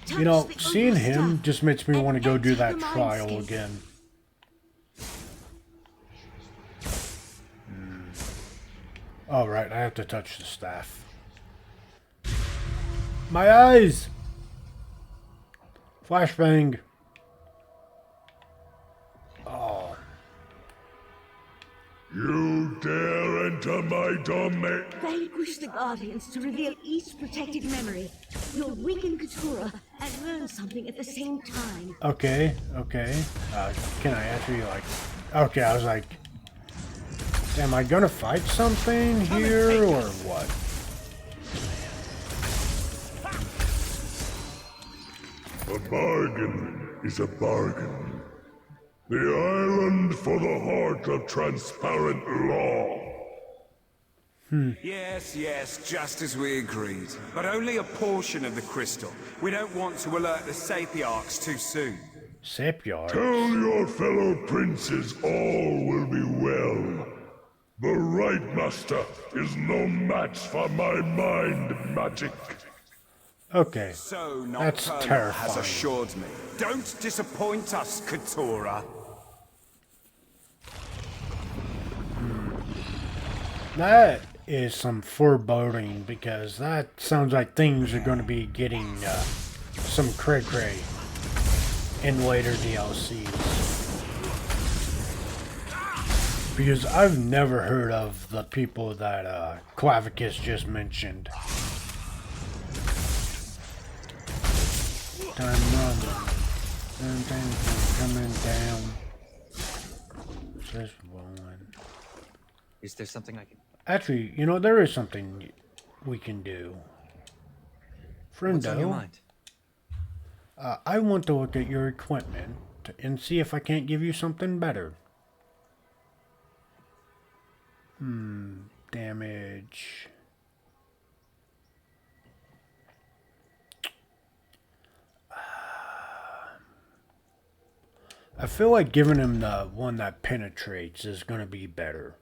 You know, seeing him just makes me want to go do that trial again. Oh, right, I have to touch the staff. My eyes! Flashbang. Oh. You dare enter my domain? Vanquish the Guardians to reveal each protected memory. You'll weaken Keturah and learn something at the same time. Okay. Can I actually, like... Okay, I was like... Am I gonna fight something here, or what? A bargain is a bargain. The island for the heart of transparent law. Yes, just as we agreed. But only a portion of the crystal. We don't want to alert the Sapiarchs too soon. Sapiarchs? Tell your fellow princes all will be well. The Right Master is no match for my mind magic. Okay, So that's Nocturnal terrifying. has assured me. Don't disappoint us, Keturah. That is some foreboding, because that sounds like things are going to be getting some cray-cray in later DLCs. Because I've never heard of the people that Clavicus just mentioned. Time running. Things coming down. Just rolling. Is there something I can... Actually, you know, there is something we can do. Friendo, What's on your mind? I want to look at your equipment and see if I can't give you something better. Damage. I feel like giving him the one that penetrates is going to be better.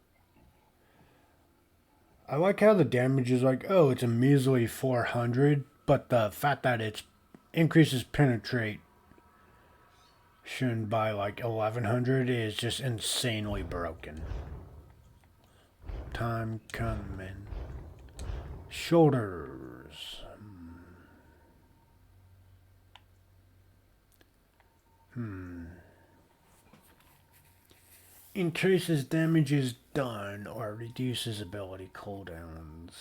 I like how the damage is like, oh, it's a measly 400, but the fact that it increases penetration by like 1100 is just insanely broken. Time coming. Shoulders. Increases damage is done or reduces ability cooldowns.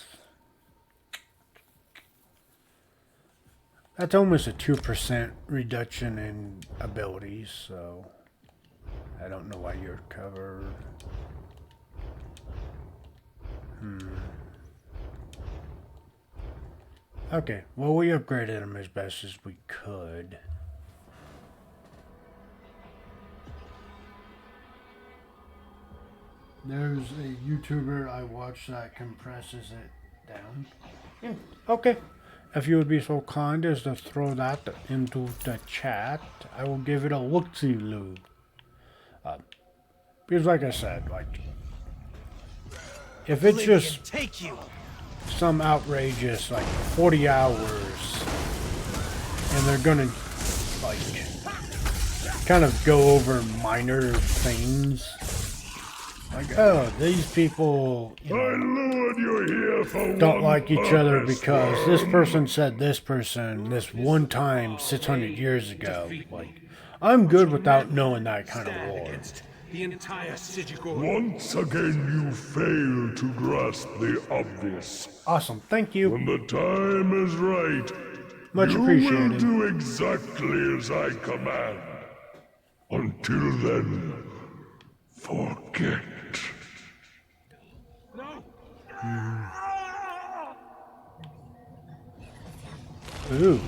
That's almost a 2% reduction in abilities, so I don't know why you're covered. Okay, well, we upgraded him as best as we could. There's a YouTuber I watch that compresses it down. Yeah, okay. If you would be so kind as to throw that into the chat, I will give it a look-see, Lou. Because like I said, like, if it's just take you. some outrageous, like, 40 hours, and they're gonna, like, kind of go over minor things, like, oh, these people, you know, don't like each other because this person said this person this one time 600 years ago. Like, I'm good without knowing that kind of lore. The entire Once again, you fail to grasp the obvious. Awesome, thank you. When the time is right, Much you appreciated. will do exactly as I command. Until then, forget. Ooh.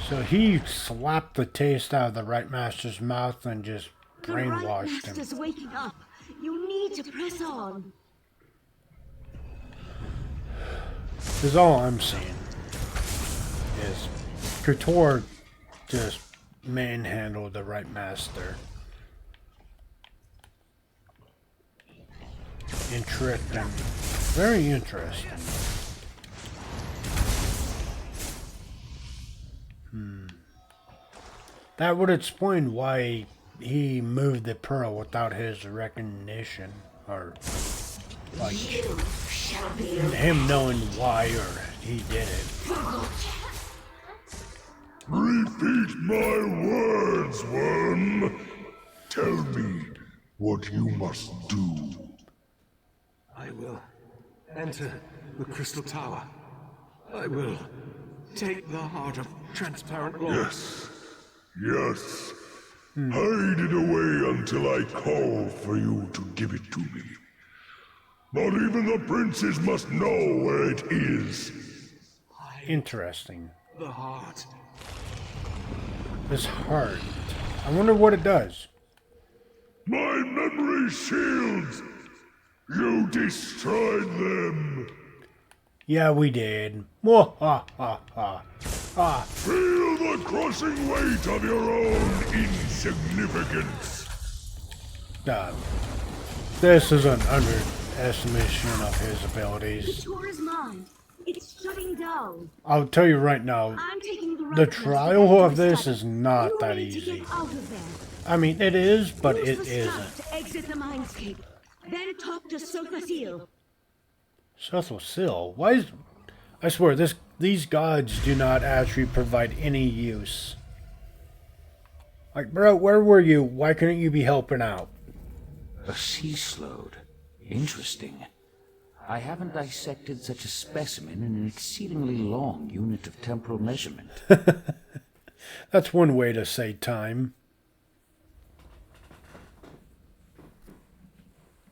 So he slapped the taste out of the Right Master's mouth and just brainwashed him. Master's waking up. You need to press on. This is all I'm seeing. Is Couture just manhandled the Right Master. And tricked him. Very interesting. That would explain why he moved the pearl without his recognition, or like him knowing why or he did it. Repeat my words, worm. Tell me what you must do. I will enter the Crystal Tower. I will take the heart of transparent law. Yes. Yes. Hide it away until I call for you to give it to me. Not even the princes must know where it is. Interesting. The heart. This heart. I wonder what it does. My memory shields! You destroyed them! Yeah, we did. Whoa, ha, ha, ha. Ah. Feel the crushing weight of your own insignificance. This is an underestimation of his abilities. The tour is mine. It's shutting down. I'll tell you right now, I'm taking the the right trial of this is not that need to easy. get out of there. I mean, it is, but Use it the isn't. staff to exit the mindscape. Then talk to Sofasil. Cecil Sill? Why is... I swear, these gods do not actually provide any use. Like, bro, where were you? Why couldn't you be helping out? A sea slode. Interesting. I haven't dissected such a specimen in an exceedingly long unit of temporal measurement. That's one way to say time.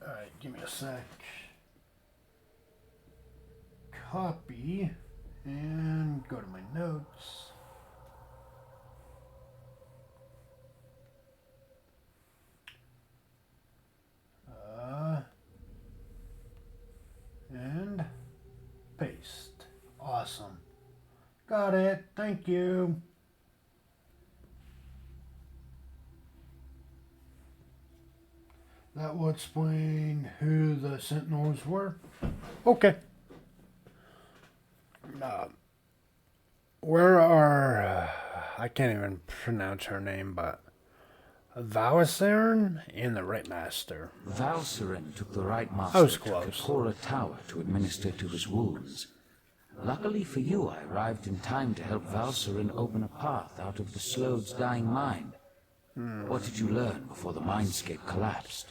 Alright, give me a sec. Copy. And go to my notes. And paste. Awesome. Got it. Thank you. That will explain who the Sentinels were. Okay. Where are... I can't even pronounce her name, but... Valcern and the Right Master. Valcern took the Right I was Master to close. Katora Tower to administer to his wounds. Luckily for you, I arrived in time to help Valcern open a path out of the Slode's dying mind. What did you learn before the mindscape collapsed?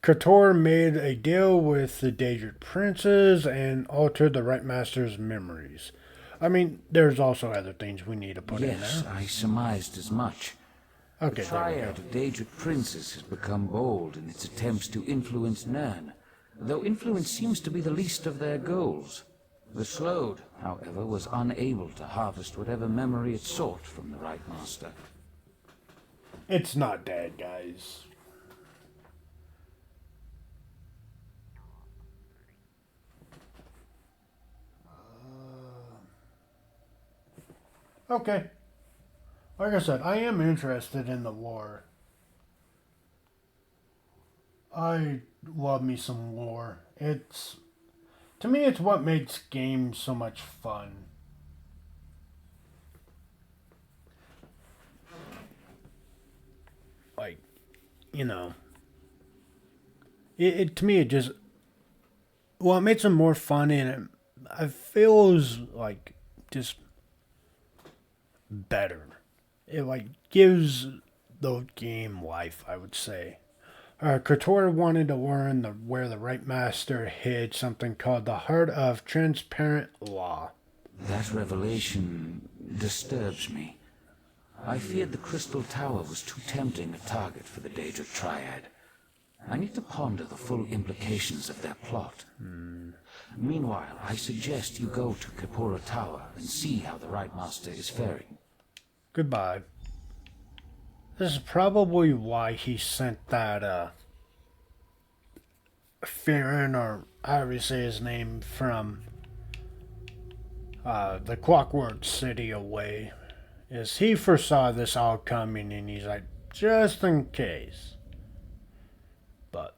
Kotor made a deal with the Daedric princes and altered the Right Master's memories. I mean, there's also other things we need to put in there. Yes, I surmised as much. Okay, The triad of Daedric princes has become bold in its attempts to influence Nirn, though influence seems to be the least of their goals. The Slode, however, was unable to harvest whatever memory it sought from the Right Master. It's not dead, guys. Okay. Like I said, I am interested in the lore. I love me some lore. To me, it's what makes games so much fun. Like, you know, to me, it just, well, it makes them more fun, and it feels like just better. It like gives the game life, I would say. Kotor wanted to learn where the Right Master hid something called the Heart of Transparent Law. That revelation disturbs me. I feared the Crystal Tower was too tempting a target for the Daedric Triad. I need to ponder the full implications of their plot. Meanwhile, I suggest you go to Kapora Tower and see how the Right Master is faring. Goodbye. This is probably why he sent that, Farron, or however you say his name, from, the Clockwork City away. Is he foresaw this all coming, and he's like, just in case. But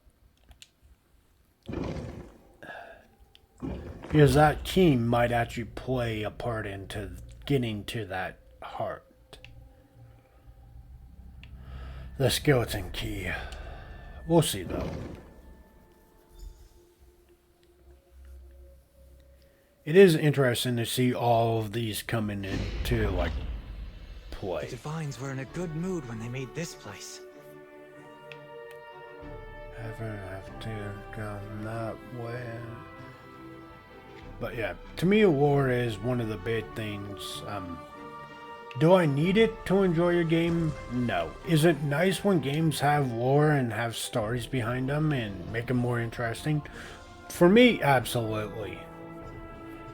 because that team might actually play a part into getting to that heart. The skeleton key. We'll see, though. It is interesting to see all of these coming into, like, play. The Divines were in a good mood when they made this place. Ever have to go that way. But yeah, to me, lore is one of the big things. Do I need it to enjoy a game? No. Is it nice when games have lore and have stories behind them and make them more interesting? For me, absolutely.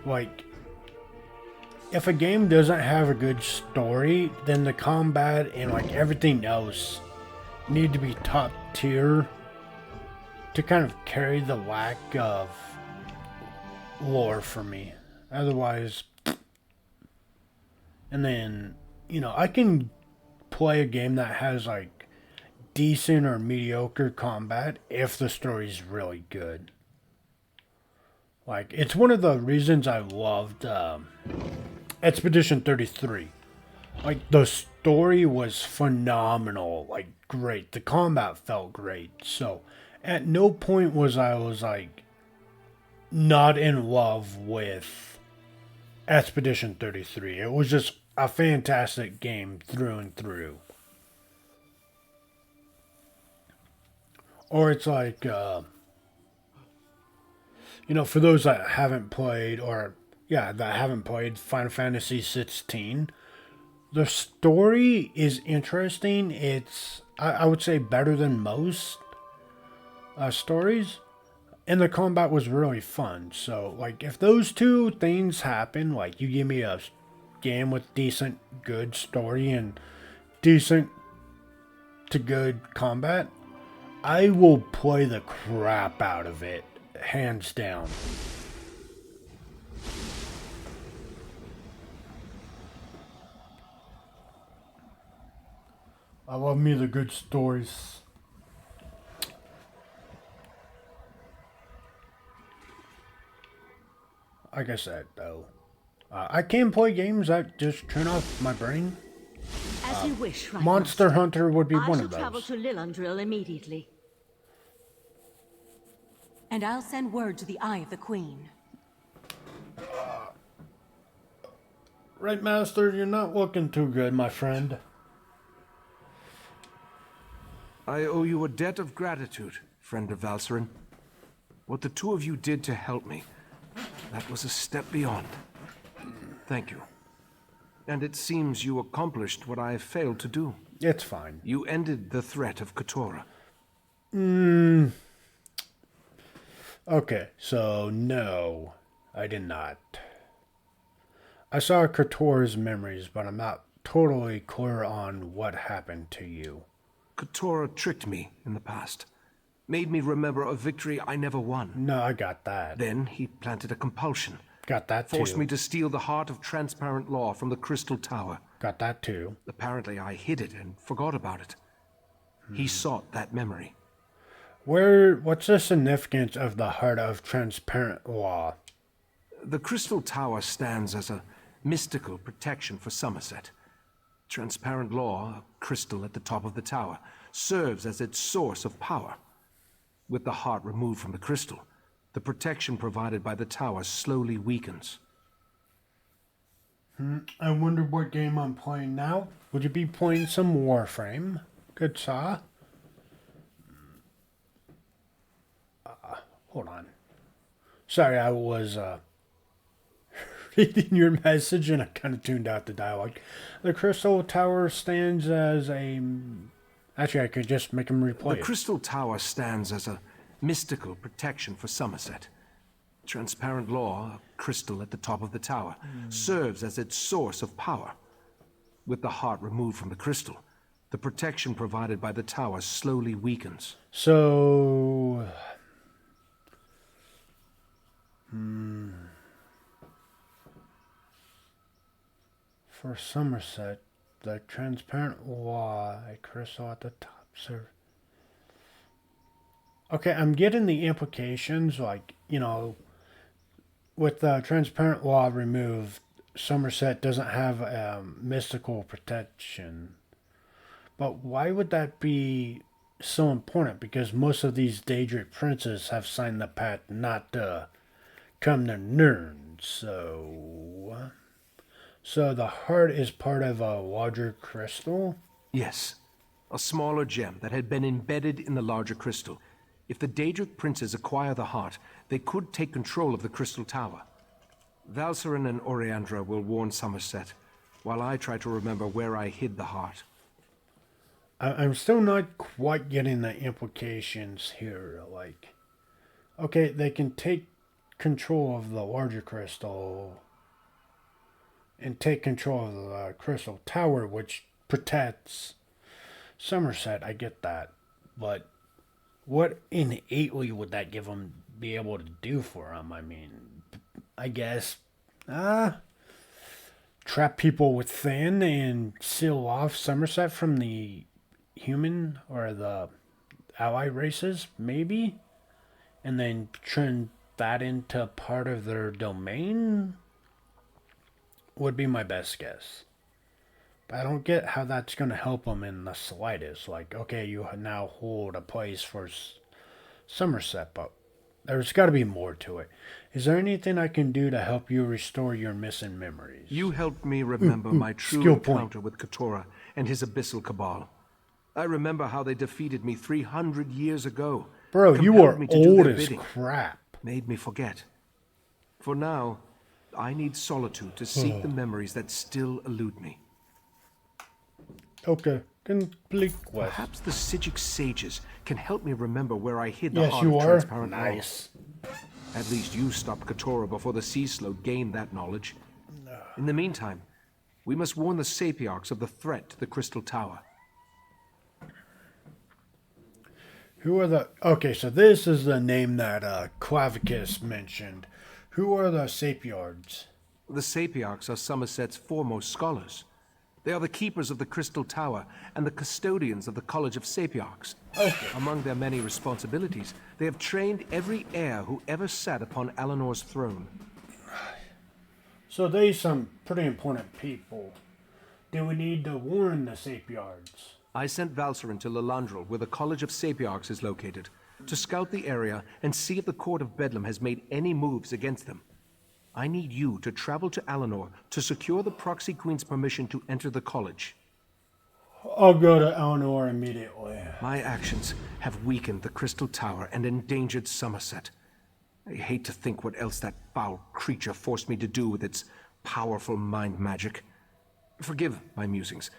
Like, if a game doesn't have a good story, then the combat and like everything else need to be top tier to kind of carry the lack of lore for me. Otherwise, and then, you know, I can play a game that has like decent or mediocre combat if the story's really good. Like, it's one of the reasons I loved Expedition 33. Like, the story was phenomenal. Like, great. The combat felt great. So, at no point was I like, not in love with Expedition 33. It was just a fantastic game through and through. Or it's like, you know, for those that haven't played, that haven't played Final Fantasy 16, the story is interesting. It's, I would say, better than most stories. And the combat was really fun. So, like, if those two things happen, like, you give me a game with decent, good story and decent to good combat, I will play the crap out of it, hands down. I love me the good stories. Like I said, though, I can play games that just turn off my brain. As you wish, right, Monster Master. Hunter would be one of I shall travel those. to Lillandril immediately. And I'll send word to the Eye of the Queen. Right, Master, you're not looking too good, my friend. I owe you a debt of gratitude, friend of Valserin. What the two of you did to help me, that was a step beyond. Thank you. And it seems you accomplished what I failed to do. It's fine. You ended the threat of Katora. Okay, so no, I did not. I saw Katora's memories, but I'm not totally clear on what happened to you. Katora tricked me in the past. Made me remember a victory I never won. No, I got that. Then he planted a compulsion. Got that too. Forced me to steal the heart of transparent law from the Crystal Tower. Got that too. Apparently I hid it and forgot about it. He sought that memory. What's the significance of the heart of transparent law? The Crystal Tower stands as a mystical protection for Somerset. Transparent law, a crystal at the top of the tower, serves as its source of power. With the heart removed from the crystal, the protection provided by the tower slowly weakens. I wonder what game I'm playing now. Would you be playing some Warframe? Good saw. Hold on. Sorry, I was reading your message and I kind of tuned out the dialogue. The Crystal Tower stands as a... Actually, I could just make him replay it. The Crystal Tower stands as a mystical protection for Somerset. Transparent law, a crystal at the top of the tower, serves as its source of power. With the heart removed from the crystal, the protection provided by the tower slowly weakens. So... For Somerset, the transparent law, a crystal at the top, sir. Okay, I'm getting the implications, like, you know, with the transparent law removed, Somerset doesn't have mystical protection. But why would that be so important? Because most of these Daedric princes have signed the pact not to come to Nirn, so the heart is part of a larger crystal? Yes, a smaller gem that had been embedded in the larger crystal. If the Daedric princes acquire the heart, they could take control of the Crystal Tower. Valserin and Oriandra will warn Somerset, while I try to remember where I hid the heart. I'm still not quite getting the implications here. Like, okay, they can take control of the larger crystal and take control of the Crystal Tower, which protects Somerset. I get that. But what innately would that give them be able to do for them? I mean, I guess, trap people within and seal off Somerset from the human or the ally races, maybe? And then turn that into part of their domain? Would be my best guess. But I don't get how that's going to help them in the slightest. Like, okay, you now hold a place for Somerset, but there's got to be more to it. Is there anything I can do to help you restore your missing memories? You helped me remember my true encounter with Katora and his Abyssal Cabal. I remember how they defeated me 300 years ago. Bro, you are old as crap. Made me forget. For now, I need solitude to seek the memories that still elude me. Okay, complete quest. Perhaps the Sijic sages can help me remember where I hid the heart of transparent law. Nice. At least you stopped Katora before the Sea Slope gained that knowledge. In the meantime, we must warn the Sapiarchs of the threat to the Crystal Tower. Who are the... Okay, so this is the name that Clavicus mentioned. Who are the Sapiarchs? The Sapiarchs are Somerset's foremost scholars. They are the keepers of the Crystal Tower and the custodians of the College of Sapiarchs. Okay. Among their many responsibilities, they have trained every heir who ever sat upon Eleanor's throne. So they some pretty important people. Do we need to warn the Sapiarchs? I sent Valserin to Lilandril, where the College of Sapiarchs is located, to scout the area and see if the Court of Bedlam has made any moves against them. I need you to travel to Eleanor to secure the Proxy Queen's permission to enter the college. I'll go to Eleanor immediately. My actions have weakened the Crystal Tower and endangered Somerset. I hate to think what else that foul creature forced me to do with its powerful mind magic. Forgive my musings.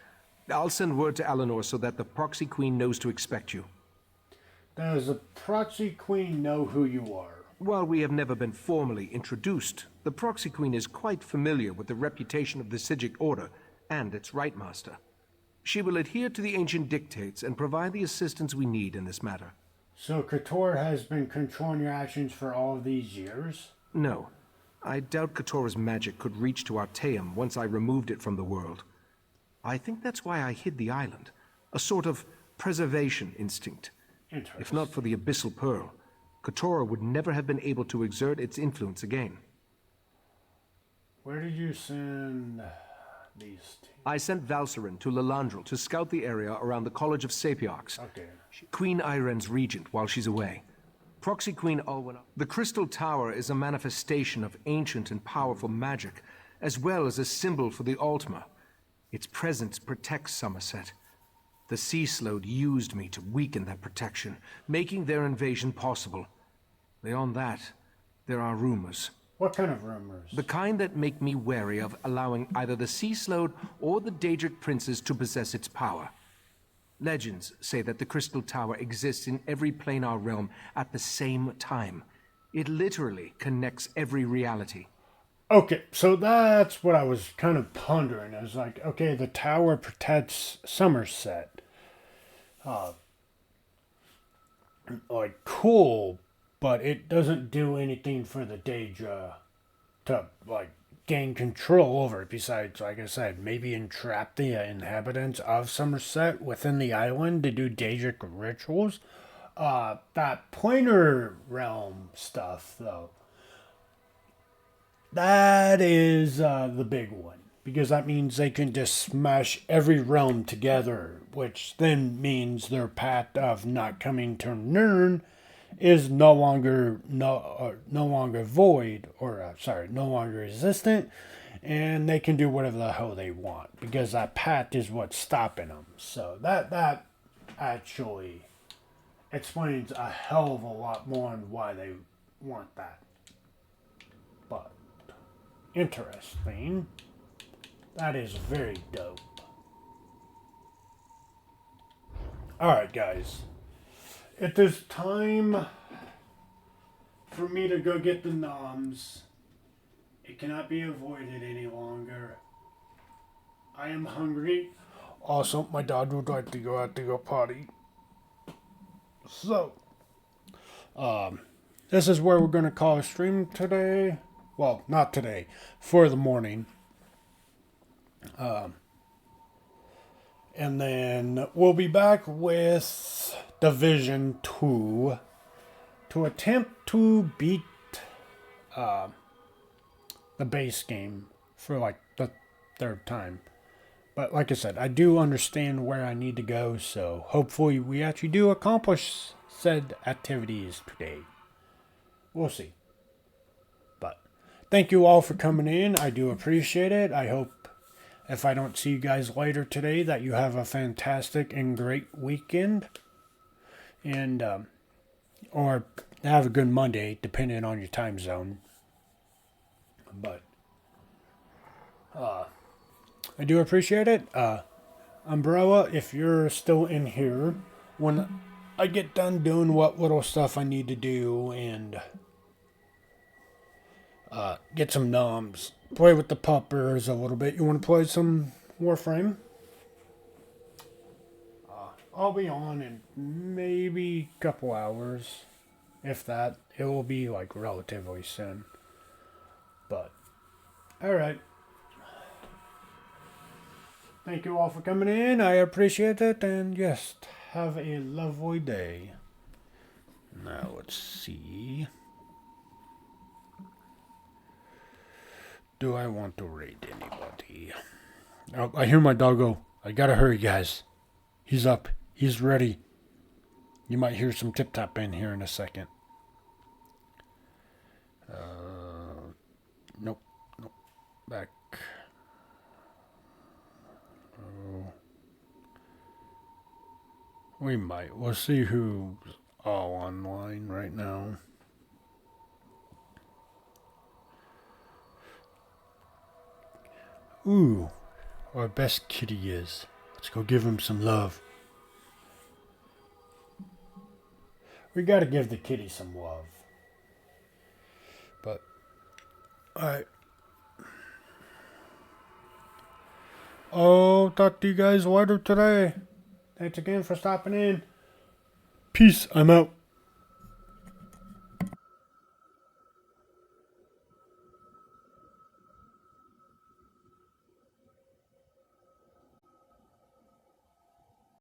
I'll send word to Eleanor so that the Proxy Queen knows to expect you. Does the Proxy Queen know who you are? While we have never been formally introduced, the Proxy Queen is quite familiar with the reputation of the Psijic Order and its Rite Master. She will adhere to the ancient dictates and provide the assistance we need in this matter. So Kator has been controlling your actions for all of these years? No. I doubt Katora's magic could reach to Artaeum once I removed it from the world. I think that's why I hid the island. A sort of preservation instinct. If not for the Abyssal Pearl, Katora would never have been able to exert its influence again. Where did you send these two? I sent Valcerin to Lilandril to scout the area around the College of Sapiarchs. Okay. Queen Iren's regent while she's away. Proxy Queen Ulwin. The Crystal Tower is a manifestation of ancient and powerful magic, as well as a symbol for the Altmer. Its presence protects Somerset. The Sea Slode used me to weaken that protection, making their invasion possible. Beyond that, there are rumors. What kind of rumors? The kind that make me wary of allowing either the Sea Slode or the Daedric princes to possess its power. Legends say that the Crystal Tower exists in every planar realm at the same time. It literally connects every reality. Okay, so that's what I was kind of pondering. I was like, okay, the tower protects Somerset. Like, cool, but it doesn't do anything for the Daedra to, like, gain control over it. Besides, like I said, maybe entrap the inhabitants of Somerset within the island to do Daedric rituals. That planar realm stuff, though, that is the big one. Because that means they can just smash every realm together, which then means their path of not coming to Nirn is no longer void, or no longer resistant, and they can do whatever the hell they want because that path is what's stopping them. So that actually explains a hell of a lot more on why they want that. But interesting. That is very dope. Alright, guys. It is time for me to go get the noms. It cannot be avoided any longer. I am hungry. Also, my dad would like to go out to go potty. So, this is where we're going to call a stream today. Well, not today. For the morning. And then we'll be back with Division 2 to attempt to beat the base game for like the third time. But like I said, I do understand where I need to go, so hopefully we actually do accomplish said activities today. We'll see. But thank you all for coming in. I do appreciate it. I hope if I don't see you guys later today, that you have a fantastic and great weekend. And, or have a good Monday, depending on your time zone. But, I do appreciate it. Umbrella, if you're still in here, when I get done doing what little stuff I need to do and, get some noms, play with the puppers a little bit. You want to play some Warframe? I'll be on in maybe a couple hours. If that. It will be like relatively soon. But, alright. Thank you all for coming in. I appreciate it. And yes, have a lovely day. Now let's see. Do I want to raid anybody? Oh, I hear my doggo. I gotta hurry, guys. He's up. He's ready. You might hear some tip-tap in here in a second. Nope. Back. Oh. We might. We'll see who's all online right now. Ooh, our best kitty is. Let's go give him some love. We gotta give the kitty some love. But, alright. Oh, talk to you guys later today. Thanks again for stopping in. Peace. I'm out.